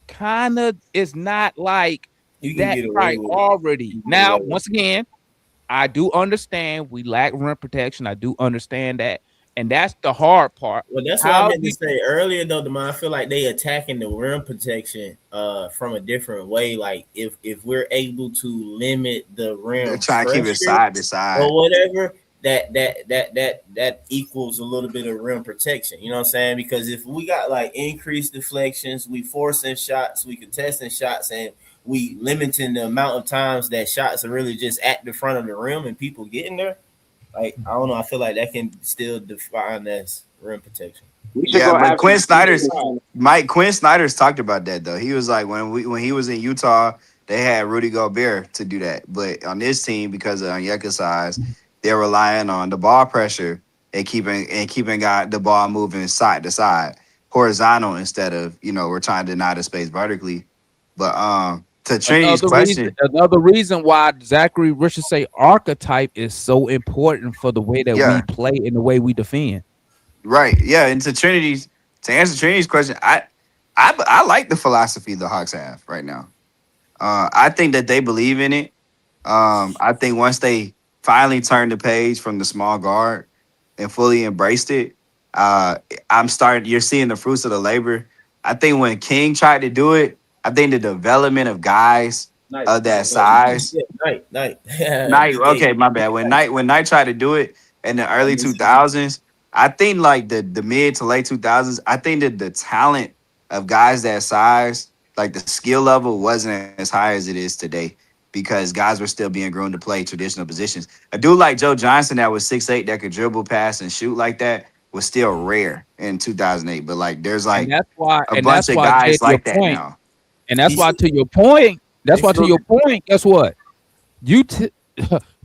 kind of is not like that priority. Now, once again, I do understand we lack rim protection. I do understand that. And that's the hard part. Well, that's what I meant to say earlier, though, Demond. I feel like they attacking the rim protection from a different way. Like if we're able to limit the rim, they're trying to keep it side to side or whatever, that equals a little bit of rim protection. You know what I'm saying? Because if we got like increased deflections, we forcing shots, we contesting shots, and we limiting the amount of times that shots are really just at the front of the rim and people getting there. Like, I don't know. I feel like that can still define as rim protection. Yeah, but Quinn Snyder's talked about that though. He was like when he was in Utah, they had Rudy Gobert to do that. But on this team, because of Onyeka's size, they're relying on the ball pressure and keeping the ball moving side to side, horizontal instead of we're trying to deny the space vertically. But to Trinity's question, another reason why Zachary Richardson archetype is so important for the way that we play and the way we defend. Right. Yeah. And to answer Trinity's question, I like the philosophy the Hawks have right now. I think that they believe in it. I think once they finally turned the page from the small guard and fully embraced it, you're seeing the fruits of the labor. I think when King tried to do it, I think the development of guys of that size. Knight. Okay, my bad. When Knight tried to do it in the early 2000s, I think like the mid to late 2000s, I think that the talent of guys that size, like the skill level wasn't as high as it is today because guys were still being groomed to play traditional positions. A dude like Joe Johnson that was 6'8" that could dribble, pass, and shoot like that was still rare in 2008. But like, there's like And that's why, a bunch of Jay, guys to your like that point, now. and that's He's- why to your point, guess what?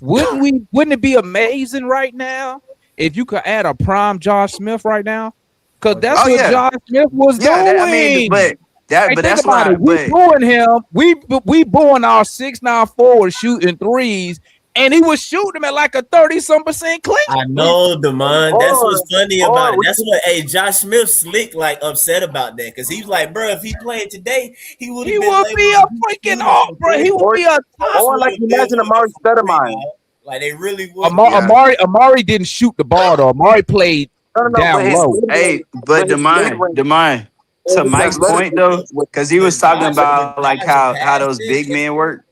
Wouldn't it be amazing right now if you could add a prime Josh Smith right now? Because that's what Josh Smith was doing. I mean, but that's why. We booing him. We booing our 6'9" forward shooting threes, and he was shooting them at like a 30-some% clip. I know, Damon. That's what's funny about it. That's what Josh Smith slick like upset about that because he's like, bro, if he played today, he would be a freaking off, bro. He would be a Or like imagine Amari Stoudemire. Like they really would. Amari didn't shoot the ball though. Amari played down low. Hey, but Demine, to Mike's point though, because he was talking about like how those big men work.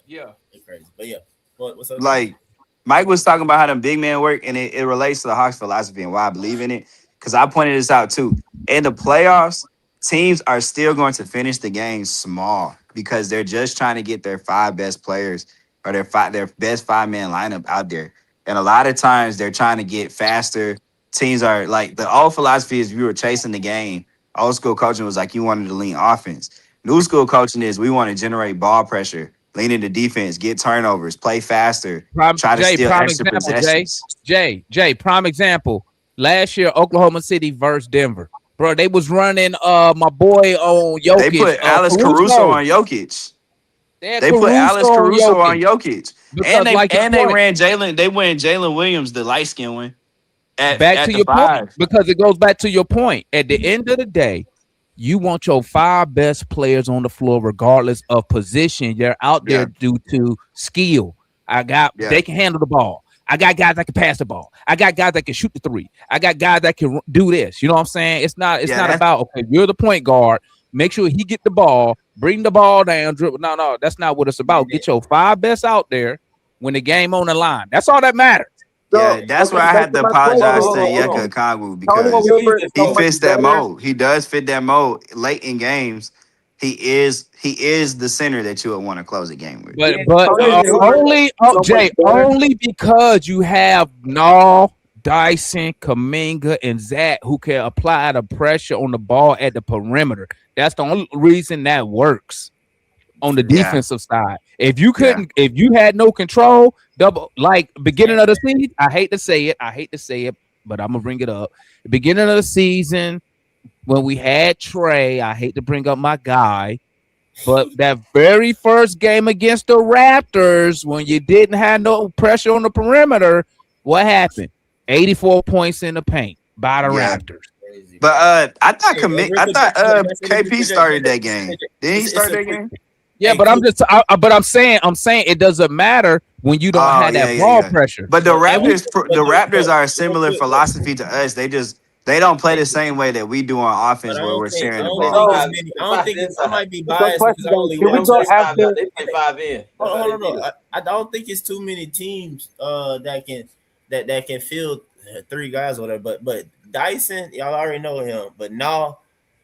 Yeah, it's crazy. But yeah, what's up? Like Mike was talking about how them big men work, and it relates to the Hawks philosophy and why I believe in it. Because I pointed this out too. In the playoffs, teams are still going to finish the game small because they're just trying to get their 5 best players or their best 5-man lineup out there. And a lot of times they're trying to get faster. Teams are like, the old philosophy is we were chasing the game. Old school coaching was like you wanted to lean offense. New school coaching is we want to generate ball pressure, lean into defense, get turnovers, play faster, try to steal extra possessions. Jay, prime example. Last year, Oklahoma City versus Denver. Bro, they was running my boy on Jokic. They put Alex Caruso on Jokic. They put Alex Caruso on Jokic. And they ran Jalen. They went Jalen Williams, the light skin one. Back to your point, because it goes back to your point. At the end of the day, you want your 5 best players on the floor, regardless of position. They're out there due to skill. They can handle the ball. I got guys that can pass the ball. I got guys that can shoot the 3. I got guys that can do this. You know what I'm saying? It's not about, okay, you're the point guard. Make sure he get the ball, bring the ball down, dribble. No, that's not what it's about. Get your 5 best out there when the game on the line. That's all that matters. Yeah, that's why I had to apologize to Yeka Okongwu because he fits that mold. He does fit that mold. Late in games, he is the center that you would want to close a game with. But only because you have Dyson, Kuminga, and Zach who can apply the pressure on the ball at the perimeter. That's the only reason that works on the defensive side. If you couldn't, if you had no control, like beginning of the season, I hate to say it, but I'm gonna bring it up. The beginning of the season, when we had Trey, I hate to bring up my guy, but that very first game against the Raptors, when you didn't have no pressure on the perimeter, what happened? 84 points in the paint by the Raptors. But I thought KP started that game. Didn't he start that game? Yeah, but I'm saying it doesn't matter when you don't have that ball pressure. But the Raptors are a similar philosophy to us. They don't play the same way that we do on offense, where we're sharing the ball. I don't think I might be biased because I only they play 5 in. Hold on. I don't think it's too many teams that can field 3 guys or whatever. But Dyson, y'all already know him. But now.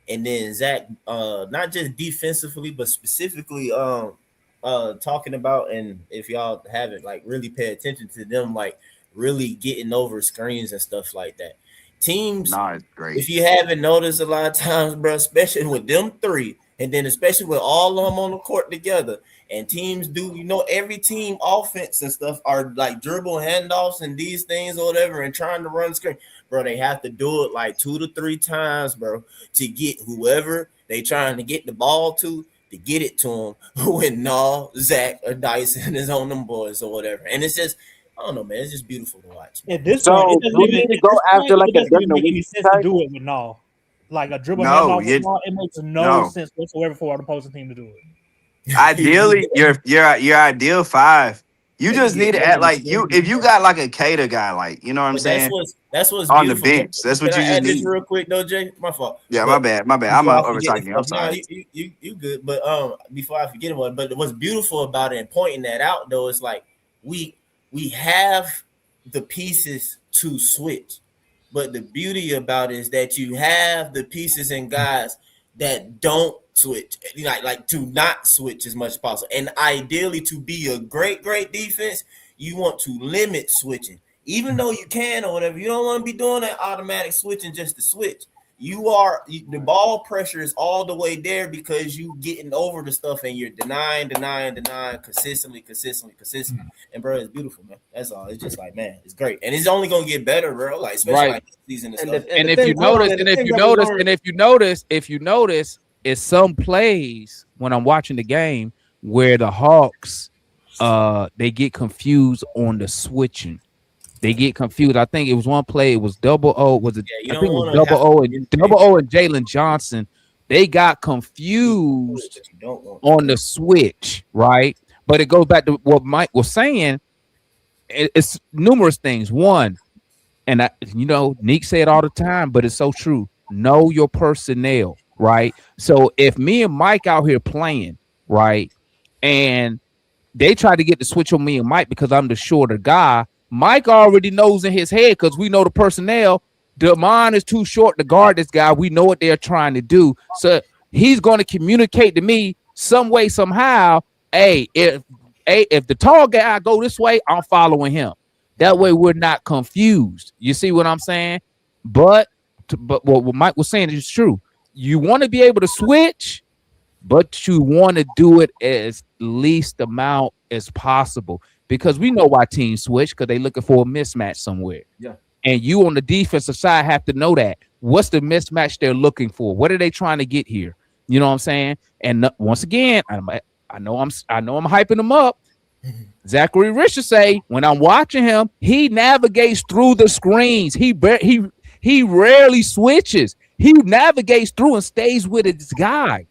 And then Zach, not just defensively, but specifically talking about, and if y'all haven't like really pay attention to them, like really getting over screens and stuff like that. Teams, it's great. If you haven't noticed a lot of times, bro, especially with them 3, and then especially with all of them on the court together, and teams do, every team offense and stuff are like dribble handoffs and these things or whatever, and trying to run screen. Bro, they have to do it like 2 to 3 times, bro, to get whoever they trying to get the ball to get it to them when Zach or Dyson is on them boys or whatever. And it's just, I don't know, man. It's just beautiful to watch. At this point, it doesn't even make any sense to do it with like a dribble handoff with it makes no sense whatsoever for an opposing team to do it. Ideally, your ideal 5. You just need to add if you got like a cater guy, like you know what I'm saying. That's what's on the bench. That's what you just need. Real quick though, Jay. My fault. Yeah, my bad. I'm over talking. I'm sorry. You good? But before I forget about it, but what's beautiful about it and pointing that out though is like we have the pieces to switch, but the beauty about it is that you have the pieces and guys that don't switch, like to not switch as much as possible. And ideally, to be a great defense, you want to limit switching. Even though you can or whatever, you don't want to be doing that automatic switching just to switch. The ball pressure is all the way there because you getting over the stuff and you're denying consistently. And bro, it's beautiful, man. That's all. It's just like, man, it's great. And it's only gonna get better, bro. Like especially like this season and stuff. And if you notice, it's some plays when I'm watching the game where the Hawks they get confused on the switching. They get confused. I think it was one play. It was double O. Was it? I think it was double O and Jalen Johnson. They got confused on the switch, right? But it goes back to what Mike was saying. It's numerous things. One, and Neek say it all the time, but it's so true. Know your personnel, right? So if me and Mike out here playing, right, and they try to get the switch on me and Mike because I'm the shorter guy. Mike already knows in his head because we know the personnel. Damon is too short to guard this guy. We know what they're trying to do. So he's going to communicate to me some way, somehow. Hey, if the tall guy go this way, I'm following him. That way we're not confused. You see what I'm saying? But what Mike was saying is true. You want to be able to switch, but you want to do it as least amount as possible. Because we know why teams switch, because they're looking for a mismatch somewhere. Yeah. And you on the defensive side have to know that. What's the mismatch they're looking for? What are they trying to get here? You know what I'm saying? And once again, I know I'm hyping him up. Zachary Richard say when I'm watching him, he navigates through the screens. He rarely switches. He navigates through and stays with his guy.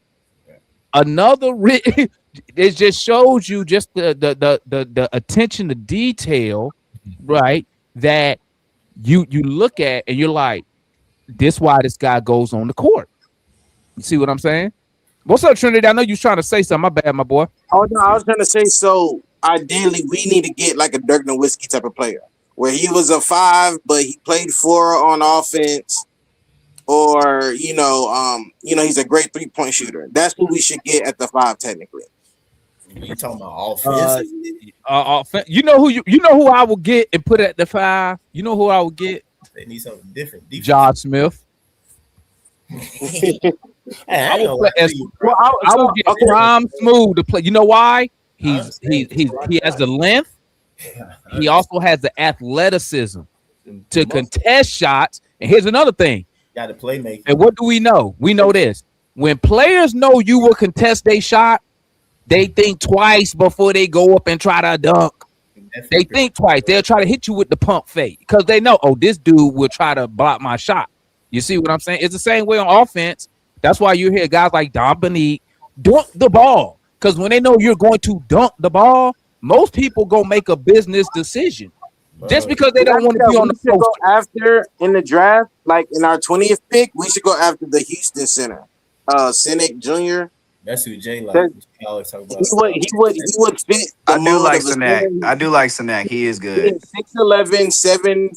It just shows you just the attention to detail, right? That you look at and you're like, this why this guy goes on the court. You see what I'm saying? What's up, Trinity? I know you're trying to say something. My bad, my boy. Oh no, I was trying to say, so ideally we need to get like a Dirk Nowitzki type of player where he was a 5, but he played 4 on offense. Or he's a great 3-point shooter. That's what we should get at the 5, technically. You talking about offense? You know who I will get and put at the 5. You know who I will get? They need something different. Josh Smith. I will get Prime Smooth to play. You know why? He has the length. He also has the athleticism to contest shots. And here's another thing. Got to play make. And what do we know? We know this. When players know you will contest their shot, they think twice before they go up and try to dunk. They think twice. They'll try to hit you with the pump fake because they know, this dude will try to block my shot. You see what I'm saying? It's the same way on offense. That's why you hear guys like Dominique dunk the ball. Because when they know you're going to dunk the ball, most people go make a business decision. Just because they don't want to be on the post. Go after in the draft, like in our 20th pick, we should go after the Houston center, Cynic Jr. That's who Jay likes. He always talk about. He would fit. I do like Cynic. He is good. 6'11",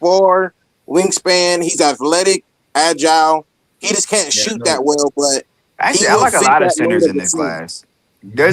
7'4" wingspan. He's athletic, agile. He just can't shoot that well, but actually, I like a lot of centers in this class. The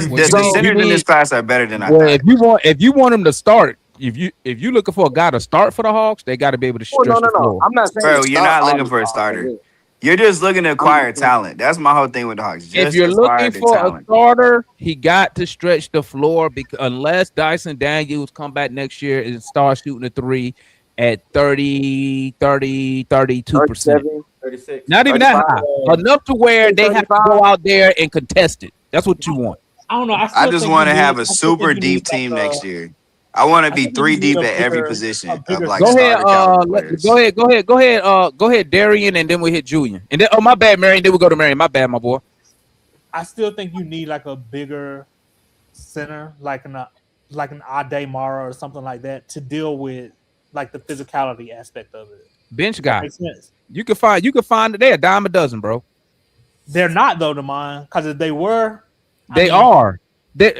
centers in this class are better than I thought. If you want him to start. If you looking for a guy to start for the Hawks, they got to be able to stretch the floor. I'm not saying, bro, you're not looking for a starter. You're just looking to acquire talent. That's my whole thing with the Hawks. If you're looking for a starter, he got to stretch the floor because unless Dyson Daniels come back next year and start shooting the 3 at 32%. 36. Not even that high. Enough to where they have to go out there and contest it. That's what you want. I don't know. I just want to have a super deep team next year. I want to be 3 deep at every position of like go ahead, Darian, and then we hit Julian. And then my bad, Marion. Then we go to Marion. My bad, my boy. I still think you need like a bigger center, like an Ade Mara or something like that, to deal with like the physicality aspect of it. Bench guy. Makes sense. You can find it. They're a dime a dozen, bro. They're not though, to mine, because if they were, I'm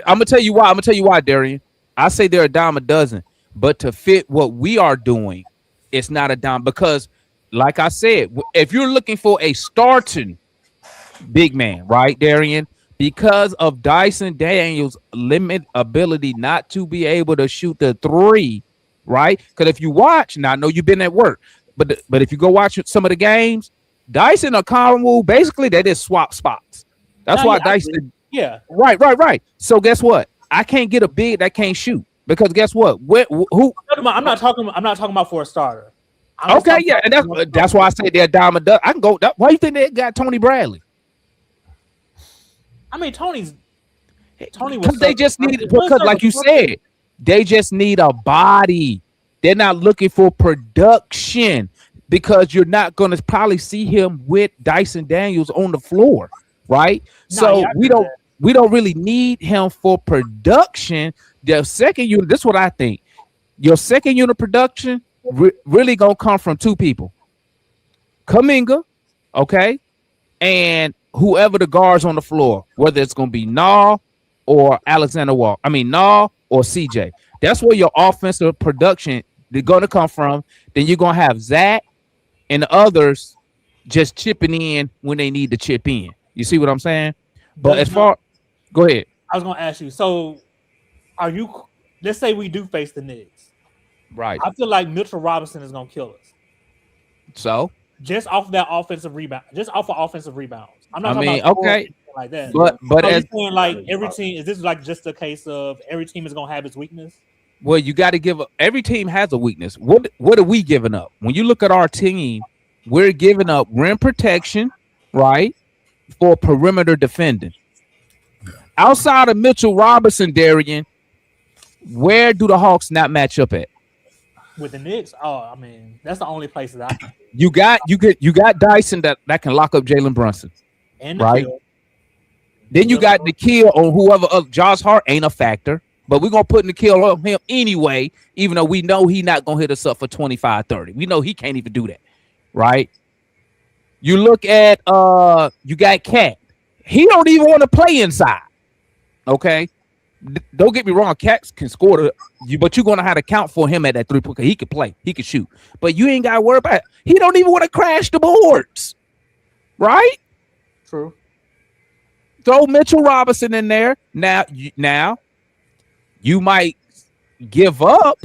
gonna tell you why, Darian. I say they're a dime a dozen, but to fit what we are doing, it's not a dime because, like I said, if you're looking for a starting big man, right, Darian? Because of Dyson Daniels' limited ability not to be able to shoot the three, right? Because if you watch, now I know you've been at work, but if you go watch some of the games, Dyson or Conwell, basically they just swap spots. That's why Dyson. Yeah. Right. So guess what? I can't get a big that can't shoot because guess what? Who? I'm not talking about for a starter. Okay, yeah, and that's why I say they're dime a dozen. I can go. Why do you think they got Tony Bradley? I mean, Tony was. Because they just need because, like you said, they just need a body. They're not looking for production because you're not going to probably see him with Dyson Daniels on the floor, right? So we don't really need him for production. The second unit, this is what I think. Your second unit production really gonna come from two people, Kuminga, okay, and whoever the guards on the floor, whether it's gonna be Nah or Alexander Wall. I mean Nah or CJ. That's where your offensive production is gonna come from. Then you're gonna have Zach and the others just chipping in when they need to chip in. You see what I'm saying? But as far, go ahead. I was gonna ask you. So, are you? Let's say we do face the Knicks, right? I feel like Mitchell Robinson is gonna kill us. So, just off that offensive rebound, just off of offensive rebounds. I'm not. Okay, like that. But so as saying like every team, is this like just a case of every team is gonna have its weakness? Well, you got to give up. Every team has a weakness. What are we giving up? When you look at our team, we're giving up rim protection, right, for perimeter defending. Outside of Mitchell Robinson, Darian, where do the Hawks not match up at? With the Knicks, I mean, that's the only place that I. You got Dyson that can lock up Jalen Brunson, and right? Then you got Nikhil or whoever. Josh Hart ain't a factor, but we're gonna put Nikhil on him anyway, even though we know he's not gonna hit us up for 25-30. We know he can't even do that, right? You look at you got Cat. He don't even want to play inside. Okay, don't get me wrong. Cat can score but you're gonna have to count for him at that 3-point. He can play, he can shoot, but you ain't got to worry about it. He don't even want to crash the boards, right? True. Throw Mitchell Robinson in there. Now you might give up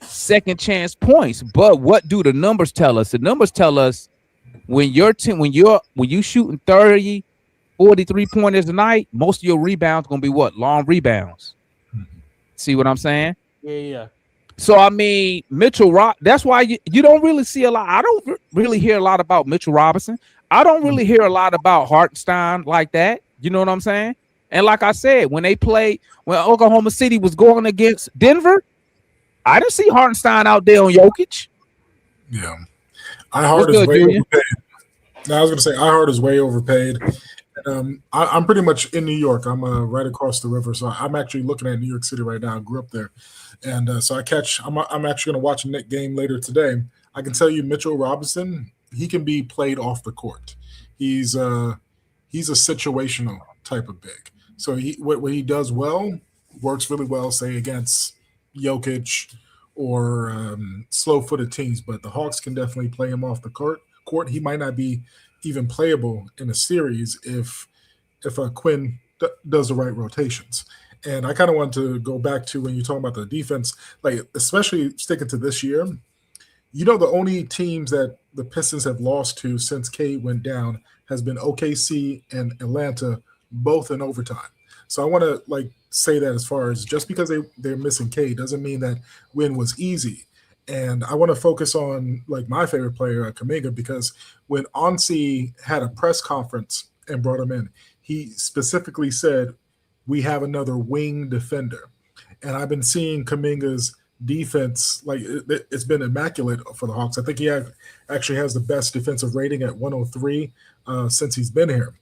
second chance points, but what do the numbers tell us? The numbers tell us when you're shooting 30, 43 pointers a night, most of your rebounds gonna be what? Long rebounds. See what I'm saying? Yeah. So I mean, that's why you don't really see a lot. I don't really hear a lot about Mitchell Robinson. I don't really hear a lot about Hartenstein like that. You know what I'm saying? And like I said, when Oklahoma City was going against Denver, I didn't see Hartenstein out there on Jokic. Yeah, iHeart is way overpaid. Now I was going to say iHeart is way overpaid. I'm pretty much in New York. I'm right across the river, so I'm actually looking at New York City right now. I grew up there, and so I'm actually going to watch a Knicks game later today. I can tell you, Mitchell Robinson, he can be played off the court. He's a situational type of big. So what he does well works really well, say against Jokic or slow-footed teams. But the Hawks can definitely play him off the court. He might not be even playable in a series if Quinn does the right rotations. And I kind of want to go back to when you're talking about the defense, like especially sticking to this year. You know, the only teams that the Pistons have lost to since Cade went down has been OKC and Atlanta, both in overtime. So I want to say that as far as just because they're missing Cade doesn't mean that win was easy. And I want to focus on my favorite player, Kuminga, because when Onsi had a press conference and brought him in, he specifically said, we have another wing defender. And I've been seeing Kuminga's defense, it's been immaculate for the Hawks. I think he actually has the best defensive rating at 103 since he's been here.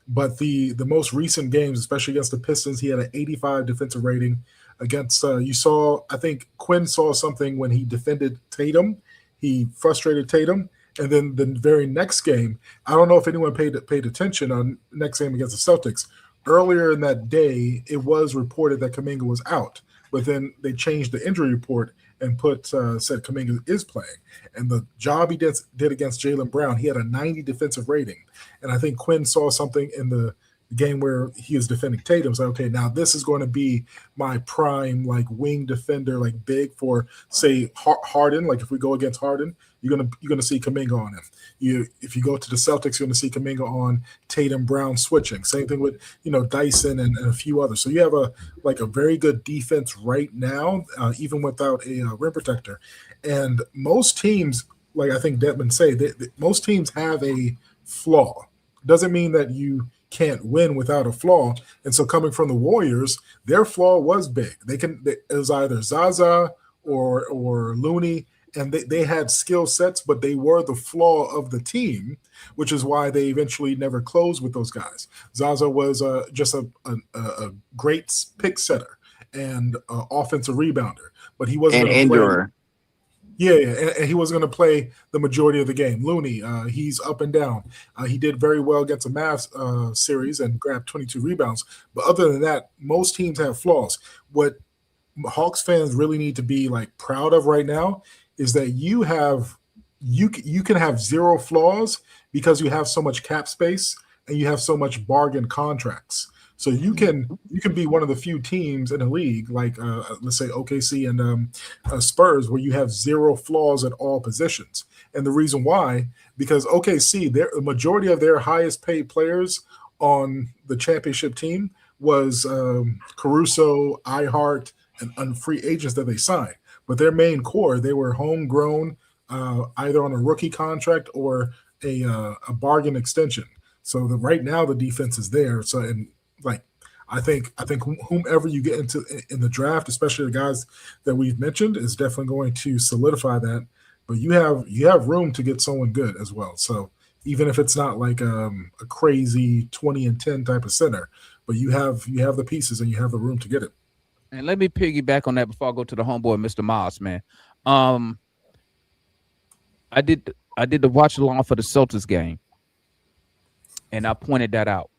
But the most recent games, especially against the Pistons, he had an 85 defensive rating. Against I think Quinn saw something when he defended Tatum. He frustrated Tatum. And then the very next game, I don't know if anyone paid attention on next game against the Celtics. Earlier in that day, it was reported that Kuminga was out. But then they changed the injury report, and said Kuminga is playing. And the job he did against Jaylen Brown, he had a 90 defensive rating. And I think Quinn saw something in the game where he was defending Tatum. So, okay, now this is going to be my prime, like, wing defender, like, big for, say, Harden. Like, if we go against Harden, you're gonna see Kuminga on him. If you go to the Celtics, you're gonna see Kuminga on Tatum Brown switching. Same thing with Dyson and a few others. So you have a very good defense right now, even without a rim protector. And most teams, like I think Detman say, most teams have a flaw. Doesn't mean that you can't win without a flaw. And so coming from the Warriors, their flaw was big. It was either Zaza or Looney, and they had skill sets, but they were the flaw of the team, which is why they eventually never closed with those guys. Zaza was just a great pick setter and offensive rebounder, but he wasn't an endurer. Yeah, and he wasn't going to play the majority of the game. Looney, he's up and down. He did very well against the Mavs series and grabbed 22 rebounds. But other than that, most teams have flaws. What Hawks fans really need to be like proud of right now is that you can have zero flaws because you have so much cap space and you have so much bargain contracts. So you can be one of the few teams in the league, like let's say OKC and Spurs, where you have zero flaws at all positions. And the reason why, because OKC, the majority of their highest paid players on the championship team was Caruso, iHeart, and free agents that they signed. But their main core, they were homegrown, either on a rookie contract or a bargain extension. So right now the defense is there. So I think whomever you get into in the draft, especially the guys that we've mentioned, is definitely going to solidify that. But you have room to get someone good as well. So even if it's not like a crazy 20 and 10 type of center, but you have the pieces and you have the room to get it. And let me piggyback on that before I go to the homeboy, Mr. Miles, man. I did the watch along for the Celtics game, and I pointed that out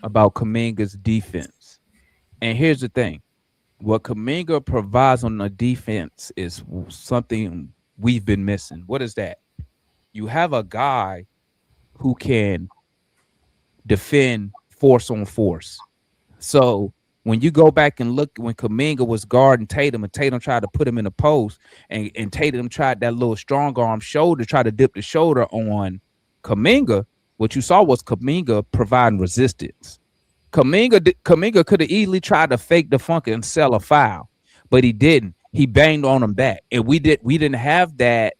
about Kuminga's defense. And here's the thing. What Kuminga provides on the defense is something we've been missing. What is that? You have a guy who can defend force on force. So when you go back and look when Kuminga was guarding Tatum and Tatum tried to put him in the post and Tatum tried that little strong arm shoulder, try to dip the shoulder on Kuminga, what you saw was Kuminga providing resistance. Kuminga could have easily tried to fake the funk and sell a foul, but he didn't. He banged on him back. And we didn't have that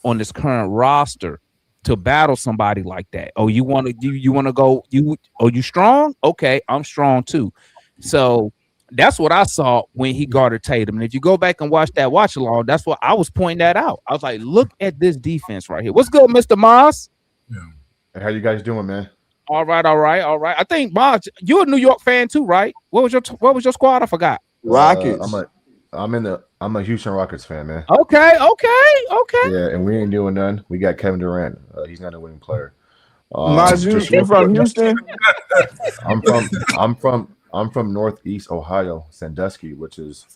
on this current roster to battle somebody like that. Oh, you want to go, you strong? Okay, I'm strong too. So that's what I saw when he guarded Tatum. And if you go back and watch that watch along, that's what I was pointing that out. I was like, look at this defense right here. What's good, Mr. Moss? Yeah. Hey, how you guys doing, man? All right. I think Moss, you're a New York fan too, right? What was your squad? I forgot. Rockets. I'm a Houston Rockets fan, man. Okay. Yeah, and we ain't doing none. We got Kevin Durant. He's not a winning player. You're from Houston? I'm from Northeast Ohio, Sandusky, which is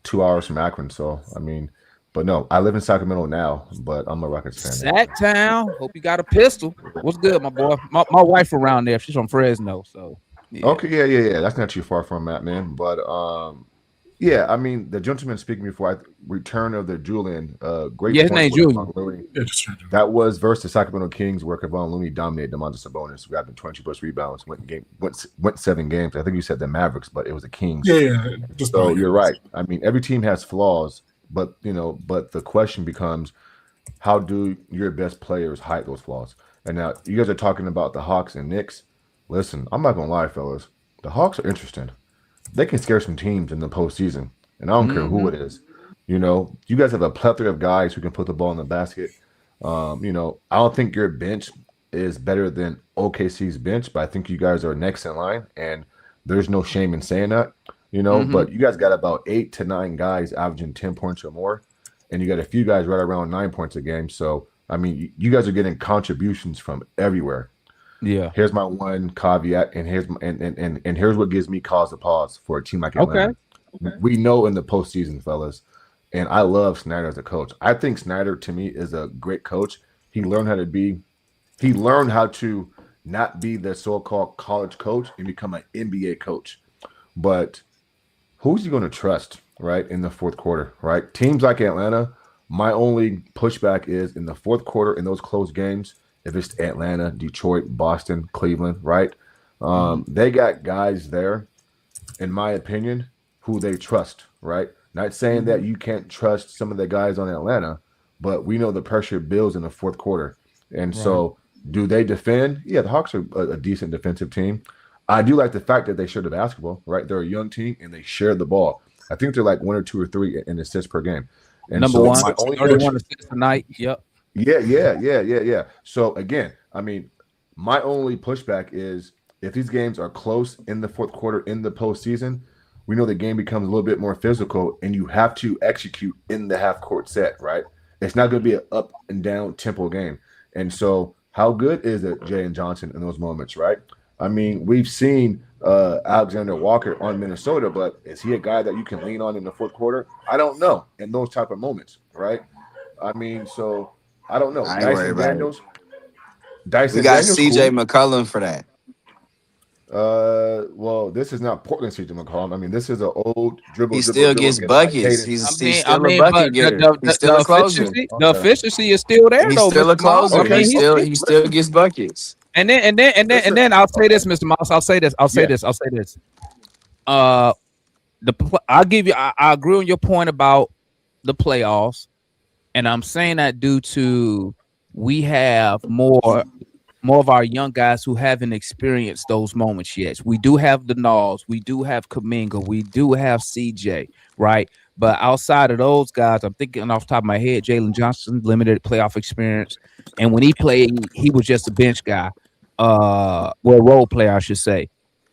2 hours from Akron. So, I mean, but no, I live in Sacramento now, but I'm a Rockets fan. Sacktown. Hope you got a pistol. What's good, my boy? My wife around there. She's from Fresno. So, yeah. Okay, yeah. That's not too far from that, man. But, yeah, I mean, the gentleman speaking before return of the Julian, great. Yeah, his name Julian. That was versus the Sacramento Kings, where Kevon Looney dominated Domantas Sabonis, grabbing 20 plus rebounds, went 7 games. I think you said the Mavericks, but it was the Kings. Yeah. So you're right. I mean, every team has flaws, but the question becomes, how do your best players hide those flaws? And now you guys are talking about the Hawks and Knicks. Listen, I'm not gonna lie, fellas. The Hawks are interesting. They can scare some teams in the postseason, and I don't care who it is. You guys have a plethora of guys who can put the ball in the basket. I don't think your bench is better than OKC's bench, but I think you guys are next in line, and there's no shame in saying that. But you guys got about 8 to 9 guys averaging 10 points or more, and you got a few guys right around 9 points a game. So, I mean, you guys are getting contributions from everywhere. Yeah. Here's my one caveat, and here's what gives me cause to pause for a team like Atlanta. Okay. We know in the postseason, fellas, And I love Snyder as a coach. I think Snyder, to me, is a great coach. He learned how to not be the so-called college coach and become an NBA coach. But who's he going to trust, right, in the fourth quarter, right? Teams like Atlanta, my only pushback is in the fourth quarter in those close games, if it's Atlanta, Detroit, Boston, Cleveland, right? They got guys there, in my opinion, who they trust, right? Not saying that you can't trust some of the guys on Atlanta, but we know the pressure builds in the fourth quarter. And so do they defend? Yeah, the Hawks are a decent defensive team. I do like the fact that they share the basketball, right? They're a young team and they share the ball. I think they're like 1 or 2 or 3 in assists per game. And number so one, my only 31 assists tonight. Yep. Yeah. So again, I mean, my only pushback is if these games are close in the fourth quarter in the postseason, we know the game becomes a little bit more physical and you have to execute in the half court set, right? It's not going to be an up and down tempo game. And so how good is it, Jalen Johnson, in those moments, right? I mean, we've seen Alexander Walker on Minnesota, but is he a guy that you can lean on in the fourth quarter? I don't know in those type of moments, right? I mean, so I don't know. Dyson Daniels. We got CJ McCollum for that. Well, this is not Portland CJ McCollum. I mean, this is an old dribble. He still gets buckets. He's still a bucket getter. He's still a closer. The efficiency is still there. He's still a closer. He still gets buckets. And then I'll say this, Mr. Moss. I'll say this. I agree on your point about the playoffs, and I'm saying that due to we have more of our young guys who haven't experienced those moments yet. We do have the Nalls, we do have Kuminga, we do have CJ, right? But outside of those guys, I'm thinking off the top of my head, Jalen Johnson, limited playoff experience. And when he played, he was just a bench guy. Role player, I should say.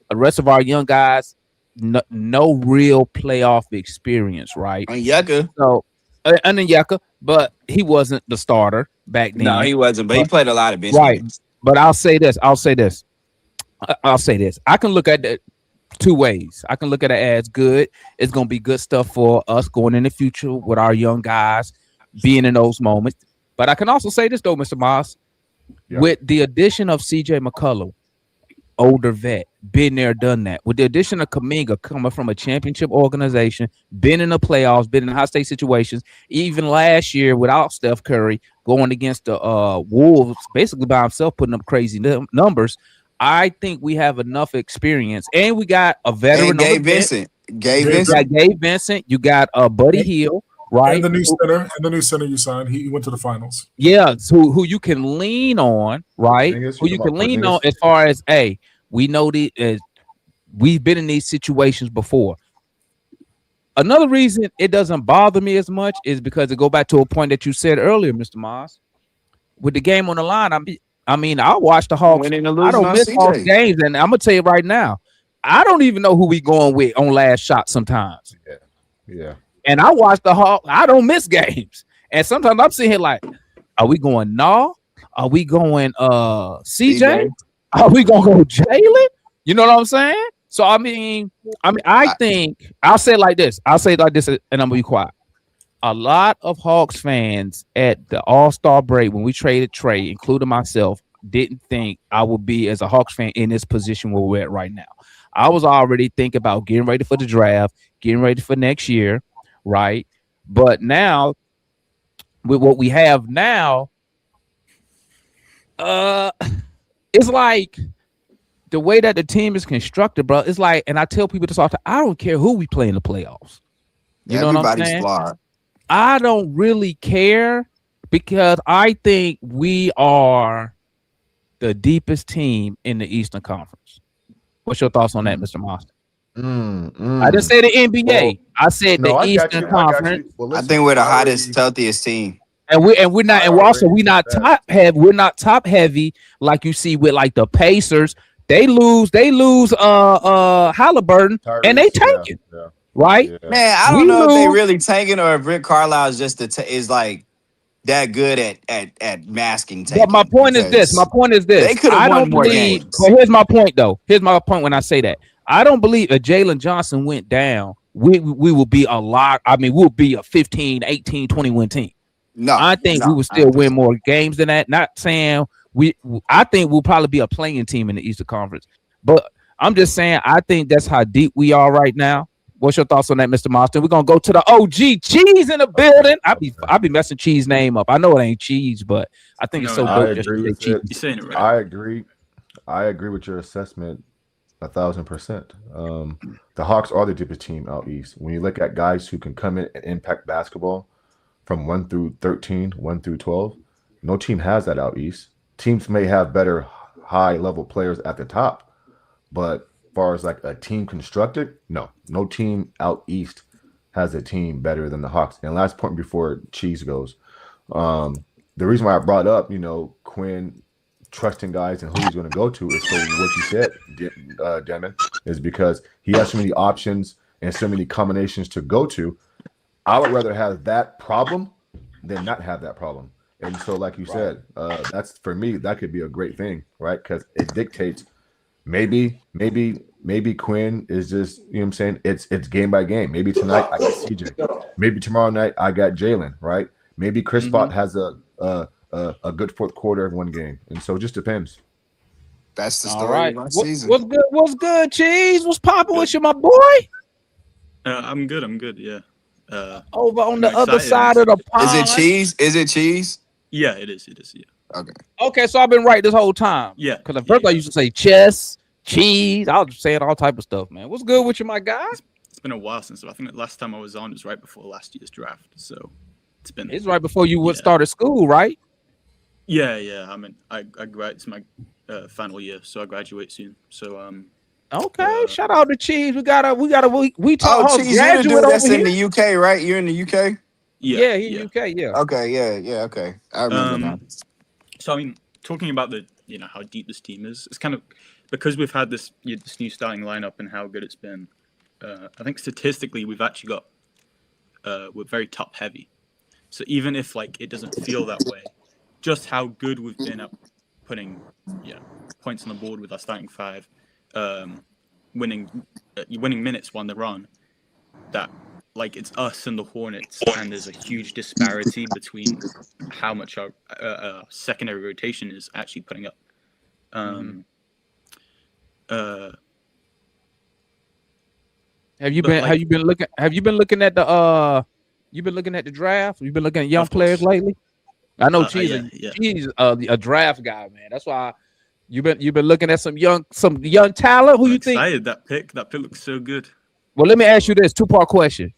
The rest of our young guys, no real playoff experience, right? And Yucca. So, and then Yucca, but he wasn't the starter back then. No, he wasn't, but he played a lot of bench games. But I'll say this. I can look at it 2 ways. I can look at it as good. It's going to be good stuff for us going in the future with our young guys being in those moments. But I can also say this, though, Mr. Moss. Yeah. With the addition of CJ McCollum, older vet, been there, done that. With the addition of Kuminga coming from a championship organization, been in the playoffs, been in high-stakes situations, even last year without Steph Curry going against the Wolves, basically by himself, putting up crazy numbers. I think we have enough experience, and we got a veteran. And Gabe Vincent. You got Gabe Vincent. You got Buddy Hield. Right, and the new center you signed, he went to the finals. Yeah, so who you can lean on, right? Who you can lean on as far as we know we've been in these situations before. Another reason it doesn't bother me as much is because it go back to a point that you said earlier, Mr. Moss. With the game on the line, I watch the Hawks. I don't miss Hawks games, and I'm gonna tell you right now, I don't even know who we going with on last shot sometimes. Yeah. And I watch the Hawks. I don't miss games. And sometimes I'm sitting here like, are we going Are we going CJ? Are we going to go Jalen? You know what I'm saying? So, I think I'll say it like this. And I'm going to be quiet. A lot of Hawks fans at the All-Star break when we traded Trey, including myself, didn't think I would be, as a Hawks fan, in this position where we're at right now. I was already thinking about getting ready for the draft, getting ready for next year. Right, but now with what we have now, it's like the way that the team is constructed, bro. It's like, and I tell people this all the time, I don't care who we play in the playoffs. You know what I'm saying? Flawed. I don't really care because I think we are the deepest team in the Eastern Conference. What's your thoughts on that, Mr. Monster? I didn't say the NBA. I said the Eastern Conference. I think we're the hottest, healthiest team. And we're not top heavy. We're not top heavy like you see with like the Pacers. They lose Halliburton and they tanking. Yeah. Right? Yeah. Man, I don't know if they really tanking or if Rick Carlisle is just is like that good at masking tanking. But my point is this. They could have won more games. But here's my point though. Here's my point when I say that. I don't believe if Jalen Johnson went down we will be a lot. I mean, we'll be a 15, 18, 20 win team. No, I think we will still win more games than that. Not saying I think we'll probably be a playing team in the Eastern Conference, but I'm just saying I think that's how deep we are right now. What's your thoughts on that, Mr. Monster? We're gonna go to the OG Cheese in the building. I be messing Cheese name up. I know it ain't Cheese, but I think it's so dope. Just to say Cheese. You're saying it right. I agree with your assessment 1,000%. The Hawks are the deepest team out east. When you look at guys who can come in and impact basketball from 1 through 13, 1 through 12, no team has that out east. Teams may have better high level players at the top, but as far as like a team constructed, no team out east has a team better than the Hawks. And last point before Cheese goes, the reason why I brought up, Quinn trusting guys and who he's going to go to is for what you said, Demon, is because he has so many options and so many combinations to go to. I would rather have that problem than not have that problem. And so, like you said, that's for me, that could be a great thing, right? Because it dictates maybe Quinn is just, you know what I'm saying? It's game by game. Maybe tonight I got CJ. Maybe tomorrow night I got Jalen, right? Maybe Chris Paul has a good fourth quarter of one game. And so it just depends. That's the story of my season. What's good, Cheese? What's popping with you, my boy? I'm good, yeah. Over on the other side of the pond. Is it cheese? Yeah, it is, yeah. Okay, so I've been right this whole time. Yeah. Because at first I used to say chess, cheese. I was saying all type of stuff, man. What's good with you, my guy? It's been a while since I think the last time I was on was right before last year's draft. So it's right before you started school, right? Yeah. I mean, I graduate. It's my final year, so I graduate soon. So okay, shout out to Cheese. We got a we talk. Oh, Cheese, you're the dude that's in the UK, right? You're in the UK. Yeah, he UK. Yeah. Okay, yeah. Okay, I remember now. So I mean, talking about the how deep this team is, it's kind of because we've had this new starting lineup and how good it's been. I think statistically we've actually got we're very top heavy. So even if it doesn't feel that way, just how good we've been at putting points on the board with our starting five, winning minutes when they're on, that it's us and the Hornets, and there's a huge disparity between how much our secondary rotation is actually putting up. Have you been looking at the you've been looking at the draft? You've been looking at young players lately? I know Cheese is a draft guy, man. That's why you've been looking at some young talent. Who you think? Excited. That pick looks so good. Well, let me ask you this 2-part question.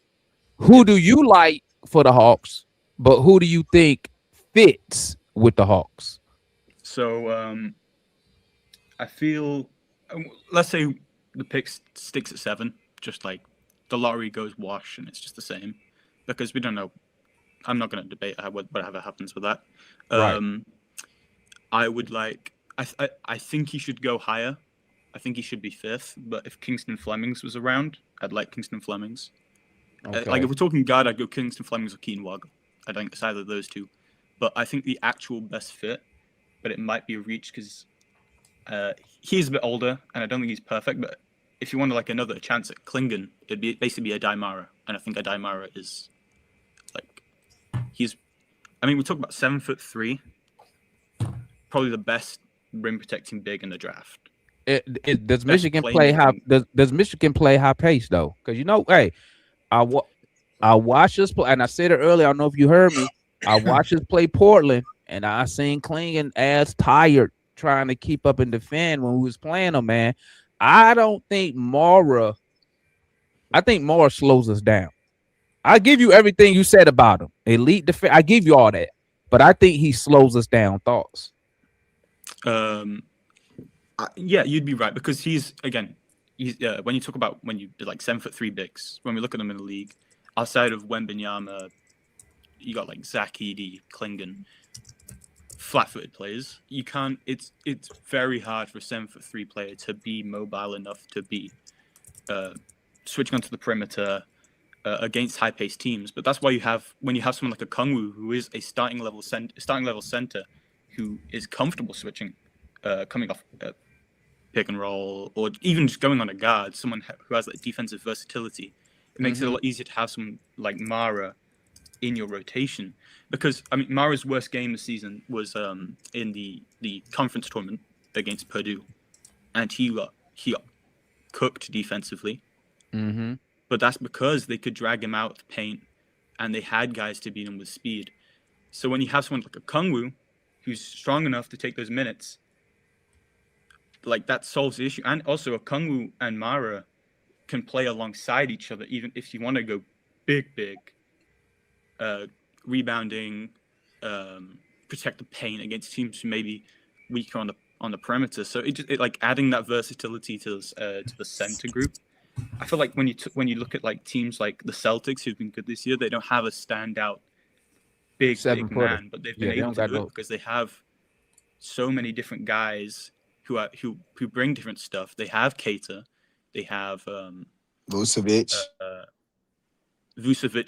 Who do you like for the Hawks, but who do you think fits with the Hawks? So I feel, let's say the pick sticks at 7, just the lottery goes wash and it's just the same, because we don't know. I'm not going to debate whatever happens with that. Right. I would I think he should go higher. I think he should be 5th, but if Kingston Flemings was around, I'd like Kingston Flemings. Okay. If we're talking guard, I'd go Kingston Flemings or Keen Waggle. I think it's either of those two. But I think the actual best fit, but it might be a reach because he's a bit older, and I don't think he's perfect. But if you wanted another chance at Klingon, it'd basically be Adai, and I think Adai is we talk about 7'3", probably the best rim protecting big in the draft. Does Michigan play high? Does Michigan play high pace though? Because hey, I watched us play, and I said it earlier. I don't know if you heard me. I watched us play Portland, and I seen Klingon as tired trying to keep up and defend when we was playing them. Man, I don't think Mara. I think Mara slows us down. I give you everything you said about him. Elite defense. I give you all that, but I think he slows us down. Thoughts? Yeah, you'd be right because he's when you talk about when you 7'3" bigs, when we look at them in the league, outside of Wembanyama, you got Zach Edey, Klingon, flat-footed players. You can't. It's very hard for a 7'3" player to be mobile enough to be switching onto the perimeter against high-paced teams. But that's why when you have someone like a Kungwu, who is a starting level center, who is comfortable switching, coming off pick and roll, or even just going on a guard, someone who has defensive versatility. It makes it a lot easier to have someone like Mara in your rotation, because I mean Mara's worst game this season was in the conference tournament against Purdue, and he got cooked defensively. But that's because they could drag him out of the paint, and they had guys to beat him with speed. So when you have someone like a Kungwu, who's strong enough to take those minutes, like that solves the issue. And also a Kungwu and Mara can play alongside each other, even if you want to go big, rebounding, protect the paint against teams who may be weaker on the perimeter. So it like adding that versatility to the center group. I feel like when you look at like teams like the Celtics, who've been good this year, they don't have a standout big man, but they've been able to do it because they have so many different guys who bring different stuff. They have Keita, they have Vucevic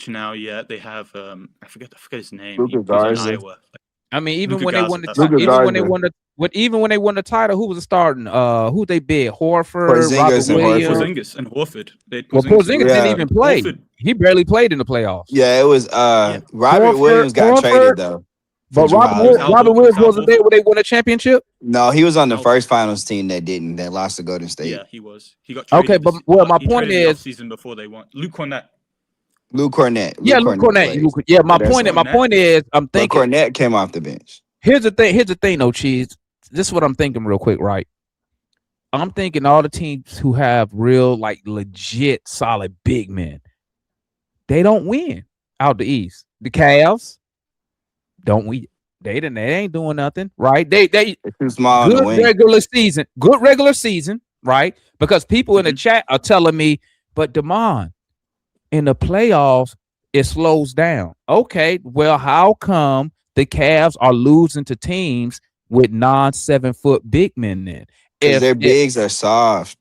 now. Yeah, they have I forget his name. Luka Garza. Iowa. I mean, even Luka when they Garza, won the that's title, it. even when they won the title, who was starting? Who they bid? Horford, Porzingis Robert and Williams. Porzingis and Horford. Well, Porzingis didn't even play. Horford. He barely played in the playoffs. Yeah, it was Robert Williams got traded though. But Robert Williams wasn't there when they won a championship. No, he was on the first finals team that lost to Golden State. Yeah, he was. He got traded. Okay, but my point is season before they won. Luke Cornett. Luke Cornett. My point is, I'm thinking Cornett came off the bench. Here's the thing, though, Cheese. This is what I'm thinking real quick, right? I'm thinking all the teams who have real, like, legit, solid big men, they don't win out the East. The Cavs don't win. They ain't doing nothing, right? They too small. Good regular season, right? Because people in the chat are telling me, but Damon, in the playoffs, it slows down. Okay, well, how come the Cavs are losing to teams with 7-foot big men then? If their bigs are soft.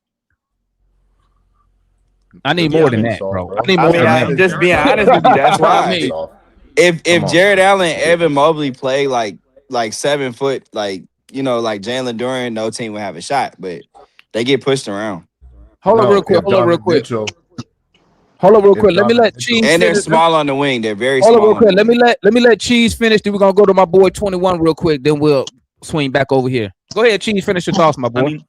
I need more than that, bro. I need more than that. I'm just being honest with you. That's why. If Jared Allen and Evan Mobley play like 7 foot, like Jalen Duren, no team would have a shot, but they get pushed around. Hold on real quick. Let me let Cheese and they're finish. small on the wing. They're very small. Hold on real quick. Let me let Cheese finish. Then we're gonna go to my boy 21 real quick. Then we'll swing back over here. Go ahead, Cheese. Finish your thoughts, my boy. I mean,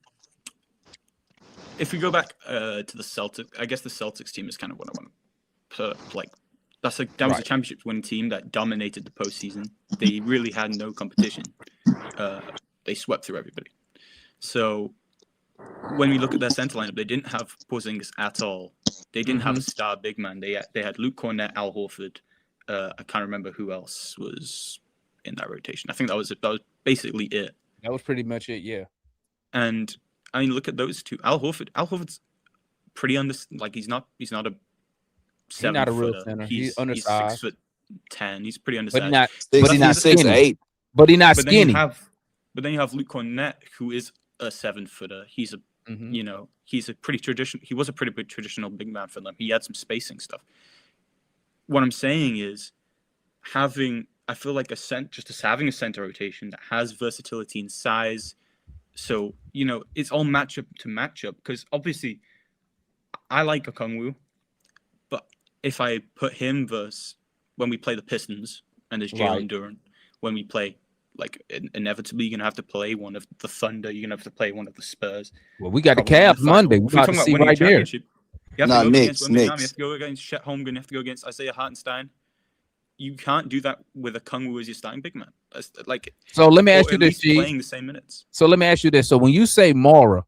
if we go back to the Celtics, I guess the Celtics team is kind of what I want to like. That was a championship winning team that dominated the postseason. They really had no competition. They swept through everybody. So when we look at their center lineup, they didn't have Porzingis at all. They didn't have a star big man. They had Luke Cornett, Al Horford. I can't remember who else was in that rotation. I think that was basically it. That was pretty much it, yeah. And I mean, look at those two. Al Horford's pretty he's not a 7 not a real footer. center. He's undersized. 6'10". He's pretty undersized. But he's not skinny. 6'8". But he's not skinny. But then you have Luke Cornett, who is a 7-footer. He's he's a pretty traditional. He was a pretty big traditional big man for them. He had some spacing stuff. What I'm saying is having a center rotation that has versatility in size. So, it's all matchup to matchup, because obviously I like Okongwu, but if I put him versus when we play the Pistons and there's Jalen Duren, when we play, like, inevitably you're going to have to play one of the Thunder, you're going to have to play one of the Spurs. Well, we got the Cavs Monday. We're about to see right there. You have to go against Wembenyama, you have to go against Chet Holmgren, you have to go against Isaiah Hartenstein. You can't do that with a Kungwu as your starting big man. That's like. So let me ask you this, Chief. Playing the same minutes. So let me ask you this. So when you say Mora,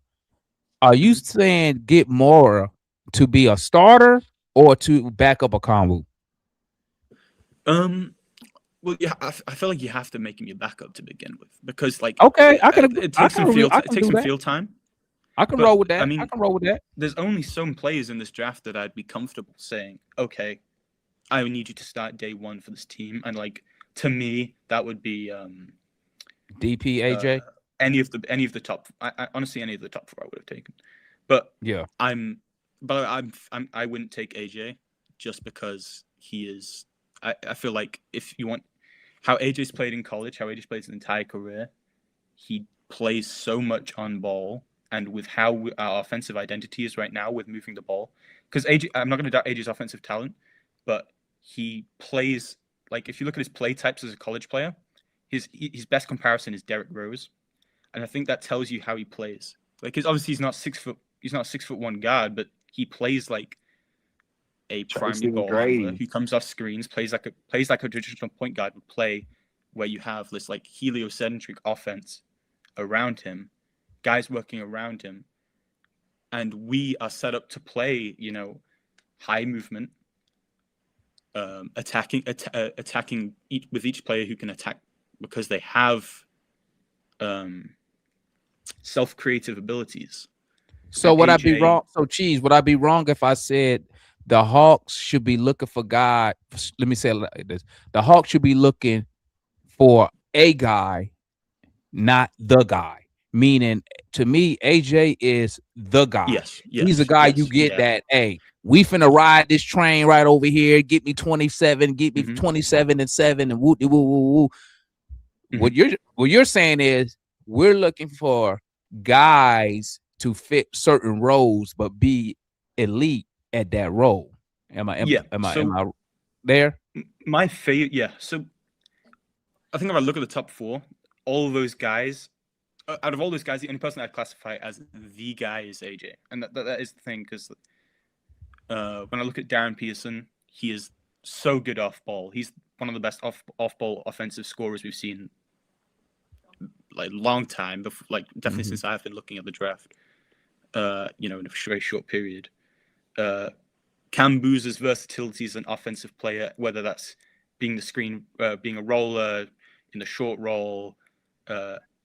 are you saying get Mora to be a starter or to back up a Kungwu? Well, yeah, I feel like you have to make him your backup to begin with, because, like, okay, it takes some field time. I can roll with that. I mean, I can roll with that. There's only some players in this draft that I'd be comfortable saying, okay, I would need you to start day one for this team, and, like, to me, that would be DP, AJ, any of the top. I honestly, any of the top 4 I would have taken, but yeah, I wouldn't take AJ just because he is. I feel like if you want how AJ's played in college, how AJ's played his entire career, he plays so much on ball, and with how our offensive identity is right now with moving the ball, because AJ, I'm not going to doubt AJ's offensive talent, but he plays like if you look at his play types as a college player, his best comparison is Derrick Rose, and I think that tells you how he plays. Like, because obviously he's not 6'1" guard, but he plays like a primary ball handler who comes off screens, plays like a traditional point guard would play, where you have this like heliocentric offense around him, guys working around him, and we are set up to play, high movement, attacking with each player who can attack because they have self-creative abilities. So would I be wrong? So Cheese, would I be wrong if I said the Hawks should be looking for God? Let me say it like this: the Hawks should be looking for a guy, not the guy. Meaning, to me, AJ is the guy. Yes, he's a guy you get that. Hey, we finna ride this train right over here. Get me 27. Get me 27 and 7 and woo woo woo woo. What you're saying is we're looking for guys to fit certain roles, but be elite at that role. Am I there? My favorite, yeah. So I think if I look at the top 4, all of those guys, out of all those guys, the only person I'd classify as the guy is AJ, and that is the thing, because when I look at Darren Peterson, he is so good off ball. He's one of the best off ball offensive scorers we've seen like long time, like definitely since I've been looking at the draft. In a very short period. Cam Boozer's versatility as an offensive player, whether that's being the screen, being a roller in the short roll,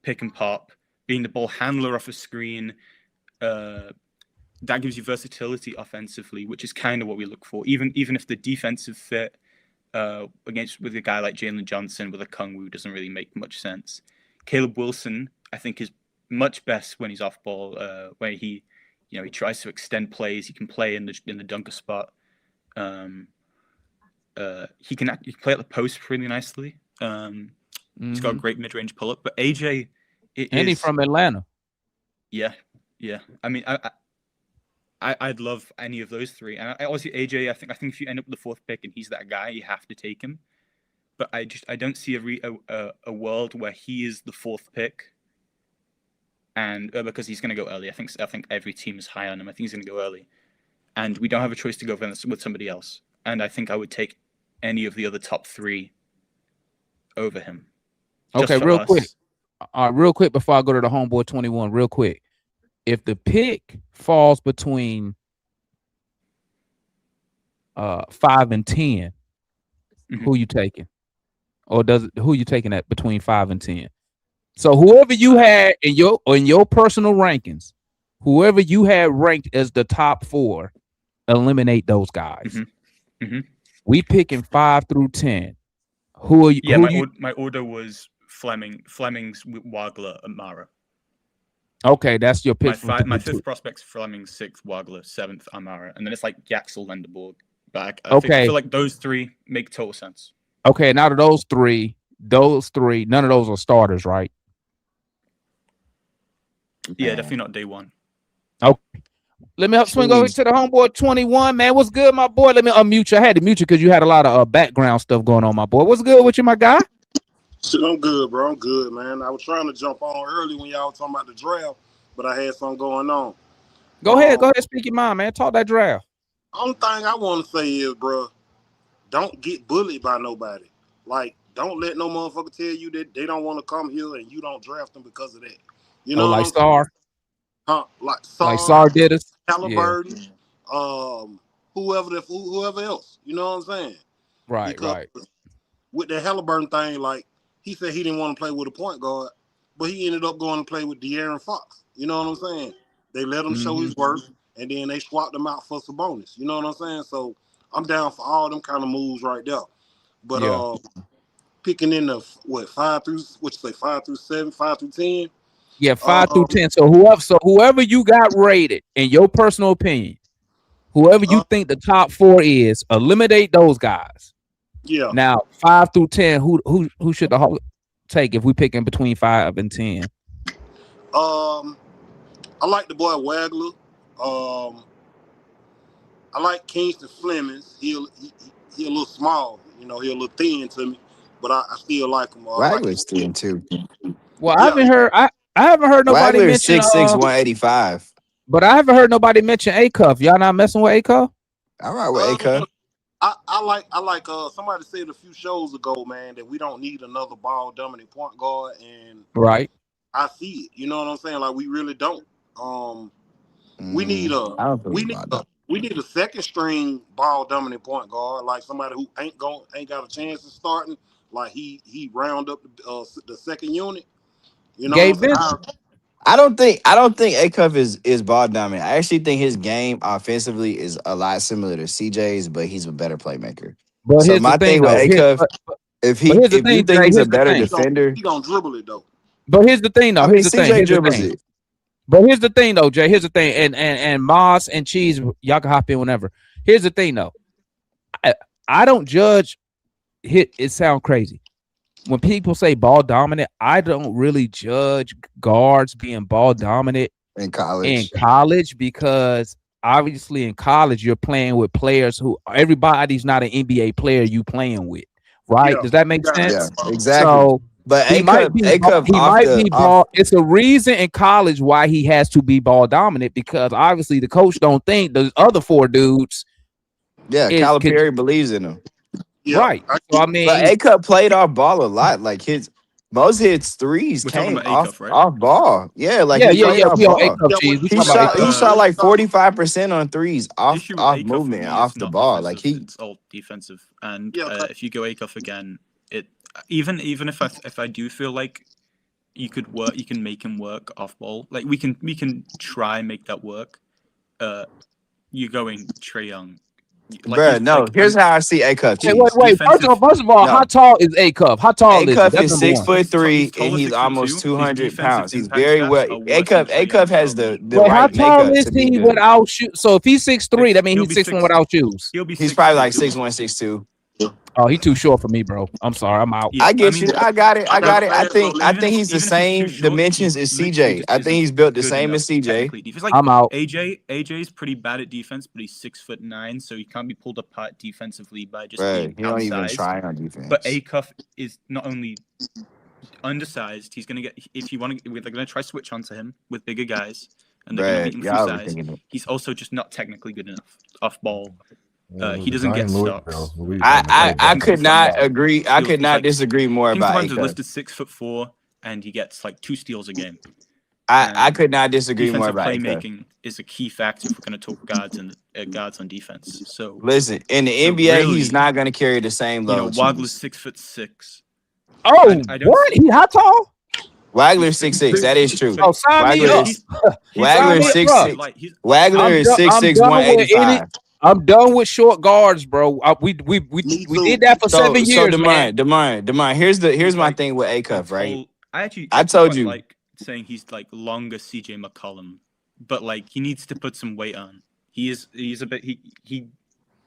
pick and pop, being the ball handler off a screen, that gives you versatility offensively, which is kind of what we look for. Even if the defensive fit with a guy like Jalen Johnson with a Kungwu doesn't really make much sense. Caleb Wilson, I think, is much best when he's off ball, where he tries to extend plays. He can play in the dunker spot. He can play at the post really nicely. He's got a great mid-range pull-up. But AJ, he's from Atlanta. Yeah. I mean, I'd love any of those three. And obviously AJ, I think if you end up with the 4th pick and he's that guy, you have to take him. But I don't see a world where he is the 4th pick. And because he's going to go early, I think every team is high on him. I think he's going to go early, and we don't have a choice to go with somebody else. And I think I would take any of the other top 3 over him. Okay, real quick before I go to the Homeboy 21, real quick. If the pick falls between 5 and 10, who you taking? Or who you taking at between 5 and 10? So whoever you had in your personal rankings, whoever you had ranked as the top 4, eliminate those guys. We picking 5 through 10. Who are you? Yeah, my order was Fleming's, Wagler, and Mara. Okay, that's your pick. My 5th prospect's Fleming, 6th Wagler, 7th Amara, and then it's like Yaxel, Lenderborg. But I feel like those 3 make total sense. Okay, now to those three, none of those are starters, right? Yeah, definitely not day 1. Okay. Let me swing over to the Homeboy 21, man. What's good, my boy? Let me unmute you. I had to mute you because you had a lot of background stuff going on, my boy. What's good with you, my guy? Shit, I'm good, bro. I'm good, man. I was trying to jump on early when y'all were talking about the draft, but I had something going on. Go ahead, speak your mind, man. Talk that draft. Only thing I want to say is, bro, don't get bullied by nobody. Like, don't let no motherfucker tell you that they don't want to come here and you don't draft them because of that. You know, like Sar. Huh? Like Sar did us. Halliburton, whoever else. You know what I'm saying? Right, because right. With the Halliburton thing, like he said he didn't want to play with a point guard, but he ended up going to play with De'Aaron Fox. You know what I'm saying? They let him show his work, and then they swapped him out for Sabonis. You know what I'm saying? So I'm down for all them kind of moves right there. But picking in the 5 through 7, 5 through 10. Yeah, 5 through 10. So whoever you got rated, in your personal opinion, whoever you think the top 4 is, eliminate those guys. Yeah. Now 5 through 10, who should the Hawks take if we pick in between 5 and 10? I like the boy Wagler. I like Kingston Flemings. He a little small, you know, he a little thin to me, but I still like him. Wagler's 3-2. Well, I haven't heard nobody Wagler's mention 6'6", 185. But I haven't heard nobody mention A-Cuff. Y'all not messing with A-Cuff? All right with A-Cuff. I like somebody said a few shows ago, man, that we don't need another ball dominant point guard, and right. I see it. You know what I'm saying? Like we really don't. We need a second string ball dominant point guard, like somebody who ain't got a chance of starting. Like he round up the second unit. You know, Gabe I don't think A-Cuff is ball dominant. I actually think his game offensively is a lot similar to CJ's, but he's a better playmaker. But so my thing with A-Cuff, if you think he's a better defender, he gonna dribble it though. But here's the thing, though. I mean, CJ dribbles it. But here's the thing, though, Jay. Here's the thing, and Moss and Cheese, y'all can hop in whenever. Here's the thing, though. I don't judge. It sounds crazy. When people say ball dominant, I don't really judge guards being ball dominant in college. Because obviously in college you're playing with players who everybody's not an NBA player you playing with, right? Yeah, does that make sense? Yeah, exactly. So, but he might be ball. It's a reason in college why he has to be ball dominant, because obviously the coach don't think the other four dudes. Yeah, Calipari believes in him. Yeah, right. So I mean, but A-Cup played off ball a lot. Like most hits threes came off ball. Yeah, like he shot like 45% on threes off movement, off the ball. Like it's all defensive. And if you go A-Cuff again, even if I do feel like you can make him work off ball. Like we can try and make that work. You're going Trae Young. Bruh, no. Here's how I see A-Cuff. Wait. First of all, how tall is A-Cuff? How tall is he? A-Cuff is 6'3", and he's almost 200 pounds. He's very well. A-Cuff has the right how tall is he without shoes? So if he's 6'3", that means he's 6'1" without shoes. He's probably like 6'1", 6'2". Oh, he's too short for me, bro. I'm sorry, I'm out. I get you. I got it. I think he's the same dimensions as CJ. I think he's built the same as CJ. I'm out. AJ's pretty bad at defense, but he's 6'9", so he can't be pulled apart defensively by just being he don't even outsized. try on defense. But A-Cuff is not only undersized, he's gonna get they're gonna try switch onto him with bigger guys, and they're gonna beat him through size. He's also just not technically good enough off ball. He doesn't get stops. I could not agree. I could not disagree more about A-Cuff. Listed 6'4", and he gets like 2 steals a game. I could not disagree more about playmaking is a key factor if we're going to talk guards on defense. So listen, in the NBA, he's not going to carry the same load. Wagler's 6'6". Oh, what? How tall? Wagler's 6'6". That is true. Oh, sign me up. Wagler's 6'6". Wagler is 6'6", 185. I'm done with short guards, bro. We did that for 7 years. So Demar, here's my thing with A-Cuff, right? I told you, like saying he's like longer CJ McCollum, but like he needs to put some weight on. He's a bit he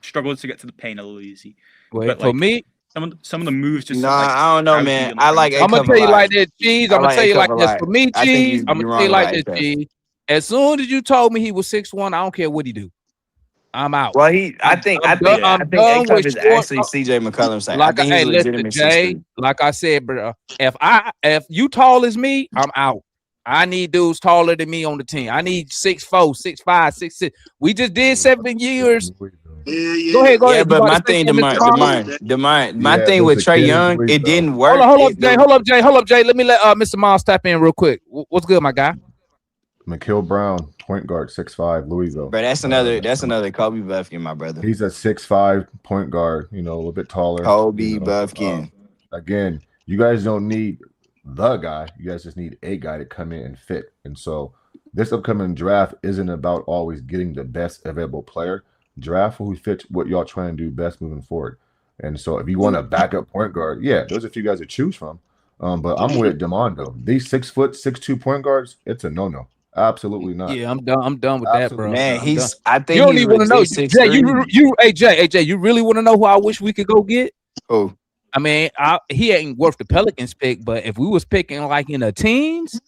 struggles to get to the paint a little easy. Wait, but, like, for me, some of the moves just I don't know, man. I like A-Cuff. I'm gonna tell you like this, Cheese. I'm gonna tell you like this. For me, Cheese, I'm gonna tell you like this, Cheese. As soon as you told me he was 6'1", I don't care what he do. I'm out. Well, I think A-Cuff is actually CJ McCollum's side. Like, hey, listen, Jay. Like I said, bro, if you tall as me, I'm out. I need dudes taller than me on the team. I need 6'4", 6'5", 6'6". We just did 7 years. Yeah. Go ahead. Yeah, but my thing, my thing with Trae Young, it didn't work. Hold up, Jay. Let me let Mr. Moss tap in real quick. What's good, my guy? Mikal Brown, point guard, 6'5", Louisville. But that's another Kobe Buffkin, my brother. He's a 6'5" point guard, a little bit taller. Kobe Buffkin. Again, you guys don't need the guy. You guys just need a guy to come in and fit. And so this upcoming draft isn't about always getting the best available player. Draft who fits what y'all trying to do best moving forward. And so if you want a backup point guard, there's a few guys to choose from. But I'm with Demondo. These 6', 6'2" point guards, it's a no-no. Absolutely not. Yeah, I'm done with that, bro. Man, I think you don't even want to know. Jay, you really want to know who I wish we could go get? Who? I mean, he ain't worth the Pelicans pick, but if we was picking like in the teens,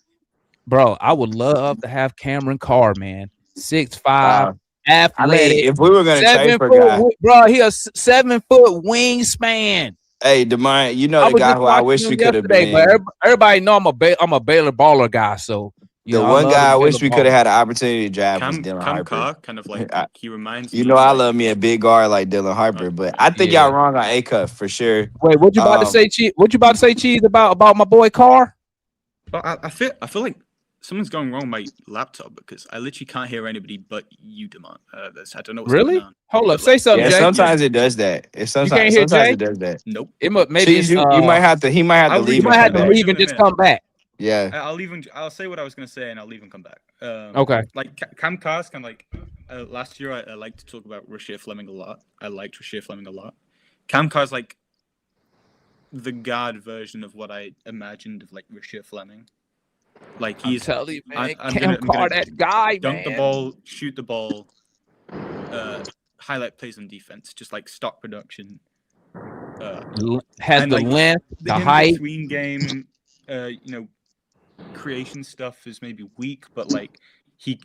bro, I would love to have Cameron Carr, man. 6'5", athletic. if we were gonna trade for a guy, bro, he a 7 foot wingspan. hey, Demar, you know I the was guy just who I watching wish him we could have yesterday, been. but everybody know I'm a Baylor baller guy. So The I one love guy I the wish Baylor we could have baller. had an opportunity to draft was Cam Dylan Harper. Carr, kind of like he reminds You me know, of I like love me a big guard like Dylan Harper, but I think Yeah. y'all wrong on A-Cuff for sure. Wait, what you about to say, Cheese? What you about to say, Cheese, about my boy Carr? Well, I feel like something's going wrong with my laptop because I literally can't hear anybody but you, Demont. I don't know what's Really? going on. Hold up, say something, Yeah, Jay. sometimes it does that. You can't hear Jay? It does that. Nope. Maybe Cheese, it's, you might have to. He might have to I'll leave. You might have to leave and just come back. Yeah. I'll say what I was gonna say and I'll leave and come back. Okay. Like Cam Carr's kind of like last year I liked to talk about Rasheer Fleming a lot. I liked Rasheer Fleming a lot. Cam Carr's like the guard version of what I imagined of like Rasheer Fleming. Like he's telling you, man, I'm Cam gonna Carr, that guy, dunk the man. ball, shoot the ball, highlight plays on defense, just like stock production. Has and, the like, length, the in height. between game, creation stuff is maybe weak, but like he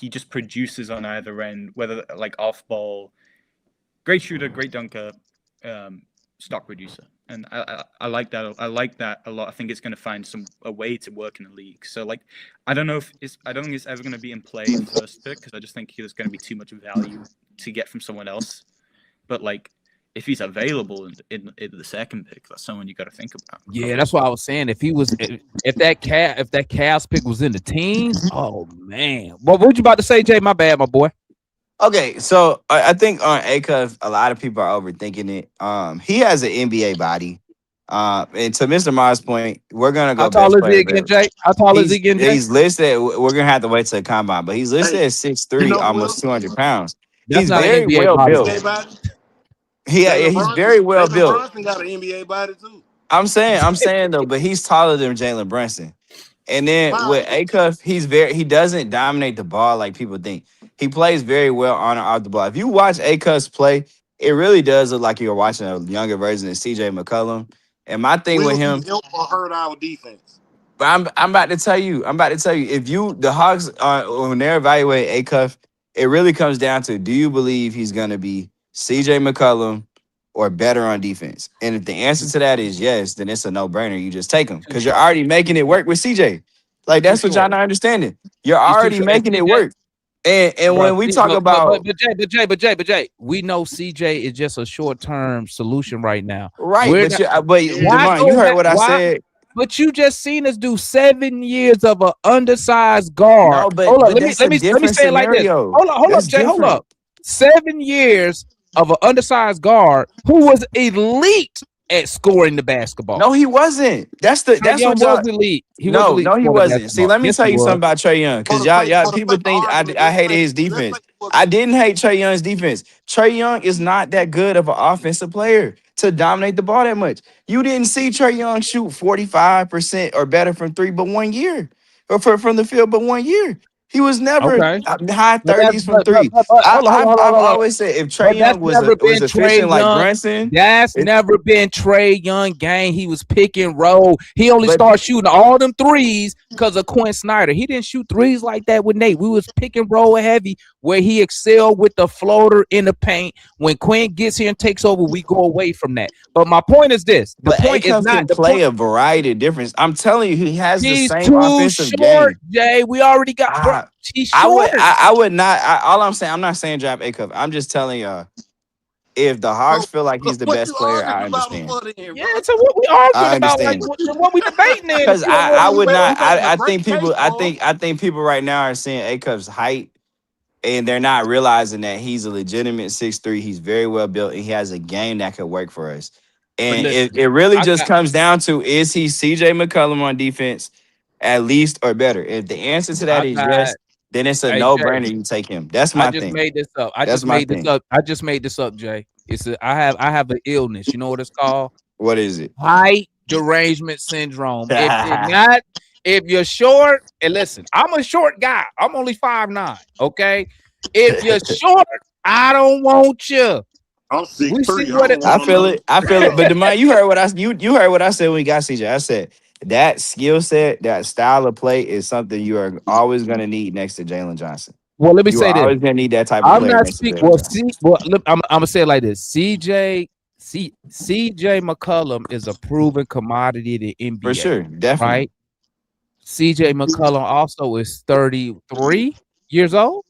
just produces on either end, whether like off ball, great shooter, great dunker, stock producer, and I like that. I like that a lot. I think it's going to find a way to work in the league. So like, I don't think it's ever going to be in play first pick because I just think there's going to be too much value to get from someone else. But like, if he's available in the second pick, that's someone you got to think about. Yeah, that's what I was saying. If that Cavs pick was in the teens, oh man. What you about to say, Jay? My bad, my boy. Okay, so I think on A-Cuff, a lot of people are overthinking it. He has an NBA body. And to Mr. Mars' point, we're gonna go. How tall is he again, Jay? How tall is he again, Jay? He's listed. We're gonna have to wait till the combine, but he's listed at 6'3", almost 200 pounds. That's He's not an very NBA well body. built. He's very well Jalen built. Brunson got an NBA body too. I'm saying though, but he's taller than Jalen Brunson. And then with A-Cuff, he doesn't dominate the ball like people think. He plays very well on and off the ball. If you watch A-Cuff play, it really does look like you're watching a younger version of CJ McCollum. And my thing with him, help or hurt our defense. but I'm about to tell you, if the Hawks when they're evaluating A-Cuff, it really comes down to, do you believe he's gonna be CJ McCollum or better on defense? And if the answer to that is yes, then it's a no-brainer. You just take him because you're already making it work with CJ. Like that's what y'all not understanding. You're already making it work. And when we talk about but Jay, we know CJ is just a short-term solution right now. Right, but Demar, you heard what I said. But you just seen us do 7 years of an undersized guard. No, but, hold on, but let me say it like this. Hold up, Jay. Hold up. 7 years of an undersized guard who was elite at scoring the basketball. No, he wasn't. That's what y'all was elite. He wasn't. See, let me tell you something about Trae Young, because y'all people think I hated his defense. I didn't hate Trae Young's defense. Trae Young is not that good of an offensive player to dominate the ball that much. You didn't see Trae Young shoot 45% or better from three, but 1 year, or from the field, but 1 year. He was never high 30s from three. I've always said if Trae Young was efficient like Brunson, that's never been Trae Young game. He was pick and roll. He only started shooting all them threes because of Quinn Snyder. He didn't shoot threes like that with Nate. We was pick and roll heavy where he excelled with the floater in the paint. When Quinn gets here and takes over, we go away from that. But my point is this: the point is not to play a variety of difference. I'm telling you, he has the same too offensive short, game. Jay. We already got. He's short. I would not. All I'm saying, I'm not saying draft A-Cuff. I'm just telling y'all, if the Hawks feel like he's the best player, I understand. Yeah, so what we arguing about? Like what we debating? Because I would not. I think people. I think people right now are seeing A-Cuff's height, and they're not realizing that he's a legitimate 6'3". He's very well built, and he has a game that could work for us. And it really just comes down to, is he CJ McCollum on defense at least or better? If the answer to that is yes, then it's a no-brainer. You take him. That's my thing. I just made this up. I just made this up, Jay. I have an illness. You know what it's called? What is it? Height derangement syndrome. If you're short, and listen, I'm a short guy. I'm only 5'9". Okay. If you're short, I don't want you. I'm 6'3". I feel it. But Demar, you heard what I said when we got CJ. I said that skill set, that style of play is something you are always going to need next to Jalen Johnson. Well, let me You say are this. always gonna need that type of I'm player not next to speaking. Derrick Well, Jones. look, I'm gonna say it like this. CJ McCollum is a proven commodity in the NBA. For sure, definitely. Right? CJ McCollum also is 33 years old.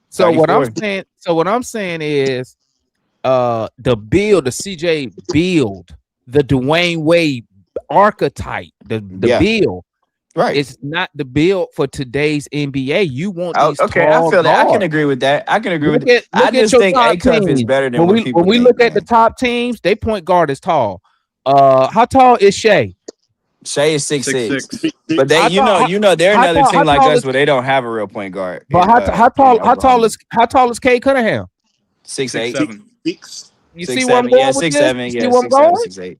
So what I'm 34. saying is the CJ build, the Dwayne Wade archetype, the build. Right. It's not the build for today's NBA. You want these Okay, I tall feel that. I can guards. agree with that. I can agree with Look that. I at just your think top Acuff is teams. better than what people When we think, look at the top teams, they point guard is tall. How tall is Shea? Shea is 6'6". 6'6". But they, they're another team like us where they don't have a real point guard. But how tall is Cade Cunningham? 6'8". 6'7". You see where I'm going with this? 6'7". You see Yeah, where I'm going? 6'8".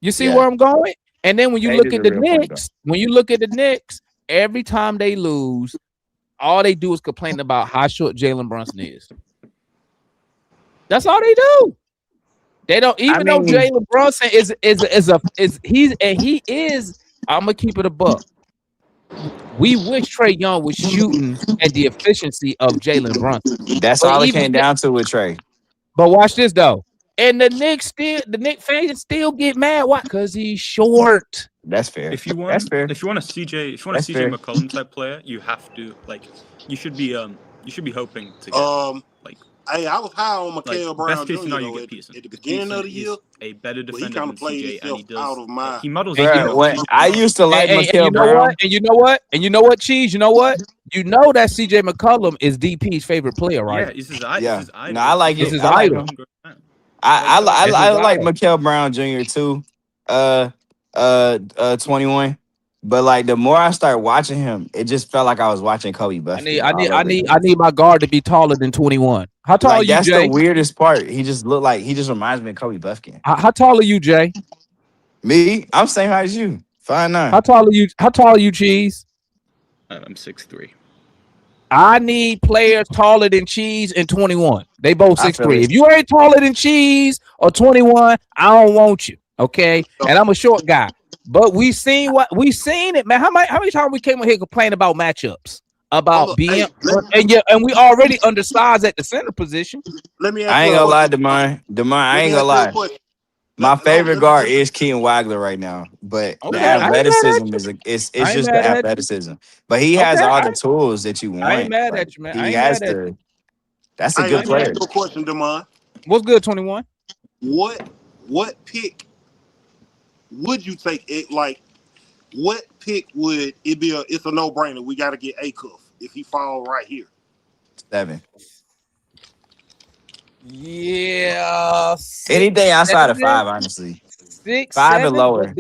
You see where I'm going? And then when you Cade look is at a the real point Knicks, every time they lose, all they do is complain about how short Jalen Brunson is. That's all they do. They don't though Jalen Brunson is. I'm gonna keep it a buck. We wish Trae Young was shooting at the efficiency of Jalen Brunson. That's all it came down to with Trae. But watch this though. And the Knicks fans still get mad. Why? Because he's short. That's fair. If you want a CJ McCollum type player, you have to you should be hoping to get Hey, I was high on Mikael Brown best case Jr. scenario, though, you get Pearson. at the beginning of the year. A better But he defender kind than of played CJ, and himself out of my. he models. I used to like Mikael Brown. And you know what? Cheese. You know what? You know that CJ McCollum is DP's favorite player, right? Yeah, this is idol. Yeah. No, I like This it. is I like idol. him. I like Mikael Brown Jr. too. 21. But like the more I start watching him, it just felt like I was watching Kobe Buffett. I need my guard to be taller than 21. How tall are you, that's Jay? the weirdest part. He just reminds me of Kobe Buffett. How tall are you, Jay? Me? I'm same height as you. 5'9". How tall are you, Cheese? I'm 6'3". I need players taller than Cheese and 21. They both 6'3". If you ain't taller than Cheese or 21, I don't want you. Okay. And I'm a short guy. But we seen it, man. How many times we came in here complaining about matchups? About being and we already undersized at the center position. Let me ask I ain't gonna lie, Demar. I ain't gonna lie. My favorite guard is Keaton Wagler right now, but the athleticism is just the athleticism. But he has all the tools that you want. I ain't mad at you, man. He has the. That's a good player. Let me ask you a question, Demar. What's good, 21? What pick would you take? It like what pick would it be? It's a no brainer. We got to get Acuff if he fall right here. 7. Yeah. Anything outside of 5, honestly. 6, 5 7, and lower.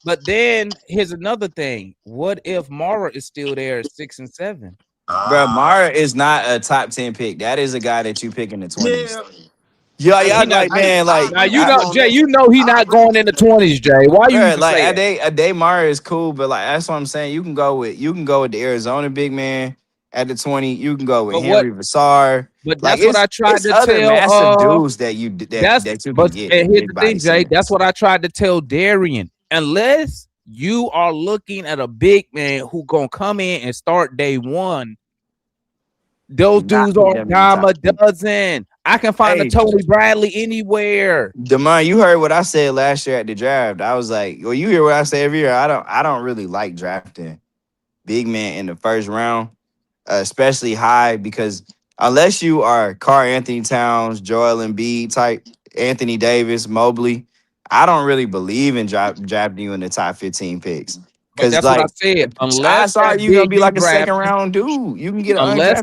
But then here's another thing. What if Mara is still there at 6 and 7? Bro, Mara is not a top 10 pick. That is a guy that you pick in the 20s. Yeah, y'all like, man, like now you know, Jay. You know he not going in the 20s, Jay. Why you like say a day Mara is cool, but like that's what I'm saying. You can go with the Arizona big man at the 20. You can go with Henry Vassar. But that's what I tried to tell. Massive dudes that you can get. And here's the thing, Jay. That's what I tried to tell Darian. Unless you are looking at a big man who gonna come in and start day one, those dudes are a dime a dozen. I can find a Tony Bradley anywhere. Demar, you heard what I said last year at the draft. I was like, well, you hear what I say every year. I don't really like drafting big men in the first round, especially high, because unless you are Karl-Anthony Towns, Joel Embiid type, Anthony Davis, Mobley, I don't really believe in drafting you in the top 15 picks. Because that's what I said. Unless you're gonna be like a second round dude, you can get unless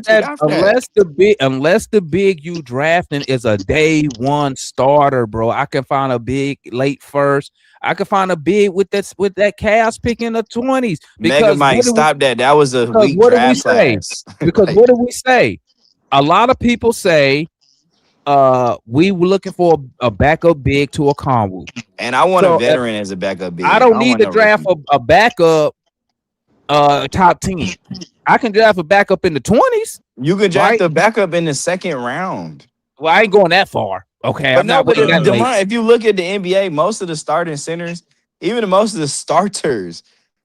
the big you drafting is a day one starter, bro. I can find a big late first. I can find a big with that Cavs pick in the 20s. Mega Mike, stop that. That was a weak draft class. Because what do we say? A lot of people say we were looking for a backup big to a Conwu. And I want a veteran as a backup big. I don't need to draft a backup top 10. I can draft a backup in the 20s. You can draft a backup in the second round. Well, I ain't going that far. Okay. But if you look at the NBA, most of the starting centers, even most of the starters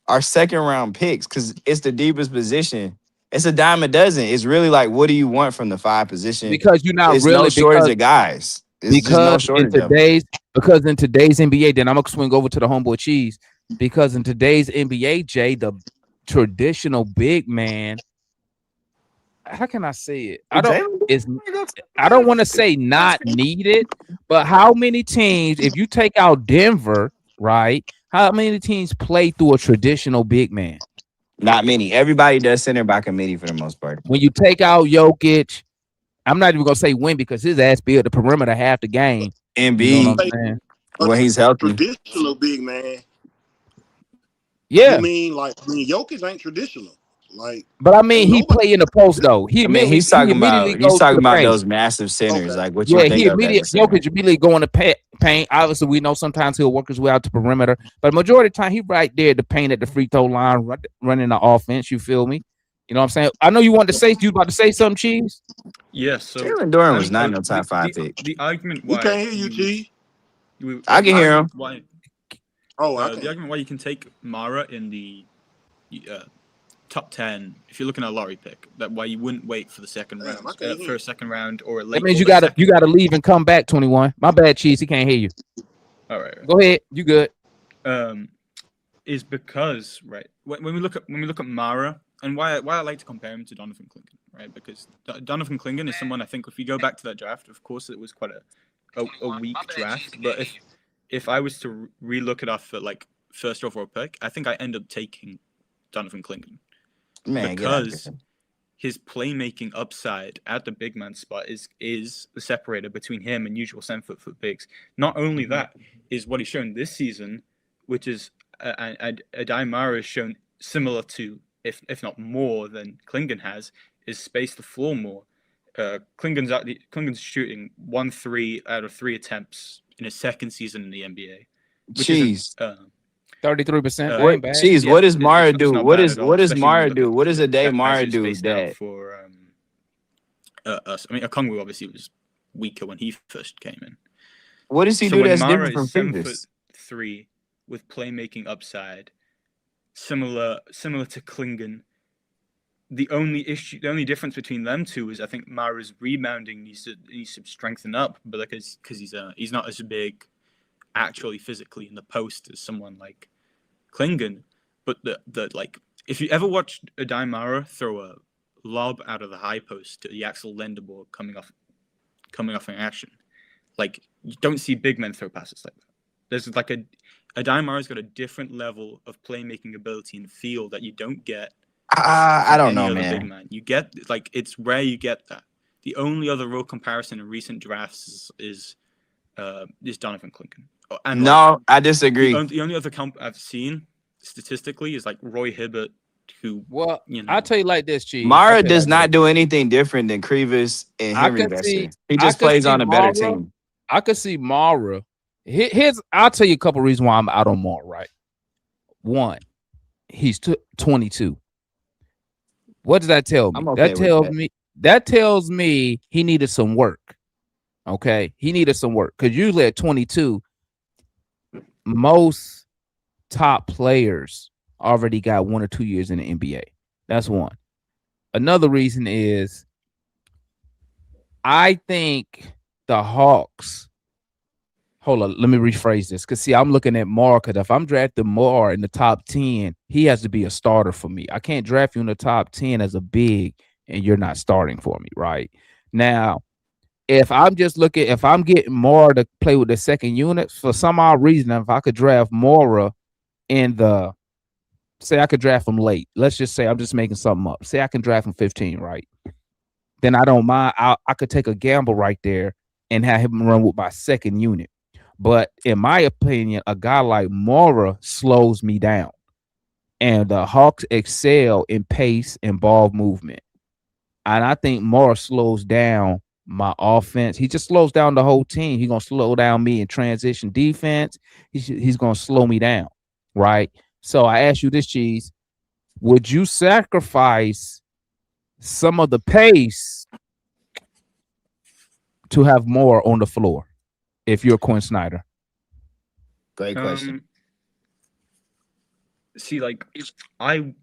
are second round picks because it's the deepest position It's a dime a dozen. It's really like, what do you want from the 5 position? Because you're not it's really no shortage of guys. It's just no shortage of them. Because in today's NBA, then I'm gonna swing over to the homeboy Cheese. Because in today's NBA, Jay, the traditional big man, how can I say it? I don't want to say not needed, but how many teams, if you take out Denver, right? How many teams play through a traditional big man? Not many. Everybody does center by committee for the most part. When you take out Jokic, I'm not even gonna say win because his ass be at the perimeter half the game. Embiid, you know what I'm saying? When he's healthy. Traditional big man. Yeah. I mean, Jokic ain't traditional. Like, but I mean, he play in the post though. He's talking about those massive centers. Like what you think Jokic immediately going to paint. Obviously, we know sometimes he'll work his way out to perimeter, but majority of the time he right there to paint at the free throw line, running the offense. You feel me? You know what I'm saying? I know you wanted to say you about to say something, Cheese. Yes. So Jalen Duren was not no top 5 pick. The argument we why can't hear you, G. I can hear him. Why, the argument why you can take Mara in the top 10 if you're looking at a lottery pick, that why you wouldn't wait for the second round, first second round, or a late. That means you gotta leave and come back. 21. My bad, Cheese. He can't hear you. All right. Go ahead. You good? Is because when we look at Mara and why I like to compare him to Donovan Clingan, right? Because Donovan Clingan is someone I think if you go back to that draft, of course it was quite a weak draft, but if I was to relook it off for like first overall pick, I think I end up taking Donovan Clingan. Because his playmaking upside at the big man spot is the separator between him and usual 7-foot bigs. Not only that is what he's shown this season, which is Adai Mara has shown similar to, if not more than Clingan has, is space the floor more. Clingan's shooting 1-3 out of 3 attempts in his second season in the NBA. Jeez. 33% ain't bad. Jeez, what does Mara do? What does Mara do? What does a day Mara do that for us? I mean, Okongwu obviously was weaker when he first came in. What does he do that's different from previous? 7'3" with playmaking upside, similar to Clingan. The only difference between them two is I think Mara's rebounding needs to strengthen up, but because he's not as big actually physically in the post as someone like Clingan. But the like, if you ever watched Adai Mara throw a lob out of the high post to the Axel Lenderborg coming off in action, like you don't see big men throw passes like that. There's like Adai Mara's got a different level of playmaking ability in the field that you don't get. I don't know, man. Big man. You get like it's rare you get that. The only other real comparison in recent drafts is Donovan Clingan. And no, I disagree. The only other comp I've seen statistically is like Roy Hibbert, who I'll tell you like this, Chief. Mara does not do anything different than Krivas and Henry Vesser. He just plays on a better team. I could see Mara. I'll tell you a couple reasons why I'm out on Mara. Right, one, he's 22. What does that tell me? That tells me he needed some work. Okay, he needed some work because usually at 22, most top players already got 1 or 2 years in the NBA. That's one. Another reason is I think the Hawks. Hold on, let me rephrase this. Because, see, I'm looking at Mara. Because if I'm drafting Mara in the top 10, he has to be a starter for me. I can't draft you in the top 10 as a big and you're not starting for me, right? Now, if I'm getting Mara to play with the second unit, for some odd reason, if I could draft Mara say I could draft him late. Let's just say I'm just making something up. Say I can draft him 15, right? Then I don't mind. I could take a gamble right there and have him run with my second unit. But in my opinion, a guy like Mara slows me down. And the Hawks excel in pace and ball movement. And I think Mara slows down my offense. He just slows down the whole team. He's going to slow down me in transition defense. He's going to slow me down, right? So I ask you this, Cheese. Would you sacrifice some of the pace to have more on the floor if you're Quinn Snyder? Great question. See, like I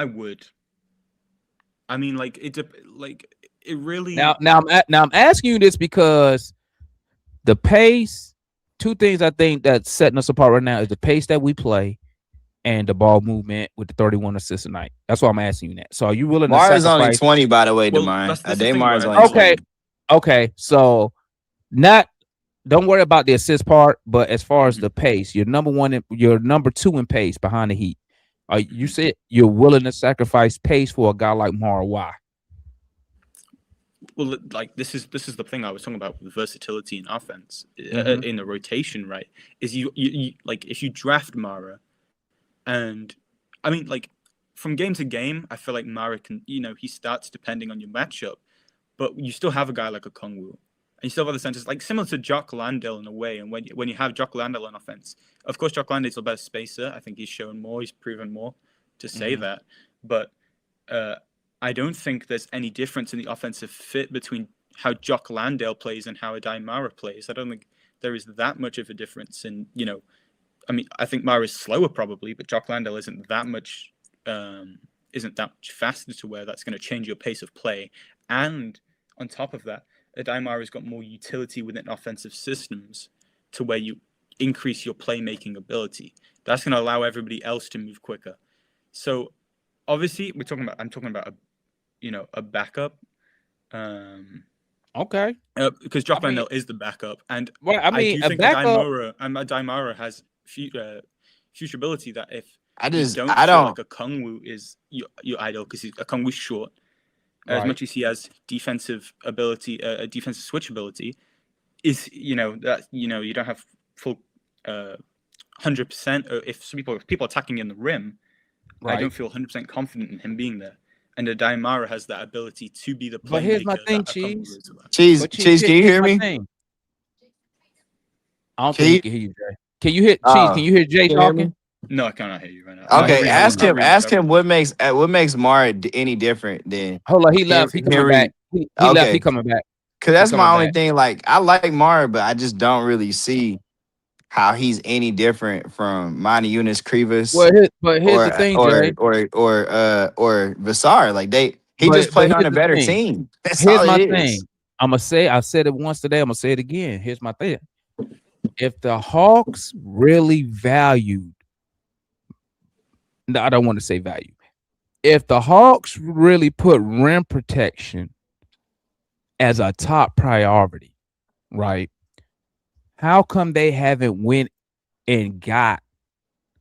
would, I mean, like it really. Now I'm asking you this because the pace. Two things I think that's setting us apart right now is the pace that we play and the ball movement with the 31 assists a night. That's why I'm asking you that. So are you willing to Mara's sacrifice? only 20, by the way, Demar. Damar's only 20. Okay. So don't worry about the assist part, but as far as the pace, you're number 2 in pace behind the Heat. You said you're willing to sacrifice pace for a guy like Mara. Why? Well, like this is the thing I was talking about with versatility in offense in the rotation, right? Is you like if you draft Mara, and I mean like from game to game, I feel like Mara can he starts depending on your matchup, but you still have a guy like a Kongwu, and you still have other centers like similar to Jock Landale in a way. And when you have Jock Landale on offense, of course Jock Landale's the best spacer. I think he's shown more, he's proven more to say that, but I don't think there's any difference in the offensive fit between how Jock Landale plays and how Adai Mara plays. I don't think there is that much of a difference in, I mean, I think Mara's slower probably, but Jock Landale isn't that much faster to where that's going to change your pace of play. And on top of that, Adai Mara's got more utility within offensive systems to where you increase your playmaking ability. That's going to allow everybody else to move quicker. So obviously I'm talking about a backup. Okay. Because Jock Landale is the backup, and I mean, I do think Adai Mara has future ability that if I don't don't feel like a Kongwu is your idol because a Kongwu's short. As much as he has defensive ability, defensive switch ability, is you don't have full 100%. If people attacking in the rim, I don't feel 100% confident in him being there. And Adai Mara has that ability to be the playmaker. But here's my thing, Cheese. Cheese, can you hear me? I don't think he can hear you, Jay. Can you hear Cheese? Can you hear Jay talking? No, I cannot hear you right now. Okay, ask him what makes Mara any different than. Hold on, he left. He coming back. He left. He coming back. Cause that's my only thing. Like I like Mara, but I just don't really see how he's any different from Monty Eunice Krivas. Well, here's the thing, Jay. Or Vassar. Like he just played on a better team. That's here's all my it thing. is. I said it once today. I'm gonna say it again. Here's my thing. If the Hawks really valued, no, I don't want to say value. If the Hawks really put rim protection as a top priority, right? How come they haven't went and got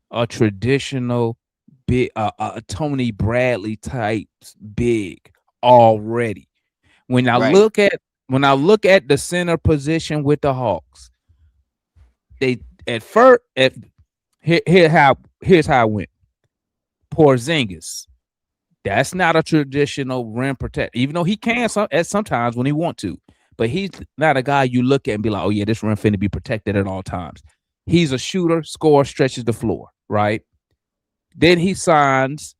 a traditional big, a Tony Bradley type big already? When I look at the center position with the Hawks, they at first here's how it went. Porzingis, that's not a traditional rim protector, even though he can sometimes when he want to. But he's not a guy you look at and be like, oh, yeah, this rim finna be protected at all times. He's a shooter, scorer, stretches the floor, right? Then he signs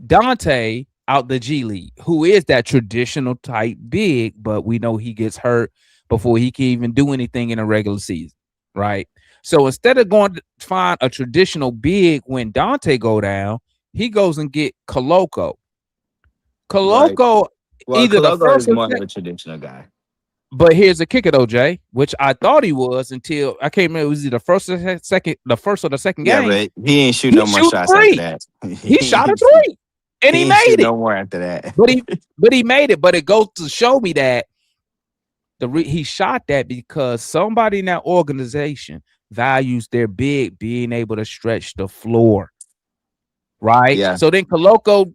Dante out the G League, who is that traditional type big, but we know he gets hurt before he can even do anything in a regular season, right? So instead of going to find a traditional big when Dante go down, he goes and get Koloko. Koloko, either Koloko the first is more of a traditional guy. But here's the kicker, though, Jay, which I thought he was until I can't remember. Was he the first or the second game? Yeah, but he ain't shoot no more shots after that. He shot a three, and he made it. No more after that. But he made it. But it goes to show me that he shot that because somebody in that organization values their big being able to stretch the floor, right? Yeah. So then Koloko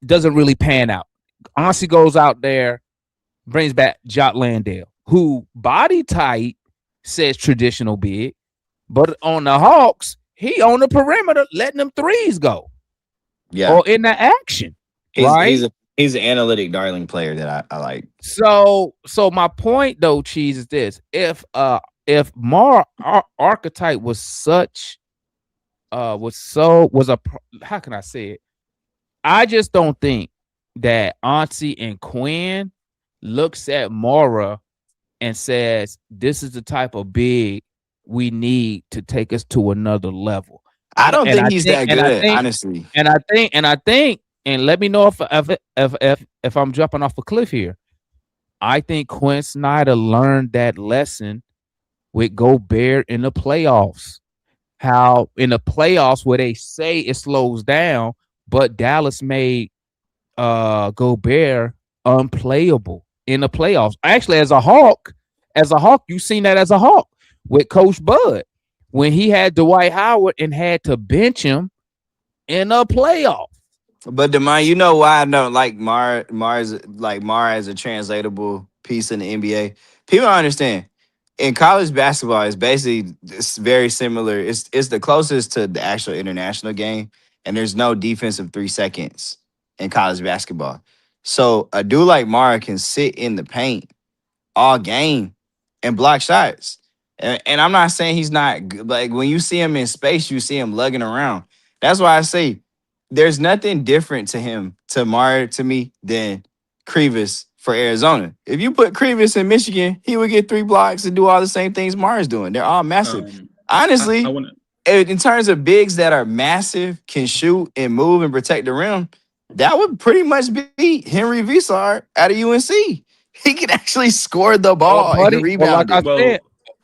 doesn't really pan out. Honestly, goes out there. Brings back Jock Landale, who body type says traditional big, but on the Hawks, he on the perimeter letting them threes go. Yeah. Or in the action. Right? He's an analytic darling player that I like. So my point though, Cheese, is this. If Mar archetype was how can I say it? I just don't think that Auntie and Quinn looks at Mara and says, this is the type of big we need to take us to another level. I don't think he's that good, honestly. And I think And let me know if I'm jumping off a cliff here. I think Quinn Snyder learned that lesson with Gobert in the playoffs. How in the playoffs where they say it slows down, but Dallas made Gobert unplayable in the playoffs. Actually, as a Hawk, you seen that as a Hawk with Coach Bud when he had Dwight Howard and had to bench him in a playoff. But Demai, you know why I don't like Mara as a translatable piece in the NBA? People don't understand. In college basketball, it's very similar. It's the closest to the actual international game, and there's no defensive 3 seconds in college basketball. So a dude like Mara can sit in the paint all game and block shots. And I'm not saying he's not good. Like when you see him in space, you see him lugging around. That's why I say there's nothing different to Mara to me than Krivas for Arizona. If you put Krivas in Michigan, he would get 3 blocks and do all the same things Mara's doing. They're all massive. Honestly, in terms of bigs that are massive, can shoot and move and protect the rim, that would pretty much be Henry Visar out of UNC. He can actually score the ball and rebound.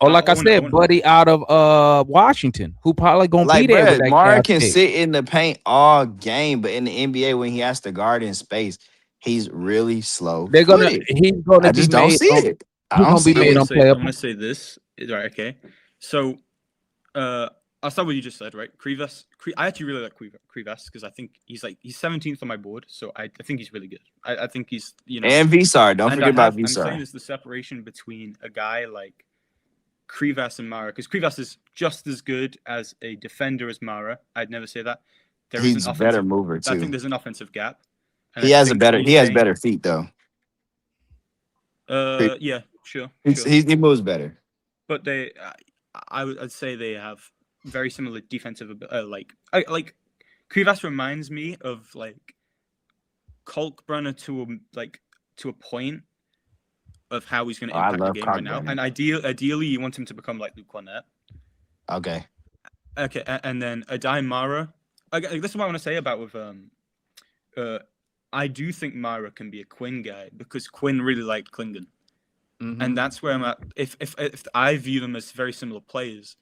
Like I said, Buddy out of Washington, who probably gonna be there. With that Mara can sit in the paint all game, but in the NBA, when he has to guard in space, he's really slow. He's gonna I just don't see it. I want to say this. Right, okay. So I'll start with what you just said, right? Krivas. I actually really like Krivas because I think he's 17th on my board, so I think he's really good. I think he's and Visar. Don't forget about Visar. I'm saying it's the separation between a guy like Krivas and Mara, because Krivas is just as good as a defender as Mara. I'd never say that. He's a better mover too. I think there's an offensive gap. He has better feet though. Yeah, sure. He moves better. But I'd say they have very similar defensive like Krivas reminds me of like Kalkbrenner to a point of how he's going to impact the game right now. And ideally, you want him to become like Luke Cornett. Okay. And then Adai Mara. This is what I want to say about with I do think Mara can be a Quinn guy because Quinn really liked Klingon. Mm-hmm. And that's where I'm at. If I view them as very similar players,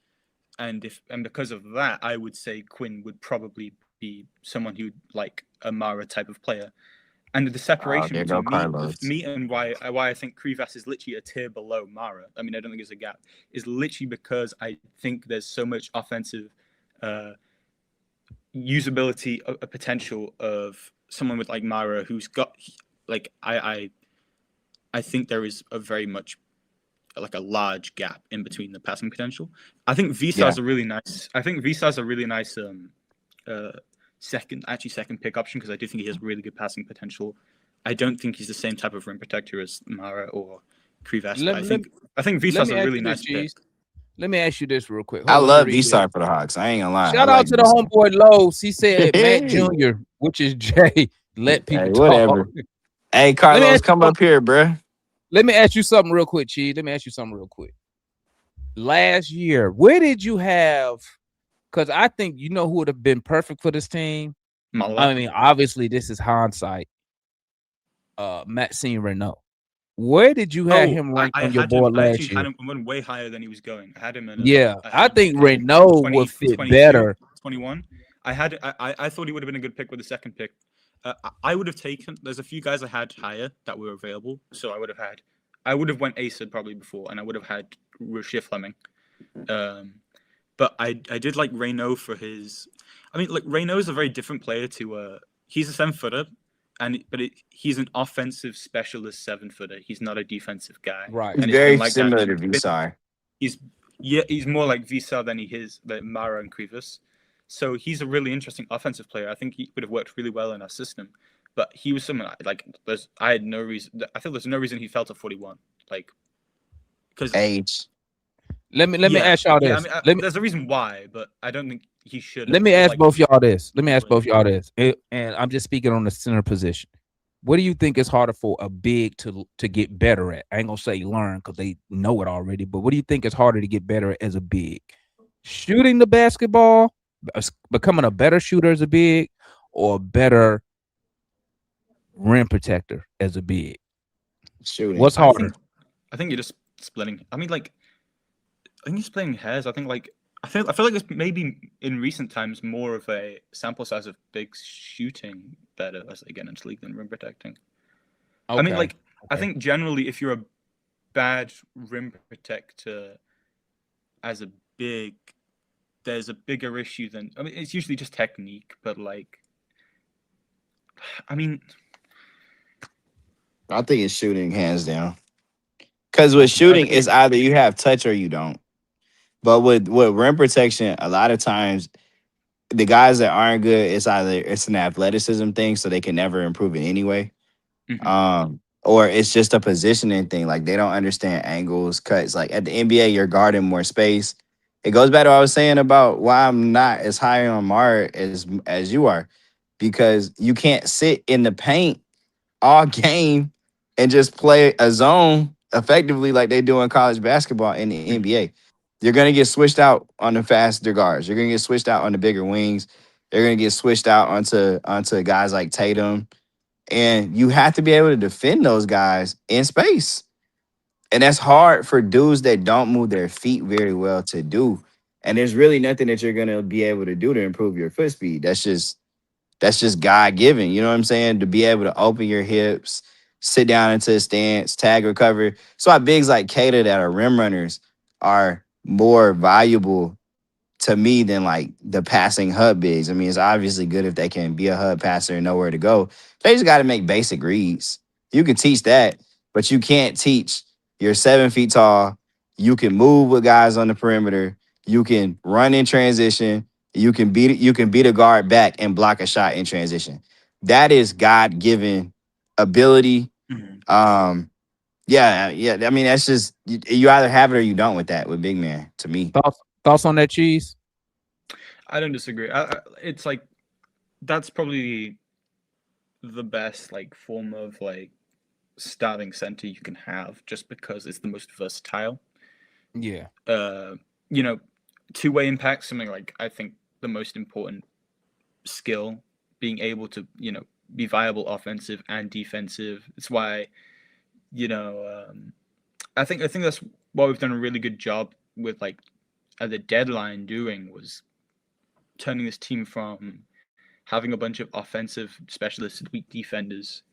and because of that, I would say Quinn would probably be someone who like a Mara type of player. And the separation between me and why I think Krivas is literally a tier below Mara, I mean, I don't think there's a gap, is literally because I think there's so much offensive usability, a potential of someone with like Mara who's got like I think there is a very much like a large gap in between the passing potential. I think Visar's a really nice. I think Visar's a really nice second pick option because I do think he has really good passing potential. I don't think he's the same type of rim protector as Mara or Krivas. I think Visar's a really nice pick. Let me ask you this real quick. I love Visar for the Hawks. I ain't gonna lie. Shout out to the homeboy Lowe's. He said Matt Jr., which is Jay. Let people talk. Whatever. Hey, Carlos, come up here, bro. Let me ask you something real quick, Cheese. Last year, where did you have? Because I think you know who would have been perfect for this team. I mean, obviously, this is hindsight. Maxime Renault. Where did you have him ranked on your board last year? I went way higher than he was going. I had him in. I think Renault would fit better. 21. I thought he would have been a good pick with the second pick. I would have taken. There's a few guys I had higher that were available, so I would have went Acid probably before, and I would have had Rocher Fleming. But I did like Renault for his. I mean, like Renault is a very different player to. He's a 7-footer, but he's an offensive specialist 7-footer. He's not a defensive guy. Right. He's very similar to Visar. He's more like Visar than he is like Mara and Krivas. So he's a really interesting offensive player. I think he would have worked really well in our system. But he was someone I had no reason. I feel there's no reason he fell to 41. Like, because age. Let me ask y'all this. I mean, there's a reason why, but I don't think he should. Let me ask both y'all this. And I'm just speaking on the center position. What do you think is harder for a big to get better at? I ain't gonna say learn because they know it already. But what do you think is harder to get better at as a big? Shooting the basketball, becoming a better shooter as a big, or better rim protector as a big? Shooting. What's harder? I think you're just splitting. I mean, like, I think you're splitting hairs. I think, like, I feel like it's maybe in recent times more of a sample size of bigs shooting better as they get into league than rim protecting. I mean, like, I think generally if you're a bad rim protector as a big, there's a bigger issue than, I mean, it's usually just technique, but like, I mean, I think it's shooting hands down. Because with shooting, it's either you have touch or you don't. But with rim protection, a lot of times the guys that aren't good, it's either it's an athleticism thing, so they can never improve it anyway. Or it's just a positioning thing. Like they don't understand angles, cuts. Like at the NBA, you're guarding more space. It goes back to what I was saying about why I'm not as high on Mar as you are. Because you can't sit in the paint all game and just play a zone effectively like they do in college basketball in the NBA. You're going to get switched out on the faster guards. You're going to get switched out on the bigger wings. They're going to get switched out onto guys like Tatum. And you have to be able to defend those guys in space. And that's hard for dudes that don't move their feet very well to do. And there's really nothing that you're going to be able to do to improve your foot speed. That's just God-given. You know what I'm saying? To be able to open your hips, sit down into a stance, tag recover. So why bigs like Keita that are rim runners are more valuable to me than like the passing hub bigs. I mean, it's obviously good if they can be a hub passer and know where to go. They just got to make basic reads. You can teach that, but you can't teach. You're 7 feet tall. You can move with guys on the perimeter. You can run in transition. You can beat a guard back and block a shot in transition. That is God-given ability. Yeah. I mean, that's just you either have it or you don't with that with big man. To me, thoughts on that, Cheese? I don't disagree. It's like that's probably the best like form of like starting center you can have, just because it's the most versatile. Yeah. You know, two-way impact, something like I think the most important skill, being able to, you know, be viable offensive and defensive. It's why, you know, I think that's what we've done a really good job with, like at the deadline doing, was turning this team from having a bunch of offensive specialists and weak defenders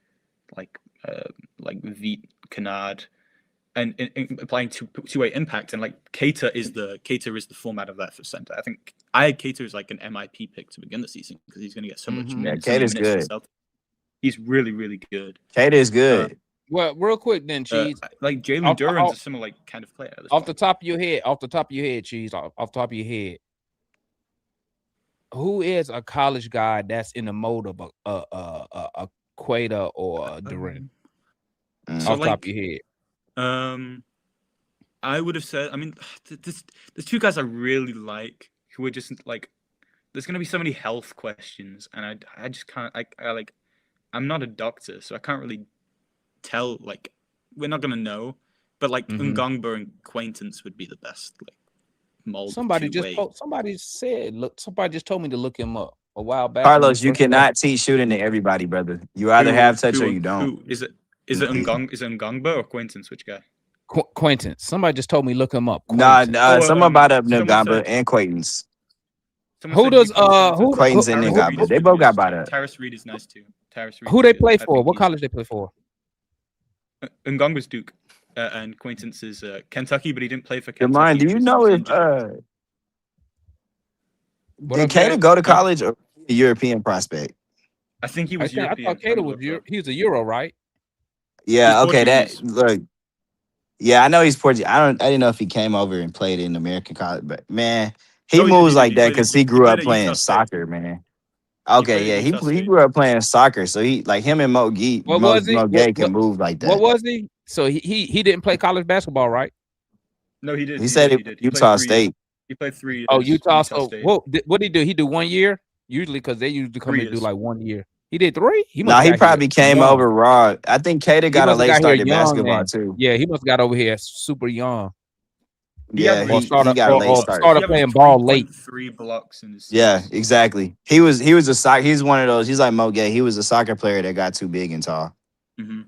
like Veit, Kennard, and applying two-way impact. And like Keita is the format of that for center. I think I had Keita as like an MIP pick to begin the season because he's going to get so much minutes. Yeah, Keita's good. He's really, really good. Keita is good. Well, real quick then, Cheese. Like Jalen Duren's a similar like kind of player. Off the top of your head, Cheese. Off the top of your head, who is a college guy that's in the mode of a Queta or a Duren? Off the top of your head. I would have said. I mean, there's two guys I really like who are just like. There's gonna be so many health questions, and I just can't. I'm not a doctor, so I can't really tell. Like, we're not gonna know, but like Ngongba and Quaintance would be the best. Like, mold. Somebody just told me to look him up a while back. Carlos, you cannot teach shooting to everybody, brother. You either have touch or you don't. Is it Ngongba or Quaintance? Which guy? Quaintance. Somebody just told me look him up. Nah. Someone brought up Ngongba and Quaintance. Who does Quaintance and Ngongba? They both got brought up. Tyrus Reed is nice too. Who they play for? What college they play for? Ngongba's Duke, and Quaintance is Kentucky, but he didn't play for Kentucky. Mind, do you know if did Keita go to college or a European prospect? I think he was European. I thought Keita was he was a Euro, right? Yeah. Okay. Yeah, I know he's Portuguese. I didn't know if he came over and played in American college, but man, he moves like that because he grew up playing soccer, man. Okay, yeah, he grew up playing soccer, so he like him and Mo Gay can move like that. What was he? So he didn't play college basketball, right? No, he did. He said it Utah State. He played 3 years. Oh, Utah State. What did he do? He do 1 year usually because they usually come and do like 1 year. He did 3. He probably came over raw. I think Keita got a late start in basketball too. Yeah, he must have got over here super young. Yeah, or he got a late start. started playing ball late. 3 blocks in his Yeah, exactly. He was he's one of those. He's like Mo Gay. He was a soccer player that got too big and tall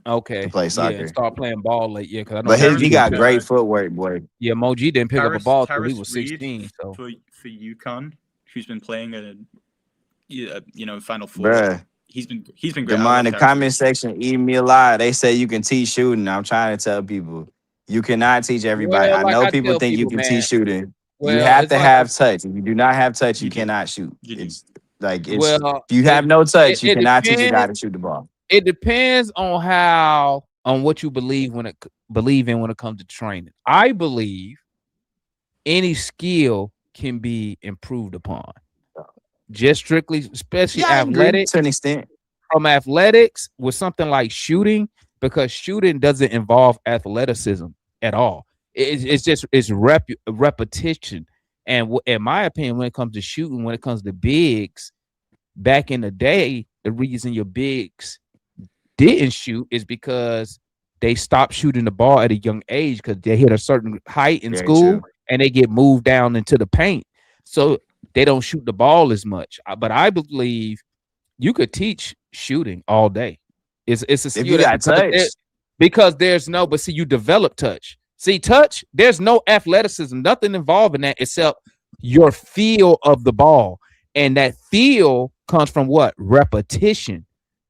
Okay, to play yeah, soccer. and start playing ball late. Yeah, because I know But Mo G he didn't got pick- great footwork, boy. Yeah, Mo G didn't pick up a ball till he Tarris was Reed 16. So for UConn, who's been playing at a Final Four. Bruh. He's been great. The man in the comment section eating me alive. They say you can teach shooting. I'm trying to tell people you cannot teach everybody. Well, I like know I people tell think you people, can man, teach shooting. well, you have it's to like have touch. If you do not have touch, you cannot shoot. It's like if you have no touch, you it cannot teach a guy depends. to shoot the ball. It depends on what you believe in when it comes to training. I believe any skill can be improved upon. Just strictly, especially Yeah, I agree athletics, to an extent. From athletics with something like shooting, because shooting doesn't involve athleticism at all. It's repetition. And in my opinion, when it comes to shooting, when it comes to bigs, back in the day, the reason your bigs didn't shoot is because they stopped shooting the ball at a young age because they hit a certain height in Very school true. and they get moved down into the paint. So they don't shoot the ball as much. But I believe you could teach shooting all day. It's a skill you got touch. because there's no, but see, you develop touch. See, touch, there's no athleticism, nothing involved in that except your feel of the ball. And that feel comes from what? Repetition.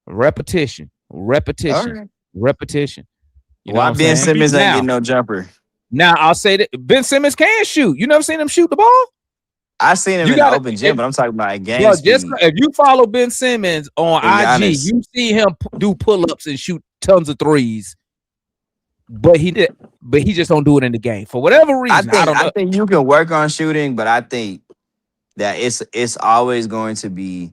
Repetition. Alright. Repetition. You know Why what I'm Ben saying? Simmons ain't Now- getting no jumper? Now I'll say that Ben Simmons can shoot. You never seen him shoot the ball? I seen him You in gotta- the open gym, but I'm talking about game Bro, speed. just if you follow Ben Simmons on And IG, Giannis. you see him do pull-ups and shoot tons of threes. But he just don't do it in the game for whatever reason. I don't know. I think you can work on shooting, but I think that it's always going to be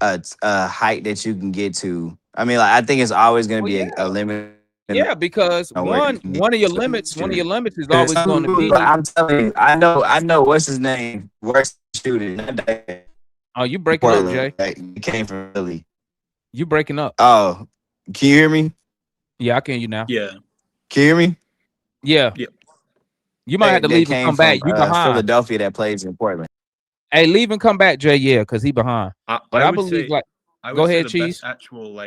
a height that you can get to. I mean, like I think it's always going to be a limit. Yeah, because No, where one you can of your get limits, to one of your limits is There's always going to be. I'm telling you, I know what's his name, worst shooting. Oh, you breaking up, Portland, Jay? like, he came from Philly. You breaking up? Oh, can you hear me? Yeah, I can hear you now. Yeah. Can you hear me? Yeah. You might have to That leave and came come back. from, You behind. Philadelphia that plays in Portland. Hey, leave and come back, Jay. Yeah, because he behind. But I would believe say- like. I would Go say ahead, the Cheese. best actual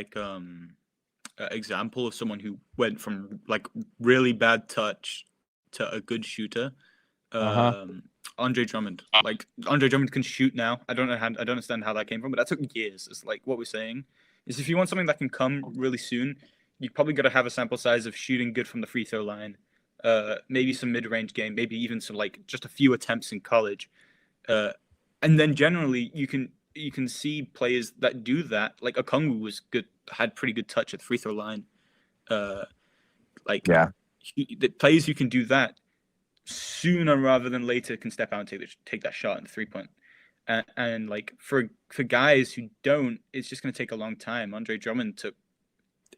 example of someone who went from like really bad touch to a good shooter. Andre Drummond. Like Andre Drummond can shoot now. I don't understand how that came from, but that took years. It's like what we're saying is if you want something that can come really soon, you probably got to have a sample size of shooting good from the free throw line, maybe some mid-range game, maybe even some like just a few attempts in college, and then generally you can see players that do that. Like Okongwu was good, had pretty good touch at the free throw line. The players who can do that sooner rather than later can step out and take that shot in the 3-point. And like for guys who don't, it's just going to take a long time. Andre Drummond took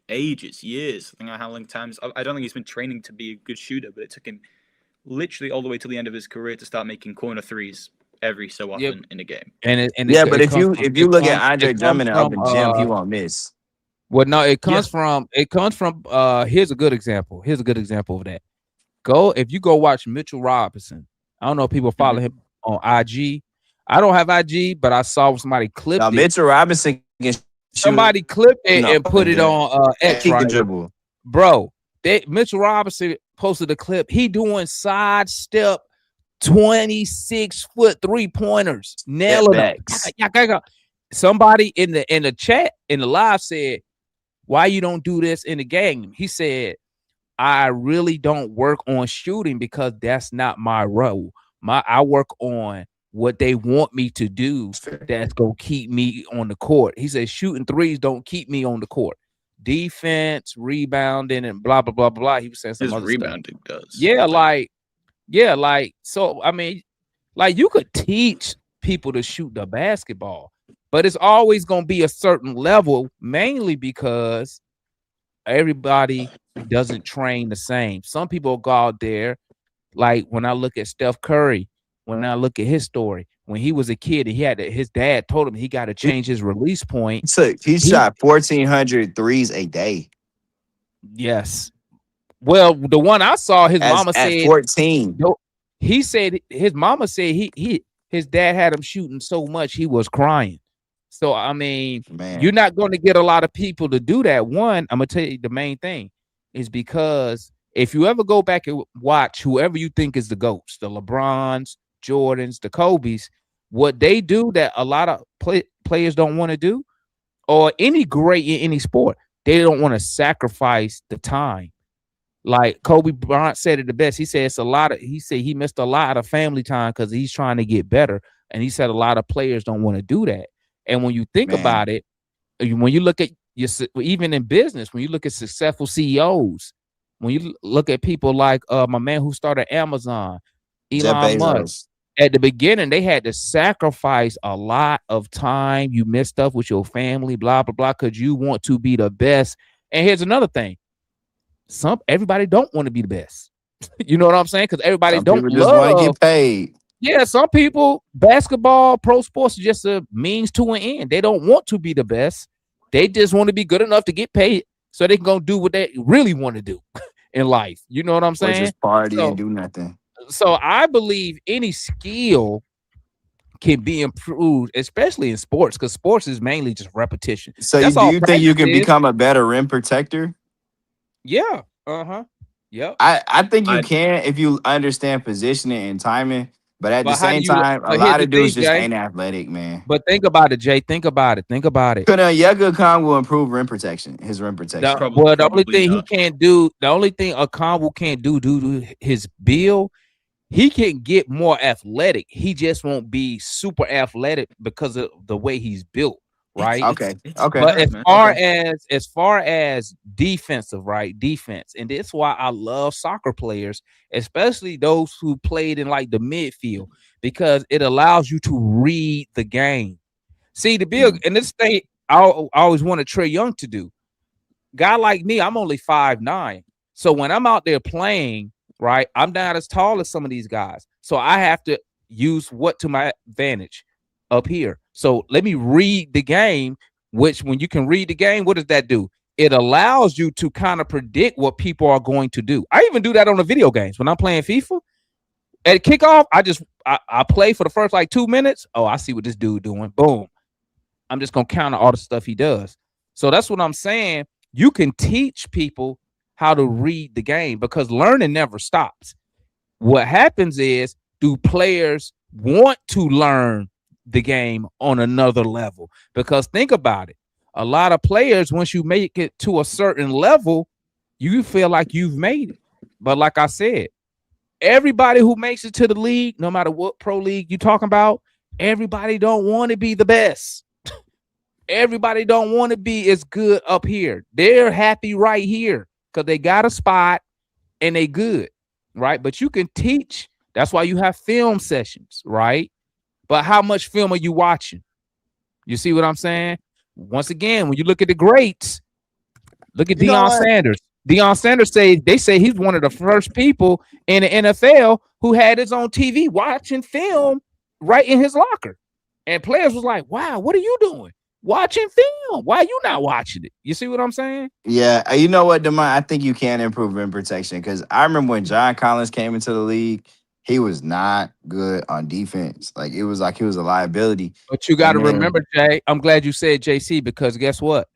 ages, years. I don't know how long times. I don't think he's been training to be a good shooter, but it took him literally all the way to the end of his career to start making corner threes every so often in a game. But if you look at Andre Drummond in the open gym, he won't miss. Well, no, it comes from here's a good example. Here's a good example of that. If you go watch Mitchell Robinson. I don't know if people follow him on IG. I don't have IG, but I saw somebody clip it. Mitchell Robinson can shoot. Somebody clipped it and put it on X, He can right? dribble. Bro, Mitchell Robinson posted a clip. He doing sidestep 26-foot 3-pointers, nailing them. Somebody in the chat in the live said, "Why you don't do this in the game?" He said, "I really don't work on shooting because that's not my role. I work on what they want me to do. That's gonna keep me on the court." He said, "Shooting threes don't keep me on the court. Defense, rebounding, and blah blah blah blah." He was saying some His other rebounding stuff. does. So I mean, like you could teach people to shoot the basketball, but it's always gonna be a certain level, mainly because everybody doesn't train the same. Some people go out there, like when I look at Steph Curry, when I look at his story, when he was a kid and his dad told him he got to change his release point. He shot 1,400 threes a day. Yes. Well, the one I saw, his mama at said 14. He said his mama said his dad had him shooting so much he was crying. So I mean, you're not going to get a lot of people to do that. One, I'm gonna tell you the main thing is because if you ever go back and watch whoever you think is the GOATs, the LeBrons, Jordans, the Kobes, what they do that a lot of players don't want to do, or any great in any sport, they don't want to sacrifice the time. Like Kobe Bryant said it the best. He said it's a lot of. He said he missed a lot of family time because he's trying to get better, and he said a lot of players don't want to do that. And when you think about it, when you look at even in business, when you look at successful CEOs, when you look at people like my man who started Amazon, Elon Musk, at the beginning they had to sacrifice a lot of time. You miss stuff with your family, blah blah blah, because you want to be the best. And here's another thing. Everybody don't want to be the best. You know what I'm saying? Because everybody Some don't people just want to get paid. Yeah, some people, basketball, pro sports is just a means to an end. They don't want to be the best. They just want to be good enough to get paid so they can go do what they really want to do in life. You know what I'm saying? Or just party and do nothing. So I believe any skill can be improved, especially in sports, because sports is mainly just repetition. So do you think you can become a better rim protector? Yeah. Uh-huh. Yep. I think you can if you understand positioning and timing. But at the same time, a lot of dudes just ain't athletic, man. But think about it, Jay. Think about it. Yega Khan will improve rim protection. His rim protection. The only thing he can't do, the only thing Okongwu can't do due to his build, he can get more athletic. He just won't be super athletic because of the way he's built. Right. Okay. But as far as defensive, right? Defense. And that's why I love soccer players, especially those who played in like the midfield, because it allows you to read the game. See, the big and this thing I always wanted Trae Young to do. Guy like me, I'm only 5'9". So when I'm out there playing, right, I'm not as tall as some of these guys. So I have to use what to my advantage up here. So let me read the game, which when you can read the game, what does that do? It allows you to kind of predict what people are going to do. I even do that on the video games. When I'm playing FIFA, at kickoff, I play for the first like 2 minutes. Oh, I see what this dude doing. Boom. I'm just going to counter all the stuff he does. So that's what I'm saying. You can teach people how to read the game because learning never stops. What happens is, do players want to learn the game on another level? Because think about it, a lot of players, once you make it to a certain level, you feel like you've made it. But like I said, everybody who makes it to the league, no matter what pro league you're talking about, everybody don't want to be the best. Everybody don't want to be as good up here. They're happy right here because they got a spot and they good, right? But you can teach. That's why you have film sessions, right? But how much film are you watching? You see what I'm saying? Once again, when you look at the greats, look at Deion Sanders. Deion Sanders they say he's one of the first people in the NFL who had his own TV watching film right in his locker. And players was like, wow, what are you doing? Watching film. Why are you not watching it? You see what I'm saying? Yeah. You know what, DeMond? I think you can improve rim protection because I remember when John Collins came into the league, he was not good on defense. Like it was like he was a liability. But you got to remember, Jay. I'm glad you said JC because guess what?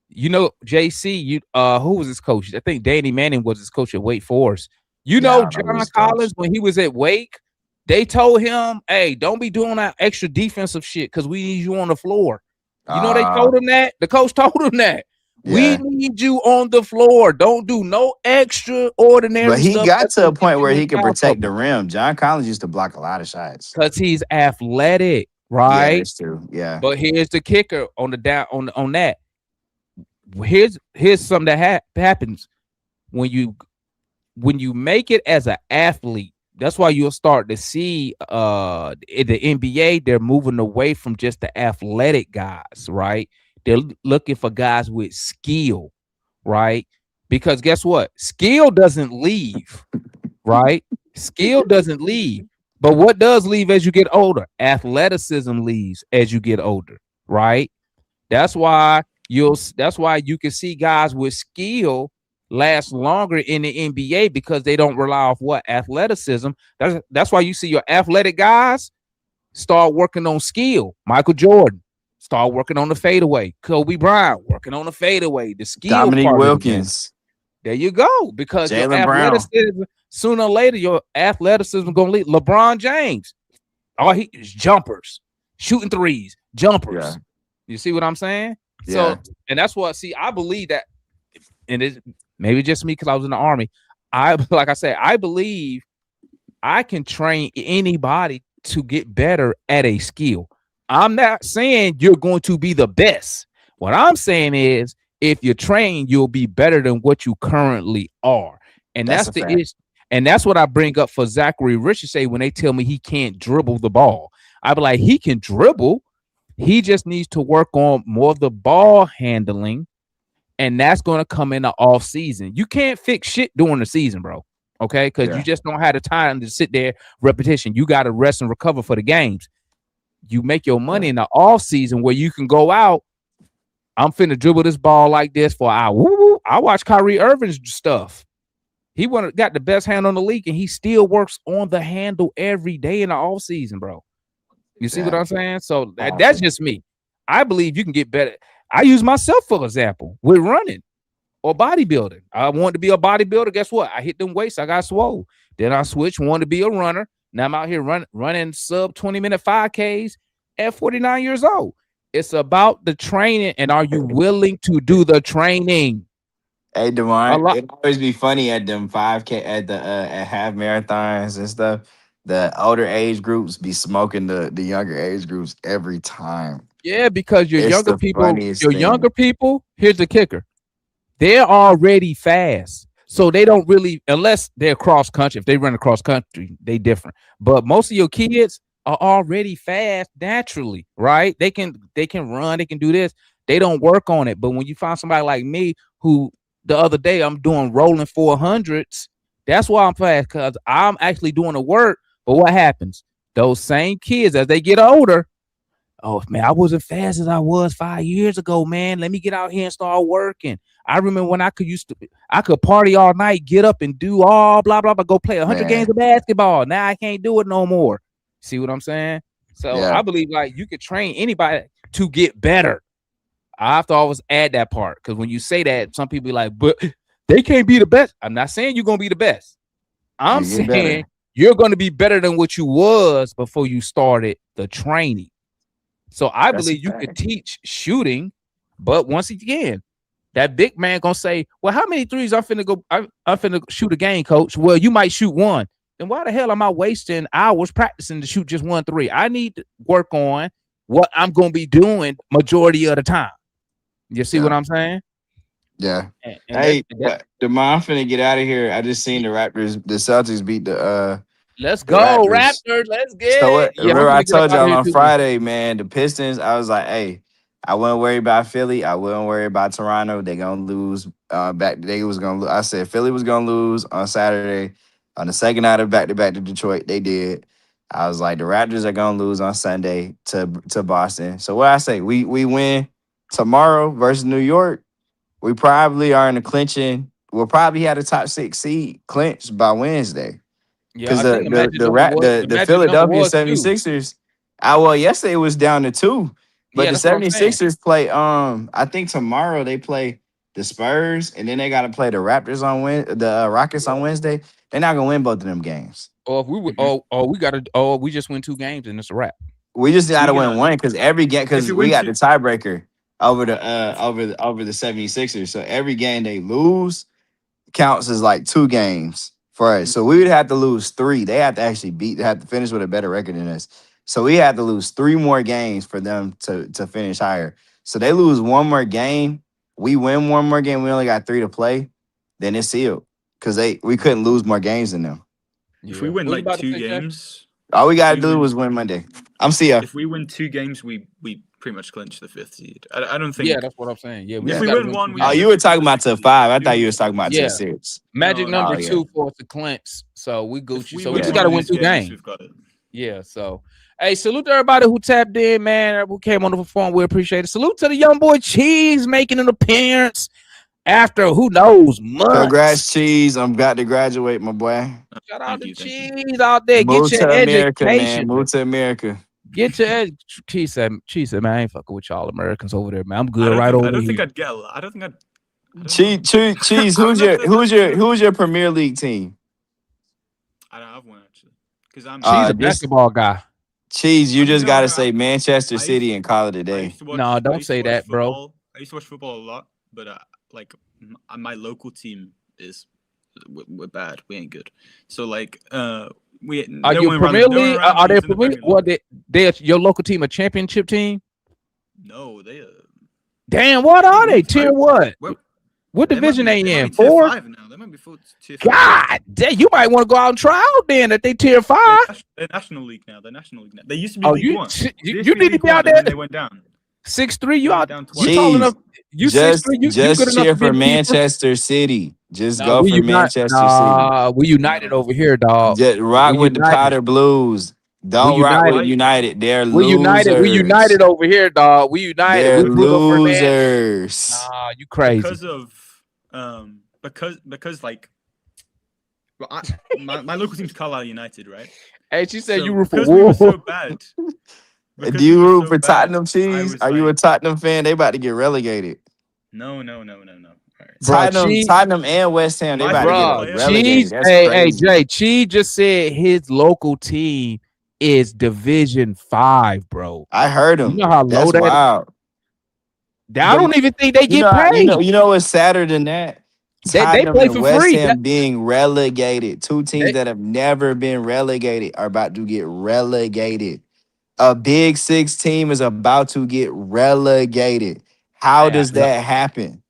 You know, JC. Who was his coach? I think Danny Manning was his coach at Wake Forest. You know, John Collins when he was at Wake, they told him, "Hey, don't be doing that extra defensive shit because we need you on the floor." You know, they told him that. The coach told him that. We need you on the floor. Don't do no extraordinary But he stuff got to a point where he could protect the rim. John Collins used to block a lot of shots. Because he's athletic, right? Yeah, that's true. Yeah. But here's the kicker on that. Here's something that happens when you make it as an athlete. That's why you'll start to see in the NBA, they're moving away from just the athletic guys, right? They're looking for guys with skill, right? Because guess what? Skill doesn't leave, right? Skill doesn't leave. But what does leave as you get older? Athleticism leaves as you get older, right? That's why you can see guys with skill last longer in the NBA because they don't rely off what? Athleticism. That's why you see your athletic guys start working on skill. Michael Jordan start working on the fadeaway. Kobe Bryant working on the fadeaway. The skill Dominique part Wilkins. there you go. Because your Jaylen Brown. athleticism, sooner or later, your athleticism gonna lead. LeBron James, all he is jumpers, shooting threes, jumpers. Yeah. You see what I'm saying? Yeah. So, and that's what I believe that, and it's maybe just me because I was in the army. Like I said, I believe I can train anybody to get better at a skill. I'm not saying you're going to be the best. What I'm saying is, if you train, you'll be better than what you currently are. And that's the issue. And that's what I bring up for Zachary Richardson when they tell me he can't dribble the ball. I be like, he can dribble. He just needs to work on more of the ball handling. And that's going to come in the off season. You can't fix shit during the season, bro. Okay. Because you just don't have the time to sit there repetition. You got to rest and recover for the games. You make your money in the off season where you can go out. I'm finna dribble this ball like this for an hour. Woo-woo. I watch Kyrie Irving's stuff. He got the best hand on the league, and he still works on the handle every day in the off season, bro. You see what I'm saying? So that's just me. I believe you can get better. I use myself for example with running or bodybuilding. I wanted to be a bodybuilder. Guess what? I hit them weights. I got swole. Then I switched, wanted to be a runner. Now I'm out here running sub 20-minute 5Ks at 49 years old. It's about the training, and are you willing to do the training? Hey, DeMar, it always be funny at them 5K at the at half marathons and stuff. The older age groups be smoking the younger age groups every time. Yeah, because your It's younger the people, funniest your thing. younger people, here's the kicker. They're already fast. So they don't really, unless they're cross country, if they run across country, they different. But most of your kids are already fast naturally, right? They can run, they can do this. They don't work on it. But when you find somebody like me who the other day I'm doing rolling 400s, that's why I'm fast, because I'm actually doing the work. But what happens? Those same kids, as they get older, oh man, I wasn't fast as I was 5 years ago, man. Let me get out here and start working. I remember when I could party all night, get up and do all blah blah blah, go play 100 games of basketball. Now I can't do it no more. See what I'm saying? So I believe like you could train anybody to get better. I have to always add that part, because when you say that, some people be like, but they can't be the best. I'm not saying you're gonna be the best. I'm saying you're gonna be better than what you was before you started the training. So I believe you could teach shooting, but once again, that big man gonna say, well, how many threes I'm finna shoot a game, coach? Well, you might shoot one. Then why the hell am I wasting hours practicing to shoot just 1 3? I need to work on what I'm gonna be doing majority of the time. You see what I'm saying? Yeah. And hey, DeMar, I'm finna get out of here. I just seen the Celtics beat the Let's go, Raptors. Let's get so it. remember I told y'all on Friday, man, the Pistons, I was like, hey, I wouldn't worry about Philly. I wouldn't worry about Toronto. They're gonna lose I said Philly was gonna lose on Saturday. On the second night of back-to-back to Detroit, they did. I was like, the Raptors are gonna lose on Sunday to Boston. So what I say, we win tomorrow versus New York. We probably are in the clinching. We'll probably have the top 6 seed clinched by Wednesday. Because the Philadelphia 76ers, yesterday was down to 2. But the 76ers play, I think tomorrow they play the Spurs, and then they got to play the Raptors the Rockets on Wednesday. They're not gonna win both of them games. Or if we just win 2 games and it's a wrap. We just gotta win one, because every game, because we got the tiebreaker over the 76ers. So every game they lose counts as like 2 games for us. So we would have to lose 3. They have to actually they have to finish with a better record than us. So we have to lose 3 more games for them to finish higher. So they lose 1 more game. We win 1 more game. We only got 3 to play. Then it's sealed, because we couldn't lose more games than them. If we win like 2 games, all we gotta do was win Monday. I'm see ya. If we win 2 games, we pretty much clinch the 5th seed. I don't think. Yeah, that's what I'm saying. Yeah, if we win 1, you were talking about to 5. I thought you were talking about to 6. Magic number 2 for us to clinch. So we Gucci. So we just gotta win 2 games. We've got it. Yeah. So hey, salute to everybody who tapped in, man. Who came on the phone. We appreciate it. Salute to the young boy Cheese making an appearance. after who knows months. Congrats, Cheese. I'm about to graduate, my boy. Shout out to Cheese out there. Move Get your to America, education. man. Move to America. Get your Cheese said, man, I ain't fucking with y'all Americans over there, man. I'm good right over here. I don't think I'd get a lot. I don't think I'd. Cheese, who's your Premier League team? I don't have one actually, because I'm. Cheese a basketball guy. Cheese, you just gotta say Manchester City and call it a day. No, don't say that, bro. I used to watch football a lot, but like my local team is we're bad. We ain't good. So like we are you Premier League? Are they Premier League? What they your local team a championship team? No, they. Damn, what are they? Tier what? What division they in? 4? Now. They might be tier 5. God damn, you might want to go out and try out then if they tier 5. They're National League now. They used to be League 1. You need to be out there. They went down. 6'3", you out down you tall enough. You just 6'3", you just good enough cheer to be for Manchester City. Just go for Manchester City. We united over here, dog. Just rock with the Powder Blues. Don't rock with United. They're losers. We united over here, dog. We united. They're we losers. Nah, you crazy. Because of because like well, my local team's Carlisle United, right? Hey, she said so, you root for Wolves. We were so bad. Do you root for Tottenham, Cheese? Are you a Tottenham fan? They about to get relegated. No. Right. Tottenham and West Ham, they about to get relegated. Hey, Jay, Cheese just said his local team is Division 5, bro. I heard him. You know how low that wild. I don't even think they get paid. You know what's sadder than that? They play for West free. Ham being relegated. Two teams that have never been relegated are about to get relegated. A Big 6 team is about to get relegated. How does that happen?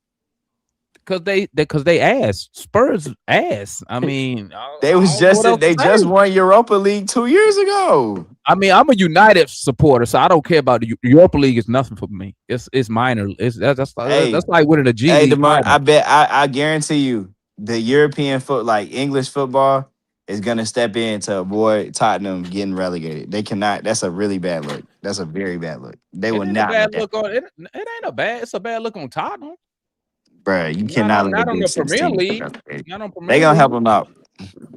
Because they ass. Spurs ass. I mean, they just won Europa League 2 years ago. I mean, I'm a United supporter, so I don't care about the Europa League. Is nothing for me. It's minor. That's like winning a G League. Hey, DeMar, I guarantee you, the European like English football is gonna step in to avoid Tottenham getting relegated. They cannot. That's a really bad look. That's a very bad look. They will not. Bad look on it. It ain't a bad. It's a bad look on Tottenham. Bruh, you cannot not on the Premier League. They gonna help them out.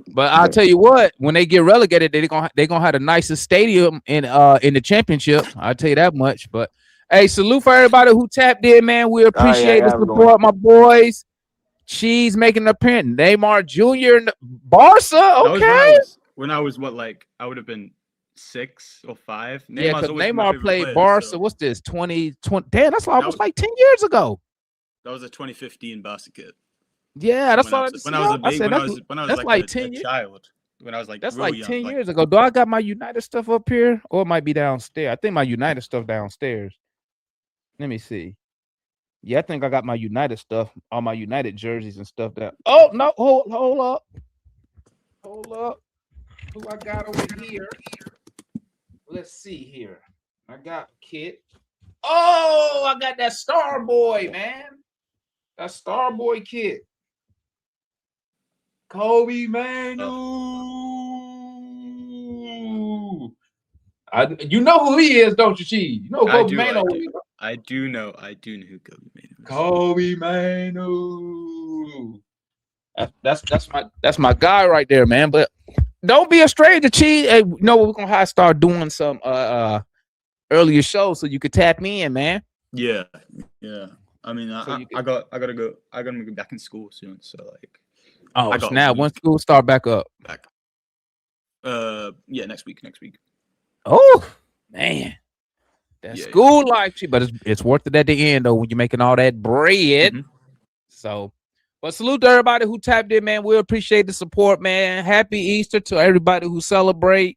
But I'll tell you what, when they get relegated, they gonna have the nicest stadium in the championship. I'll tell you that much. But hey, salute for everybody who tapped in, man. We appreciate the support, my boys. Cheese making an appearance. Neymar Jr. and Barca. Okay. When I was I would have been 6 or 5. Yeah, because Neymar played Barca. So. What's this? 2020? Damn, that's almost like 10 years ago. That was a 2015 Barca kit. Yeah, that's when I was a baby. When I was like 10 a child. When I was that's like 10 years ago. Do I got my United stuff up here, or it might be downstairs? I think my United stuff downstairs. Let me see. Yeah, I think I got my United stuff, all my United jerseys and stuff. That. Oh no! Hold up. Who I got over here? Let's see here. I got Kit. Oh, I got that Starboy, man. That Starboy kid. Kobe Manu. You know who he is, don't you, Cheese? You know Kobe Manu. I do know who Kobe Manu is. Kobe Manu. That's my guy right there, man. But don't be a stranger, Cheese. Hey, you know what? We're gonna have to start doing some earlier shows so you could tap me in, man. Yeah. I mean, I gotta go. I gotta be back in school soon. So like, now when school start back up? Yeah, next week. Oh man, that school life, but it's worth it at the end though when you're making all that bread. Mm-hmm. So, but salute to everybody who tapped in, man. We appreciate the support, man. Happy Easter to everybody who celebrate.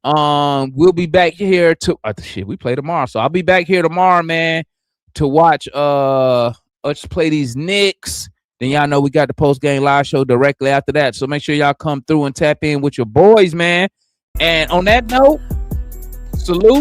We'll be back here to we play tomorrow, so I'll be back here tomorrow, man, to watch us play these Knicks. Then y'all know we got the post-game live show directly after that. So make sure y'all come through and tap in with your boys, man. And on that note, salute.